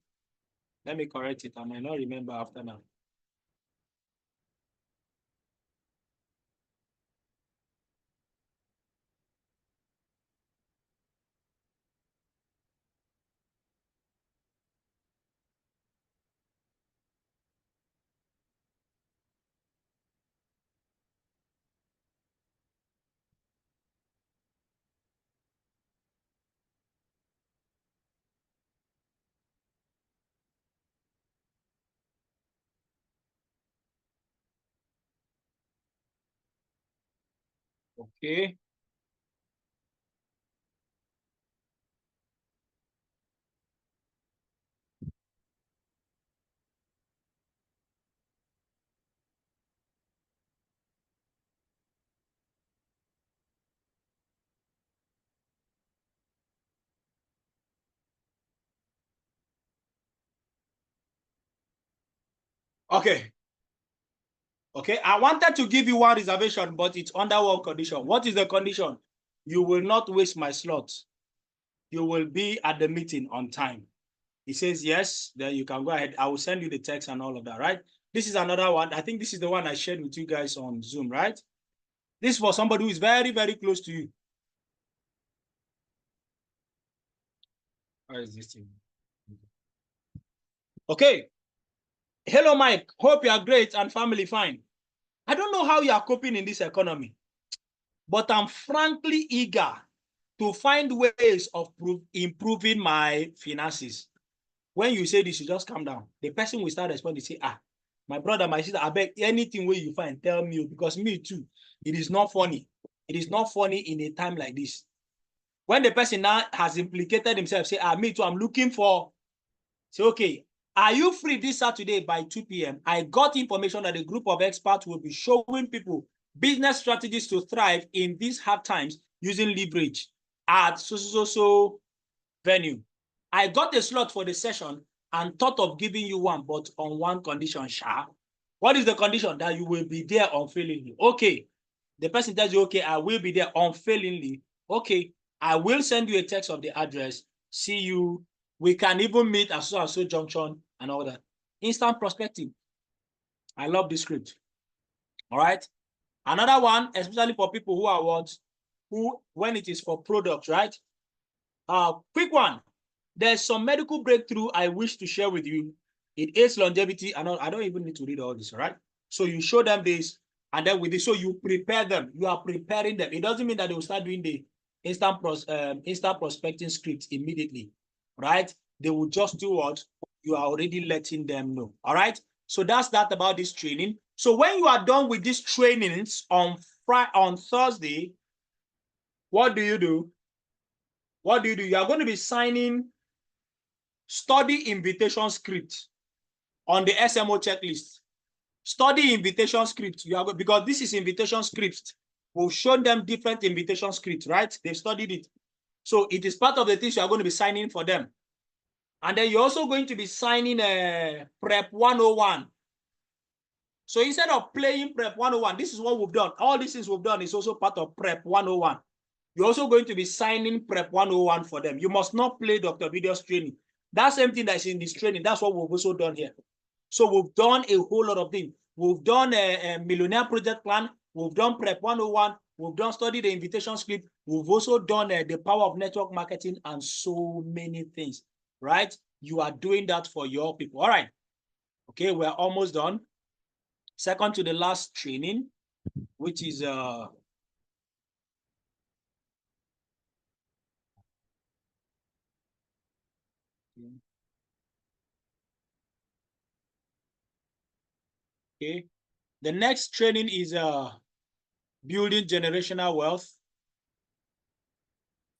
Let me correct it. I might not remember after now. Okay. Okay. Okay. I wanted to give you one reservation, but it's under one condition. What is the condition? You will not waste my slots. You will be at the meeting on time. He says yes, then you can go ahead. I will send you the text and all of that, right? This is another one. I think this is the one I shared with you guys on Zoom, right? This is for somebody who is very, very close to you. Where is this thing? Okay. Hello, Mike. Hope you are great and family fine. I don't know how you are coping in this economy, but I'm frankly eager to find ways of improving my finances. When you say this, you just calm down. The person will start responding, say, my brother, my sister, I beg anything where you find, tell me, because me too, it is not funny. It is not funny in a time like this. When the person now has implicated himself, say, me too, I'm looking for, say, okay, are you free this Saturday by 2 p.m.? I got information that a group of experts will be showing people business strategies to thrive in these hard times using leverage at so venue. I got a slot for the session and thought of giving you one, but on one condition, Sha. What is the condition? That you will be there unfailingly. Okay. The person tells you, okay, I will be there unfailingly. Okay. I will send you a text of the address. See you. We can even meet at so and so junction and all that. Instant prospecting. I love this script. All right. Another one, especially for people who are what, who, when it is for products, right? Quick one. There's some medical breakthrough I wish to share with you. It aids longevity. And I don't even need to read all this, all right? So you show them this, and then with this, so you prepare them. You are preparing them. It doesn't mean that they will start doing the instant prospecting script immediately, right? They will just do what you are already letting them know, all right? So that's that about this training. So when you are done with these trainings on Thursday, what do you do? What do you do? You are going to be signing study invitation script on the SMO checklist. Study invitation script. You are, because this is invitation script. We've shown them different invitation scripts, right? They've studied it. So it is part of the things you are going to be signing for them. And then you're also going to be signing a Prep 101. So instead of playing Prep 101, this is what we've done. All these things we've done is also part of Prep 101. You're also going to be signing Prep 101 for them. You must not play Dr. Video's training. That same thing that's in this training, that's what we've also done here. So we've done a whole lot of things. We've done a millionaire project plan. We've done Prep 101. We've done study the invitation script. We've also done the power of network marketing and so many things, right? You are doing that for your people. All right. Okay, we're almost done. Second to the last training, which is okay. The next training is building generational wealth,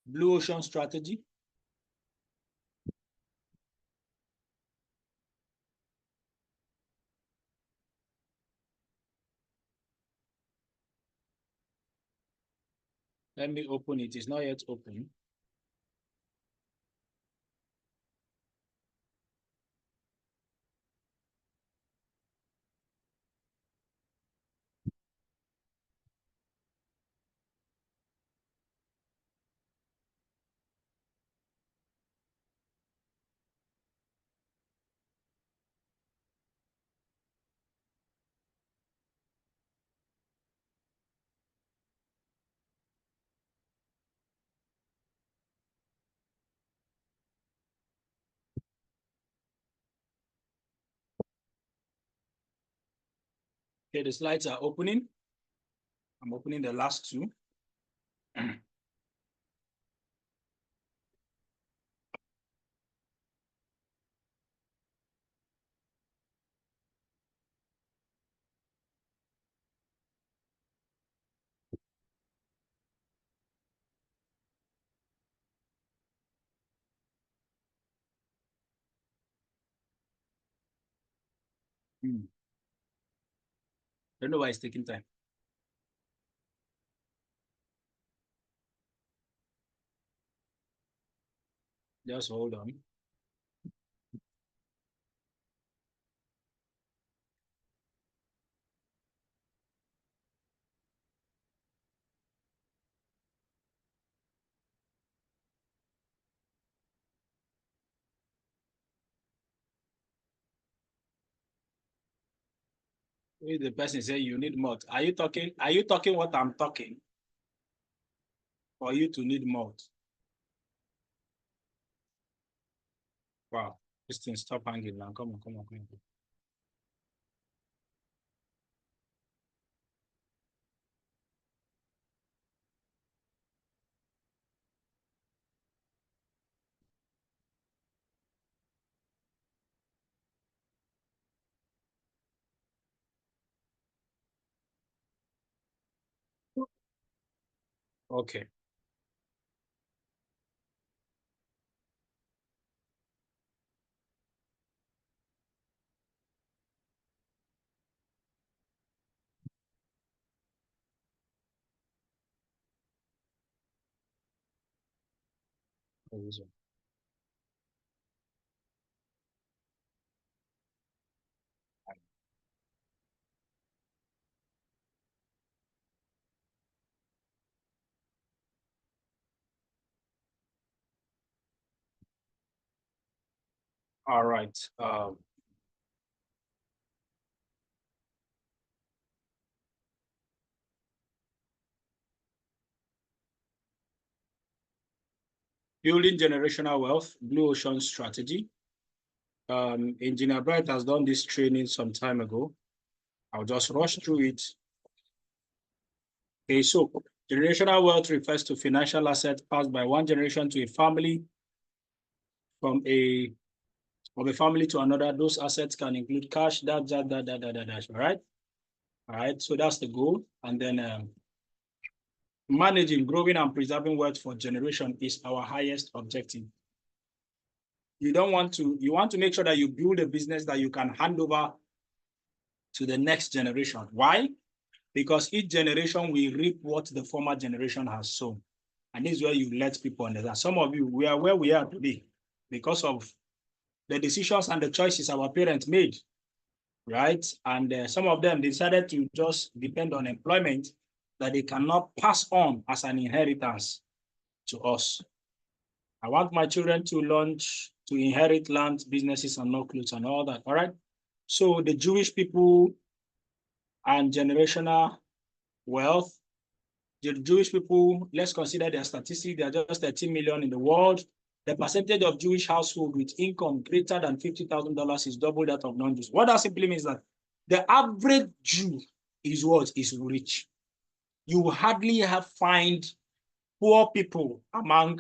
blue ocean strategy. Let me open it. It's not yet open. Okay, the slides are opening. I'm opening the last two. Don't know why it's taking time. Just hold on. If the person say you need more, are you talking? Are you talking what I'm talking? For you to need more. Wow, this thing stop hanging now. Come on, come on, come on. Okay. All right. Building generational wealth, Blue Ocean strategy. Engineer Bright has done this training some time ago. I'll just rush through it. Okay, so generational wealth refers to financial assets passed by one generation to a family from a family to another. Those assets can include cash, all right? All right, so that's the goal. And then managing, growing, and preserving wealth for generation is our highest objective. You want to make sure that you build a business that you can hand over to the next generation. Why? Because each generation will reap what the former generation has sown. And this is where you let people understand. Some of you, we are where we are today because of the decisions and the choices our parents made, right? And some of them decided to just depend on employment that they cannot pass on as an inheritance to us. I want my children to launch, to inherit land, businesses, and no clothes and all that, all right? So the Jewish people and generational wealth, the Jewish people, let's consider their statistics, there are just 13 million in the world. The percentage of Jewish household with income greater than $50,000 is double that of non-Jews. What that simply means that the average Jew is what? Is rich. You hardly find poor people among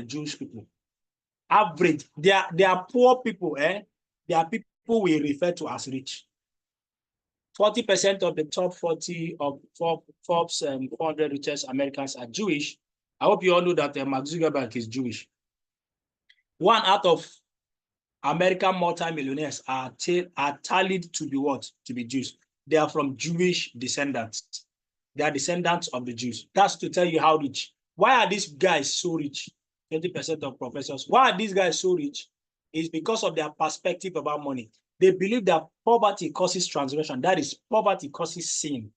Jewish people. Average, they are poor people, they are people we refer to as rich. 40% of the top 40 of Forbes 400 richest Americans are Jewish. I hope you all know that Mark Zuckerberg is Jewish. 1 out of American multimillionaires are tallied to be what? To be Jews. They are from Jewish descendants. They are descendants of the Jews. That's to tell you how rich. Why are these guys so rich? 20% of professors. Why are these guys so rich? It's because of their perspective about money. They believe that poverty causes transgression. That is, poverty causes sin.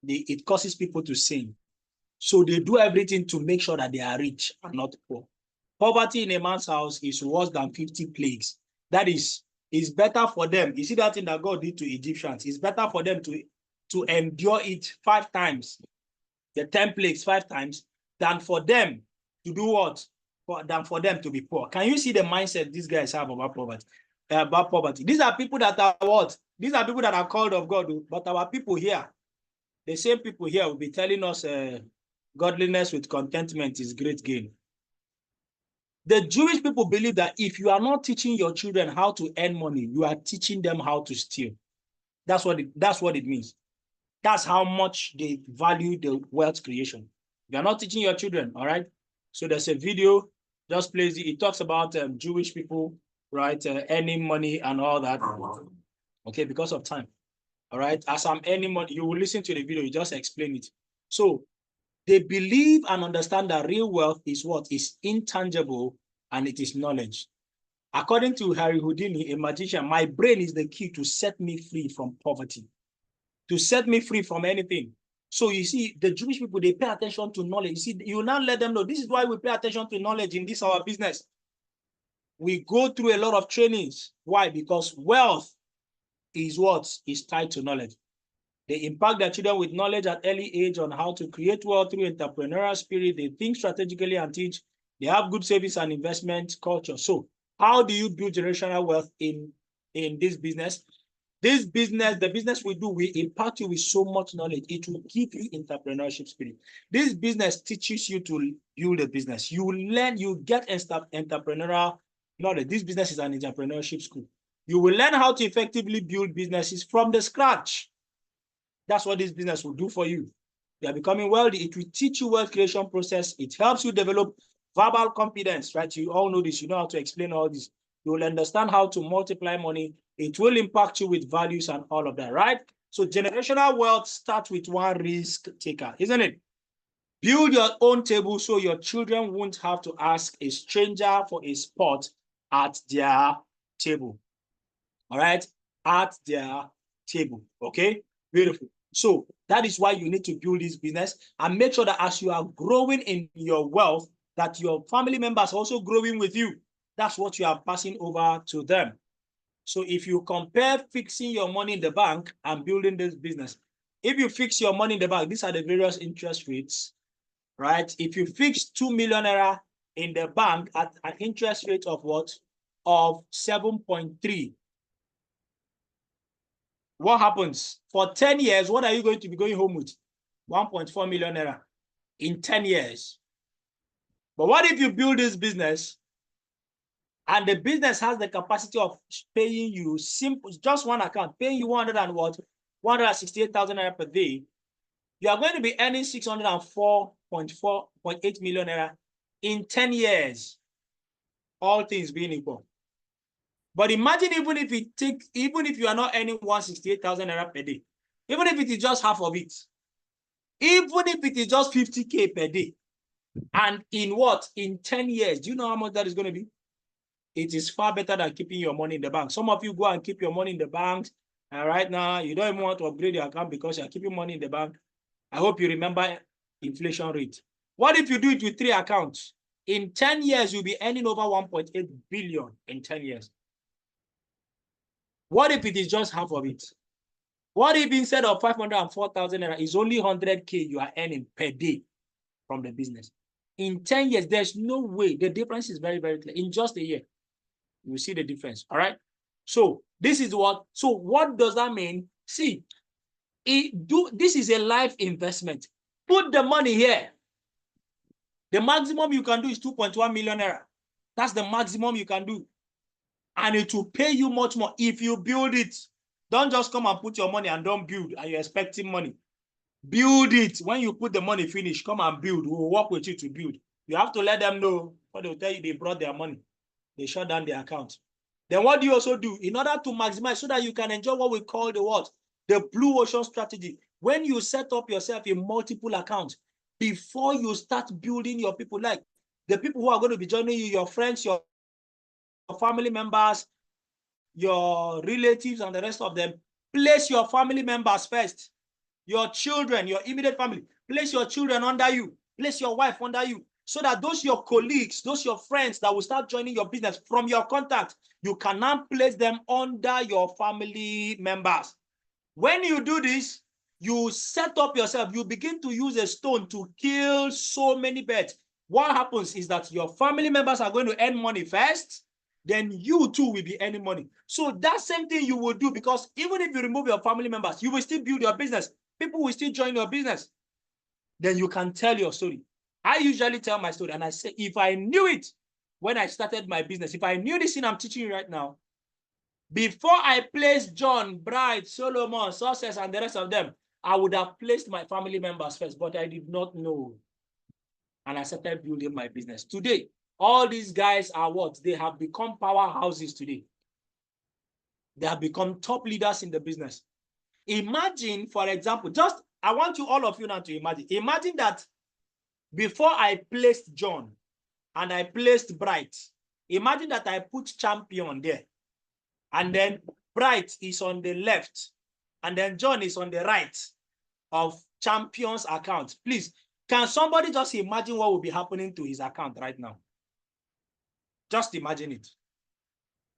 It causes people to sin. So they do everything to make sure that they are rich and not poor. Poverty in a man's house is worse than 50 plagues. That is, it's better for them. You see that thing that God did to Egyptians? It's better for them to endure it 5 times, the 10 plagues 5 times, than for them to do what? Than for them to be poor. Can you see the mindset these guys have about poverty? These are people that are what? These are people that are called of God, but our people here, the same people here will be telling us godliness with contentment is great gain. The Jewish people believe that if you are not teaching your children how to earn money, you are teaching them how to steal. That's what it means. That's how much they value the wealth creation. You are not teaching your children, all right? So there's a video, just plays it. It talks about Jewish people, right, earning money and all that. All Okay, because of time. All right. As I'm earning money, you will listen to the video, you just explain it. So they believe and understand that real wealth is what is intangible and it is knowledge. According to Harry Houdini, a magician, my brain is the key to set me free from poverty, to set me free from anything. So you see, the Jewish people, they pay attention to knowledge. You see, you now let them know, this is why we pay attention to knowledge in this our business. We go through a lot of trainings. Why? Because wealth is what is tied to knowledge. They impact their children with knowledge at early age on how to create wealth through entrepreneurial spirit. They think strategically and teach. They have good savings and investment culture. So how do you build generational wealth in this business? This business, the business we do, we impart you with so much knowledge. It will give you entrepreneurship spirit. This business teaches you to build a business. You learn, you get entrepreneurial knowledge. This business is an entrepreneurship school. You will learn how to effectively build businesses from the scratch. That's what this business will do for you. You are becoming wealthy. It will teach you wealth creation process. It helps you develop verbal confidence, right? You all know this. You know how to explain all this. You will understand how to multiply money. It will impact you with values and all of that, right? So generational wealth starts with one risk taker, isn't it? Build your own table so your children won't have to ask a stranger for a spot at their table. All right? At their table. Okay? Beautiful. So that is why you need to build this business and make sure that as you are growing in your wealth, that your family members are also growing with you. That's what you are passing over to them. So if you compare fixing your money in the bank and building this business, if you fix your money in the bank, these are the various interest rates, right? If you fix 2 million naira in the bank at an interest rate of what? Of 7.3. What happens? For 10 years, what are you going to be going home with? 1.4 million naira in 10 years. But what if you build this business and the business has the capacity of paying you simple, just one account, paying you 168,000 naira per day? You are going to be earning 604.8 million naira in 10 years, all things being equal. But imagine even if you are not earning 168,000 naira per day, even if it is just half of it, even if it is just 50K per day, and in what? In 10 years, do you know how much that is going to be? It is far better than keeping your money in the bank. Some of you go and keep your money in the bank, and right now you don't even want to upgrade your account because you're keeping money in the bank. I hope you remember inflation rate. What if you do it with 3 accounts? In 10 years, you'll be earning over 1.8 billion in 10 years. What if it is just half of it? What if instead of 504,000 naira is only 100K you are earning per day from the business? In 10 years, there's no way. The difference is very, very clear. In just a year, you see the difference. All right. So this is what. So what does that mean? See, this is a life investment. Put the money here. The maximum you can do is 2.1 million naira. That's the maximum you can do. And it will pay you much more if you build it. Don't just come and put your money and don't build and you're expecting money. Build it. When you put the money finish, come and build. We'll work with you to build. You have to let them know, or they'll tell you they brought their money. They shut down their account. Then what do you also do? In order to maximize so that you can enjoy what we call the what? The blue ocean strategy. When you set up yourself in multiple accounts, before you start building your people, like the people who are going to be joining you, your friends, your family members, your relatives, and the rest of them, place your family members first. Your children, your immediate family, place your children under you, place your wife under you, so that those your colleagues, those your friends that will start joining your business from your contact, you can now place them under your family members. When you do this, you set up yourself, you begin to use a stone to kill so many birds. What happens is that your family members are going to earn money first, then you too will be earning money. So that same thing you will do, because even if you remove your family members, you will still build your business. People will still join your business. Then you can tell your story. I usually tell my story and I say, if I knew it when I started my business, if I knew this thing I'm teaching you right now, before I placed John, Bright, Solomon, Success, and the rest of them, I would have placed my family members first, but I did not know. And I started building my business. Today, all these guys are what? They have become powerhouses today. They have become top leaders in the business. Imagine, for example, I want you, all of you now, to imagine that before I placed John and I placed Bright, imagine that I put Champion there, and then Bright is on the left, and then John is on the right of Champion's account. Please, can somebody just imagine what will be happening to his account right now? Just imagine it.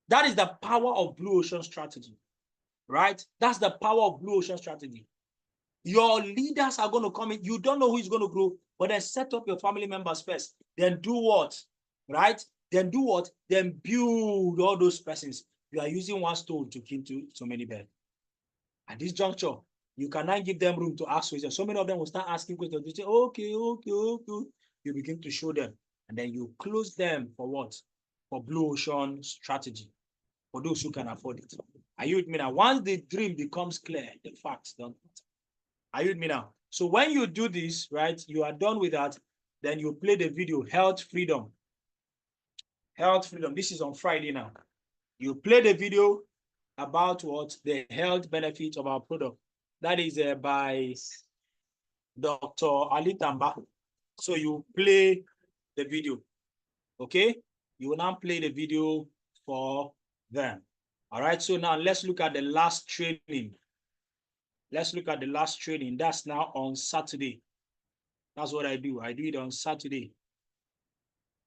That is the power of Blue Ocean strategy, right? That's the power of Blue Ocean strategy. Your leaders are going to come in. You don't know who is going to grow, but then set up your family members first. Then do what, right? Then do what? Then build all those persons. You are using one stone to kill so many birds. At this juncture, you cannot give them room to ask questions. So many of them will start asking questions. They say, okay. You begin to show them. And then you close them for what? For Blue Ocean strategy. For those who can afford it. Are you with me now? Once the dream becomes clear, the facts don't matter. Are you with me now? So when you do this, right, you are done with that, then you play the video, Health Freedom. Health Freedom. This is on Friday now. You play the video about what? The health benefits of our product. That is by Dr. Ali Tamba. So you play the video. Okay? You will now play the video for them. All right, so now let's look at the last training. Let's look at the last training. That's now on Saturday. That's what I do. I do it on Saturday.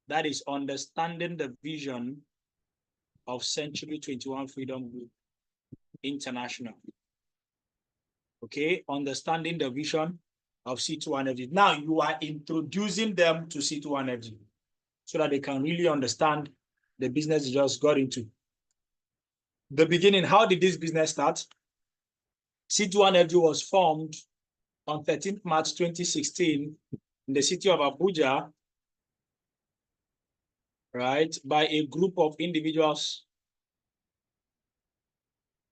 That is understanding the vision of Century 21 Freedom Group International. Okay, understanding the vision of C2 Energy. Now you are introducing them to C2 Energy so that they can really understand the business they just got into. The beginning, how did this business start? C2 Energy was formed on 13th March 2016 in the city of Abuja, right, by a group of individuals.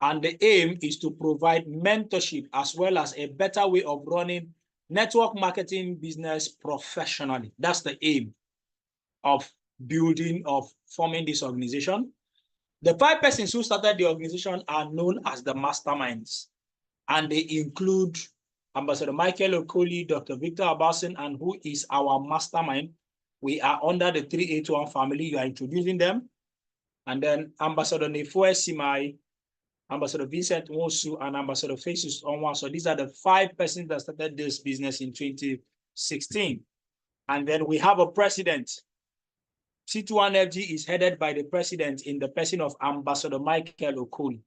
And the aim is to provide mentorship as well as a better way of running network marketing business professionally. That's the aim of forming this organization. The 5 persons who started the organization are known as the masterminds, and they include Ambassador Michael Okoli, Dr. Victor Abasin, and who is our mastermind. We are under the 381 family. You are introducing them. And then Ambassador Nefoe Simai, Ambassador Vincent Wosu, and Ambassador Faces Onwa. So these are the 5 persons that started this business in 2016. And then we have a president. C2 Energy is headed by the president in the person of Ambassador Michael Okoli.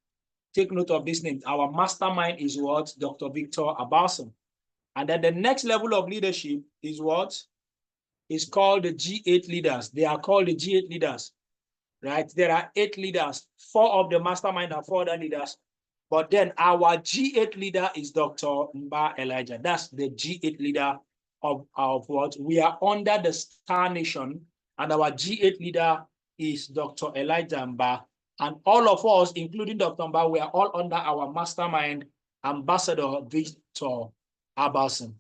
Take note of this name. Our mastermind is what? Dr. Victor Abasin. And then the next level of leadership is what? Is called the G8 leaders. They are called the G8 leaders, right? There are 8 leaders, 4 of the mastermind and 4 other leaders. But then our G8 leader is Dr. Mba Elijah. That's the G8 leader of what? We are under the Star Nation, and our G8 leader is Dr. Elijah Mba. And all of us, including Dr. Mba, we are all under our mastermind, Ambassador Victor Abasin.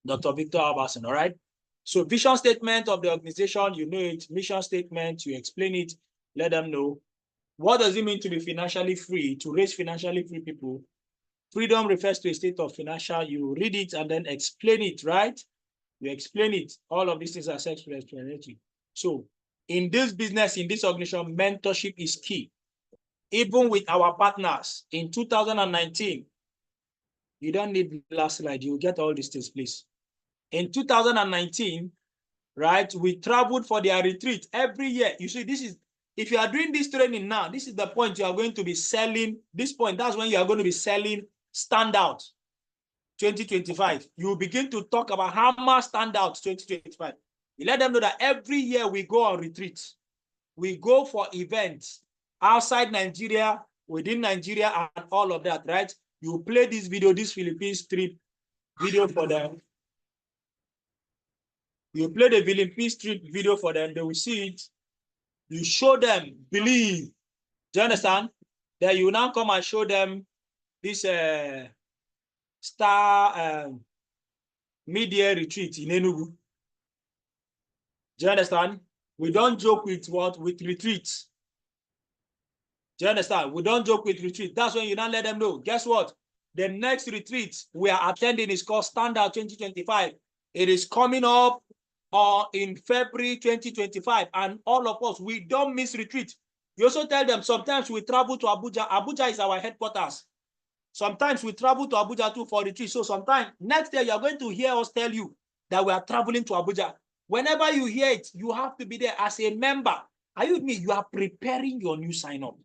Dr. Victor Abasin, all right? So vision statement of the organization, you know it. Mission statement, you explain it, let them know. What does it mean to be financially free, to raise financially free people? Freedom refers to a state of financial, you read it and then explain it, right? You explain it. All of these things are self-explanatory. So in this business, in this organization, mentorship is key. Even with our partners in 2019, you don't need the last slide, you get all these things, please. In 2019, right, we traveled for their retreat every year. You see, this is, if you are doing this training now, this is the point you are going to be selling. This point, that's when you are going to be selling Standout 2025. You will begin to talk about Hammer Standout 2025. You let them know that every year we go on retreat. We go for events outside Nigeria, within Nigeria, and all of that, right? You play this video, this Philippines trip video for them. You play the Philippines trip video for them, they will see it. You show them, believe. Do you understand? Then you now come and show them this Star Media Retreat in Enugu. Do you understand? We don't joke with what? With retreats. Do you understand? We don't joke with retreat. That's when you now let them know. Guess what? The next retreat we are attending is called Standard 2025. It is coming up in February 2025. And all of us, we don't miss retreat. You also tell them sometimes we travel to Abuja. Abuja is our headquarters. Sometimes we travel to Abuja too for retreat. So sometimes next year you are going to hear us tell you that we are traveling to Abuja. Whenever you hear it, you have to be there as a member. Are you with me? You are preparing your new sign-up.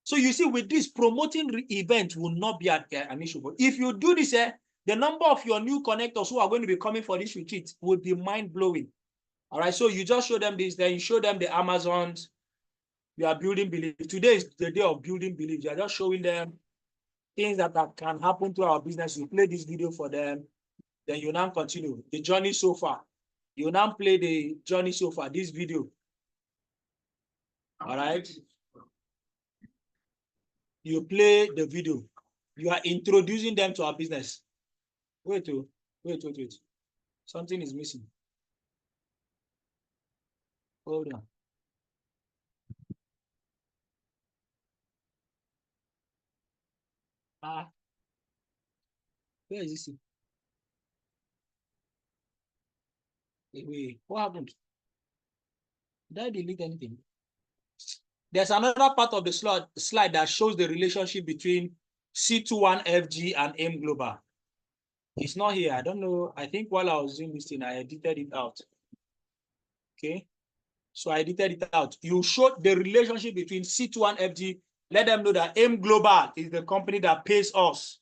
So you see, with this, promoting events will not be an issue. But if you do this, the number of your new connectors who are going to be coming for this retreat will be mind-blowing. All right, so you just show them this, then you show them the Amazons. You are building belief. Today is the day of building belief. You are just showing them things that can happen to our business. You play this video for them, then you now continue the journey so far. You now play the journey so far, this video. All right. You play the video. You are introducing them to our business. Wait. Something is missing. Hold on. Where is this? Wait, what happened? Did I delete anything? There's another part of the slide that shows the relationship between C21FG and AIM Global. It's not here. I don't know. I think while I was doing this thing, I edited it out. Okay. So I edited it out. You showed the relationship between C21FG. Let them know that AIM Global is the company that pays us.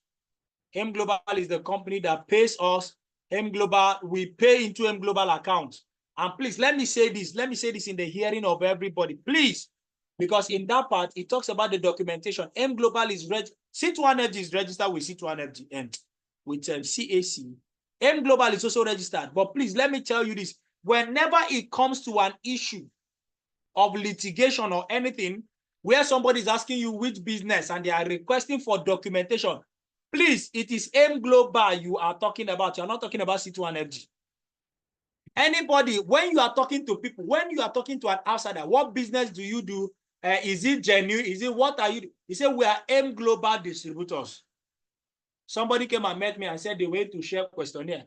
AIM Global is the company that pays us. AIM Global, we pay into AIM Global account. And please, let me say this. Let me say this in the hearing of everybody. Please, because in that part, it talks about the documentation. AIM Global is C21FG is registered with C21FG and with CAC. AIM Global is also registered. But please, let me tell you this. Whenever it comes to an issue of litigation or anything, where somebody is asking you which business and they are requesting for documentation, please, it is AIM Global you are talking about. You're not talking about C21FG. Anybody, when you are talking to people, when you are talking to an outsider, what business do you do? Is it genuine? Is it what are you? He said, we are AIM Global distributors. Somebody came and met me and said they went to share questionnaire.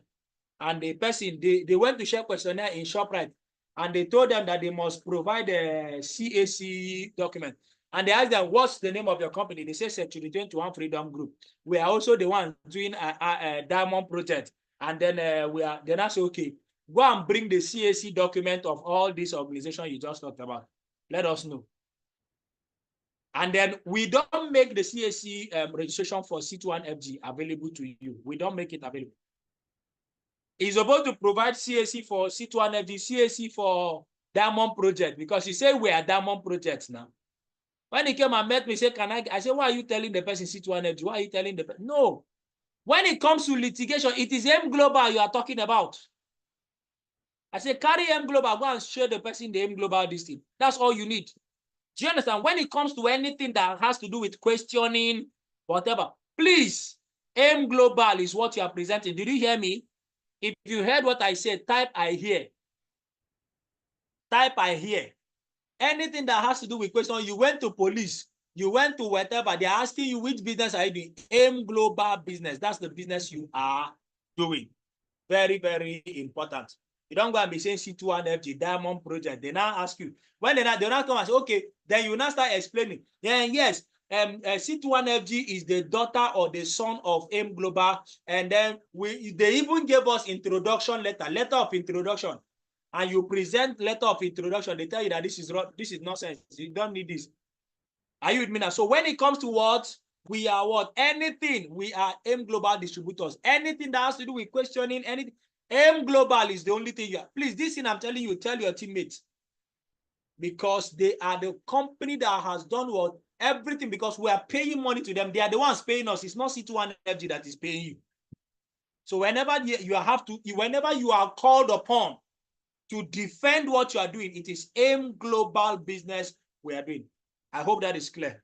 And the person, they went to share questionnaire in ShopRite. And they told them that they must provide a CAC document. And they asked them, what's the name of your company? They said, Century 21 Freedom Group. We are also the one doing a diamond project. And then then I said, okay, go and bring the CAC document of all these organizations you just talked about. Let us know. And then we don't make the CAC registration for C21FG available to you. We don't make it available. He's supposed to provide CAC for C21FG, CAC for Diamond Project, because he said we are Diamond Projects now. When he came and met me, he said, I said, why are you telling the person C21FG? Why are you telling the person? No. When it comes to litigation, it is AIM Global you are talking about. I said, carry AIM Global, go and show the person the AIM Global this thing. That's all you need. Do you understand? When it comes to anything that has to do with questioning, whatever, please, AIM Global is what you are presenting. Did you hear me? If you heard what I said, type I hear. Type I hear. Anything that has to do with question, you went to police, you went to whatever, they're asking you which business are you doing? AIM Global business. That's the business you are doing. Very, very important. You don't go and be saying C21FG, Diamond Project. They now ask you. When they now come and say, okay, then you now start explaining. Yeah, yes, C21FG is the daughter or the son of AIM Global. And then they even gave us introduction letter of introduction. And you present letter of introduction, they tell you that this is nonsense. You don't need this. Are you with me now? So when it comes to what? We are what? Anything. We are AIM Global distributors. Anything that has to do with questioning, anything. AIM Global is the only thing you are. Please, this thing I'm telling you, tell your teammates. Because they are the company that has done what? Everything, because we are paying money to them. They are the ones paying us. It's not C21FG that is paying you. So whenever whenever you are called upon to defend what you are doing, it is AIM Global business we are doing. I hope that is clear.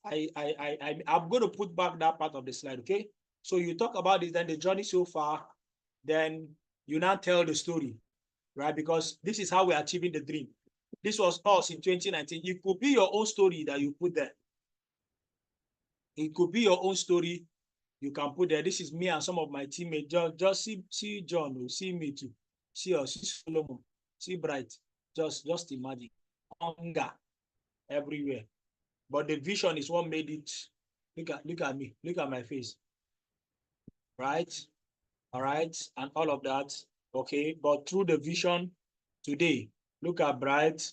I'm going to put back that part of the slide, okay? So you talk about this, then the journey so far, then you now tell the story, right? Because this is how we're achieving the dream. This was us in 2019. It could be your own story that you put there. It could be your own story you can put there. This is me and some of my teammates. Just see John, see me too. See us, see Solomon, see Bright. Just imagine. Hunger everywhere. But the vision is what made it. Look at me. Look at my face. Right? All right. And all of that. Okay. But through the vision today, look at Bright.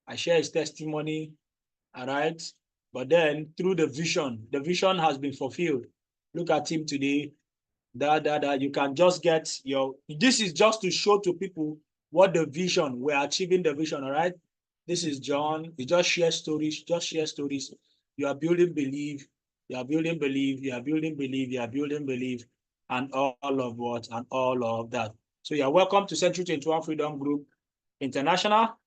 I share his testimony. All right. But then through the vision has been fulfilled. Look at him today. You can just get this is just to show to people what the vision, we're achieving the vision. All right. This is John. You just share stories, You are building belief, you are building belief, you are building belief, you are building belief, and all of what, and all of that. So you are welcome to Century 21 Freedom Group International.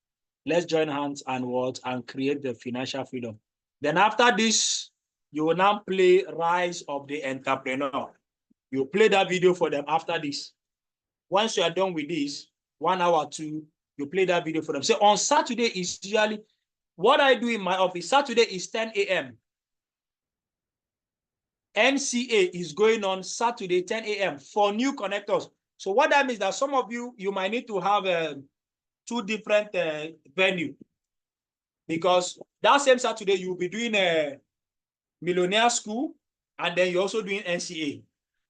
Let's join hands and create the financial freedom. Then after this, you will now play Rise of the Entrepreneur. You play that video for them after this. Once you are done with this, 1 hour, 2, you play that video for them. So on Saturday is usually what I do in my office. Saturday is 10 a.m. NCA is going on Saturday, 10 a.m. for new connectors. So what that means that some of you might need to have 2 different venue, because that same Saturday you'll be doing a Millionaire School, and then you're also doing NCA.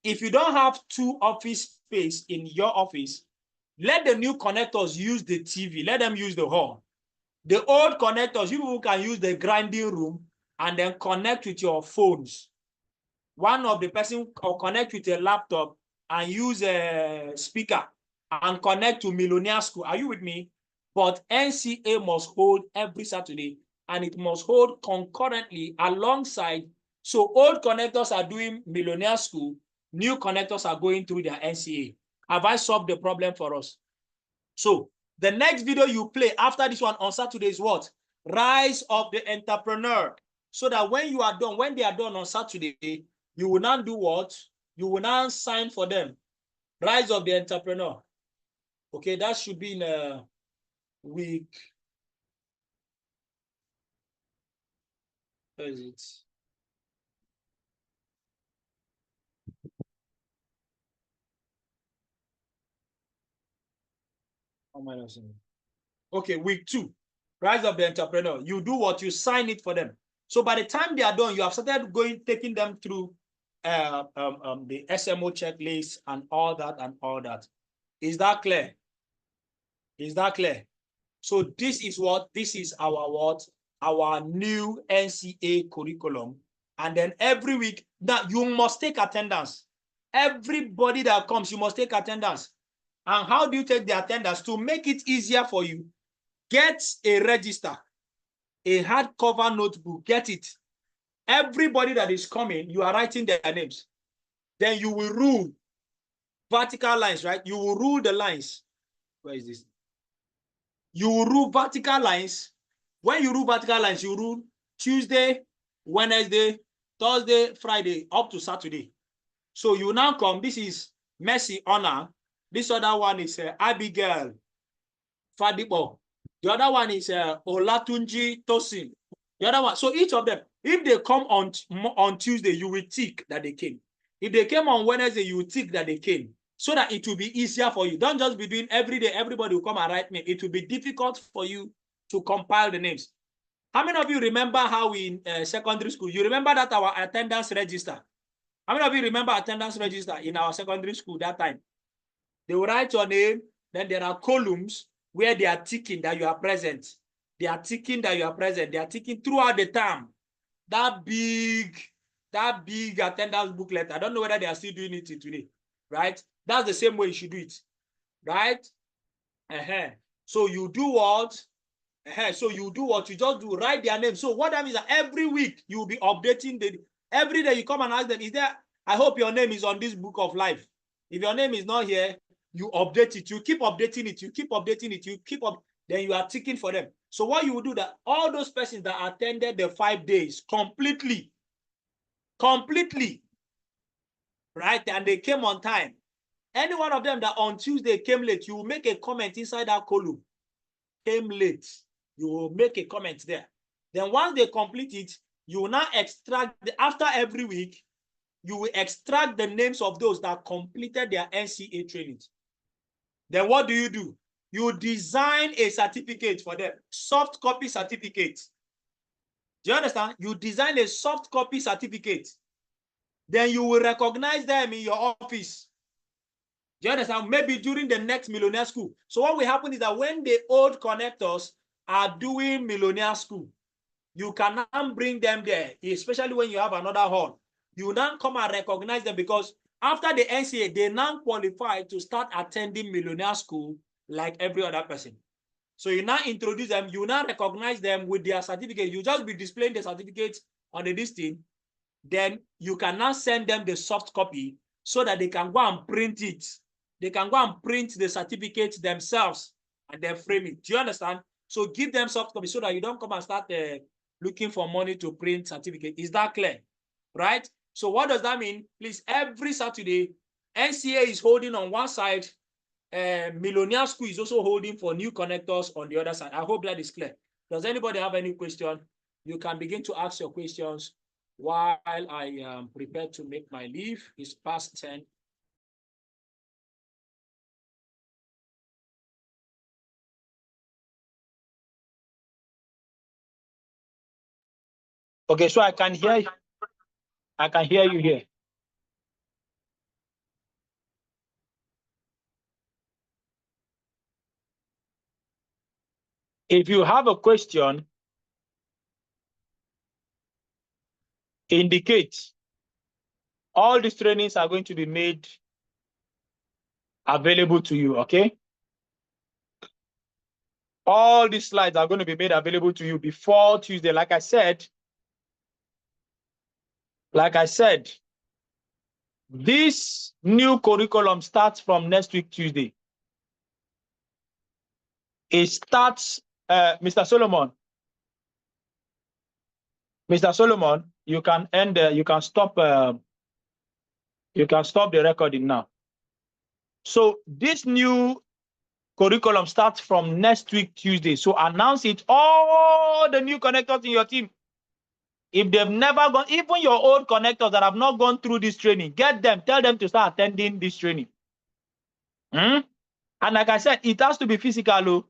If you don't have 2 office space in your office, let the new connectors use the TV. Let them use the hall. The old connectors, you can use the grinding room and then connect with your phones. One of the person can connect with a laptop and use a speaker and connect to Millionaire School. Are you with me? But NCA must hold every Saturday, and it must hold concurrently alongside. So old connectors are doing Millionaire School, new connectors are going through their NCA. Have I solved the problem for us? So the next video you play after this one on Saturday is what? Rise of the Entrepreneur. So that when you are done, when they are done on Saturday, you will now do what? You will now sign for them. Rise of the Entrepreneur. Okay, that should be in a week. Where is it? Okay, week 2. Rise of the Entrepreneur. You do what? You sign it for them. So by the time they are done, you have started taking them through the SMO checklist and all that. Is that clear? Is that clear? So this is what? This is our what? Our new NCA curriculum. And then every week, now you must take attendance. Everybody that comes, you must take attendance. And how do you take the attendance? To make it easier for you, get a register, a hardcover notebook, get it. Everybody that is coming, you are writing their names. Then you will rule vertical lines, right? You will rule the lines. Where is this? You will rule vertical lines. When you rule vertical lines, you rule Tuesday, Wednesday, Thursday, Friday, up to Saturday. So you now come. This is Mercy Honor. This other one is Abigail Fadipo. The other one is Olatunji Tosin. The other one. So each of them, if they come on Tuesday, you will tick that they came. If they came on Wednesday, you will tick that they came, so that it will be easier for you. Don't just be doing every day. Everybody will come and write name. It will be difficult for you to compile the names. How many of you remember how in secondary school, you remember that our attendance register? How many of you remember attendance register in our secondary school that time? They will write your name, then there are columns where they are ticking that you are present. They are ticking that you are present. They are ticking throughout the term. That big attendance booklet. I don't know whether they are still doing it today, right? That's the same way you should do it, right? So you do what? So you do what? You just do, write their name. So what that means that every week you will be updating every day you come and ask them, is there, I hope your name is on this book of life. If your name is not here, you update it. You keep updating it. You keep updating it. You keep up. Then you are ticking for them. So what you will do that all those persons that attended the 5 days completely, right? And they came on time. Any one of them that on Tuesday came late, you will make a comment inside that column. Came late. You will make a comment there. Then once they complete it, you will now extract, after every week, you will extract the names of those that completed their NCA trainings. Then what do? You design a certificate for them, soft copy certificate. Do you understand? You design a soft copy certificate. Then you will recognize them in your office. Do you understand? Maybe during the next Millionaire School. So what will happen is that when the old connectors are doing Millionaire School, you can now bring them there, especially when you have another hall. You now come and recognize them because after the NCA, they now qualify to start attending Millionaire School like every other person. So you now introduce them, you now recognize them with their certificate. You just be displaying the certificate on the listing. Then you can now send them the soft copy so that they can go and print it. They can go and print the certificate themselves and then frame it. Do you understand? So give them soft copy so that you don't come and start looking for money to print certificate. Is that clear? Right? So what does that mean? Please, every Saturday, NCA is holding on one side. Millionaire School is also holding for new connectors on the other side. I hope that is clear. Does anybody have any question? You can begin to ask your questions while I am prepared to make my leave. It's past 10. Okay, so I can hear you. I can hear you here. If you have a question, indicate. All these trainings are going to be made available to you, okay? All these slides are going to be made available to you before Tuesday. Like I said, this new curriculum starts from next week, Tuesday. It starts, Mr. Solomon, you can end, you can stop the recording now. So this new curriculum starts from next week, Tuesday. So announce it, all the new connectors in your team. If they've never gone, even your old connectors that have not gone through this training, get them, tell them to start attending this training. And like I said, it has to be physical.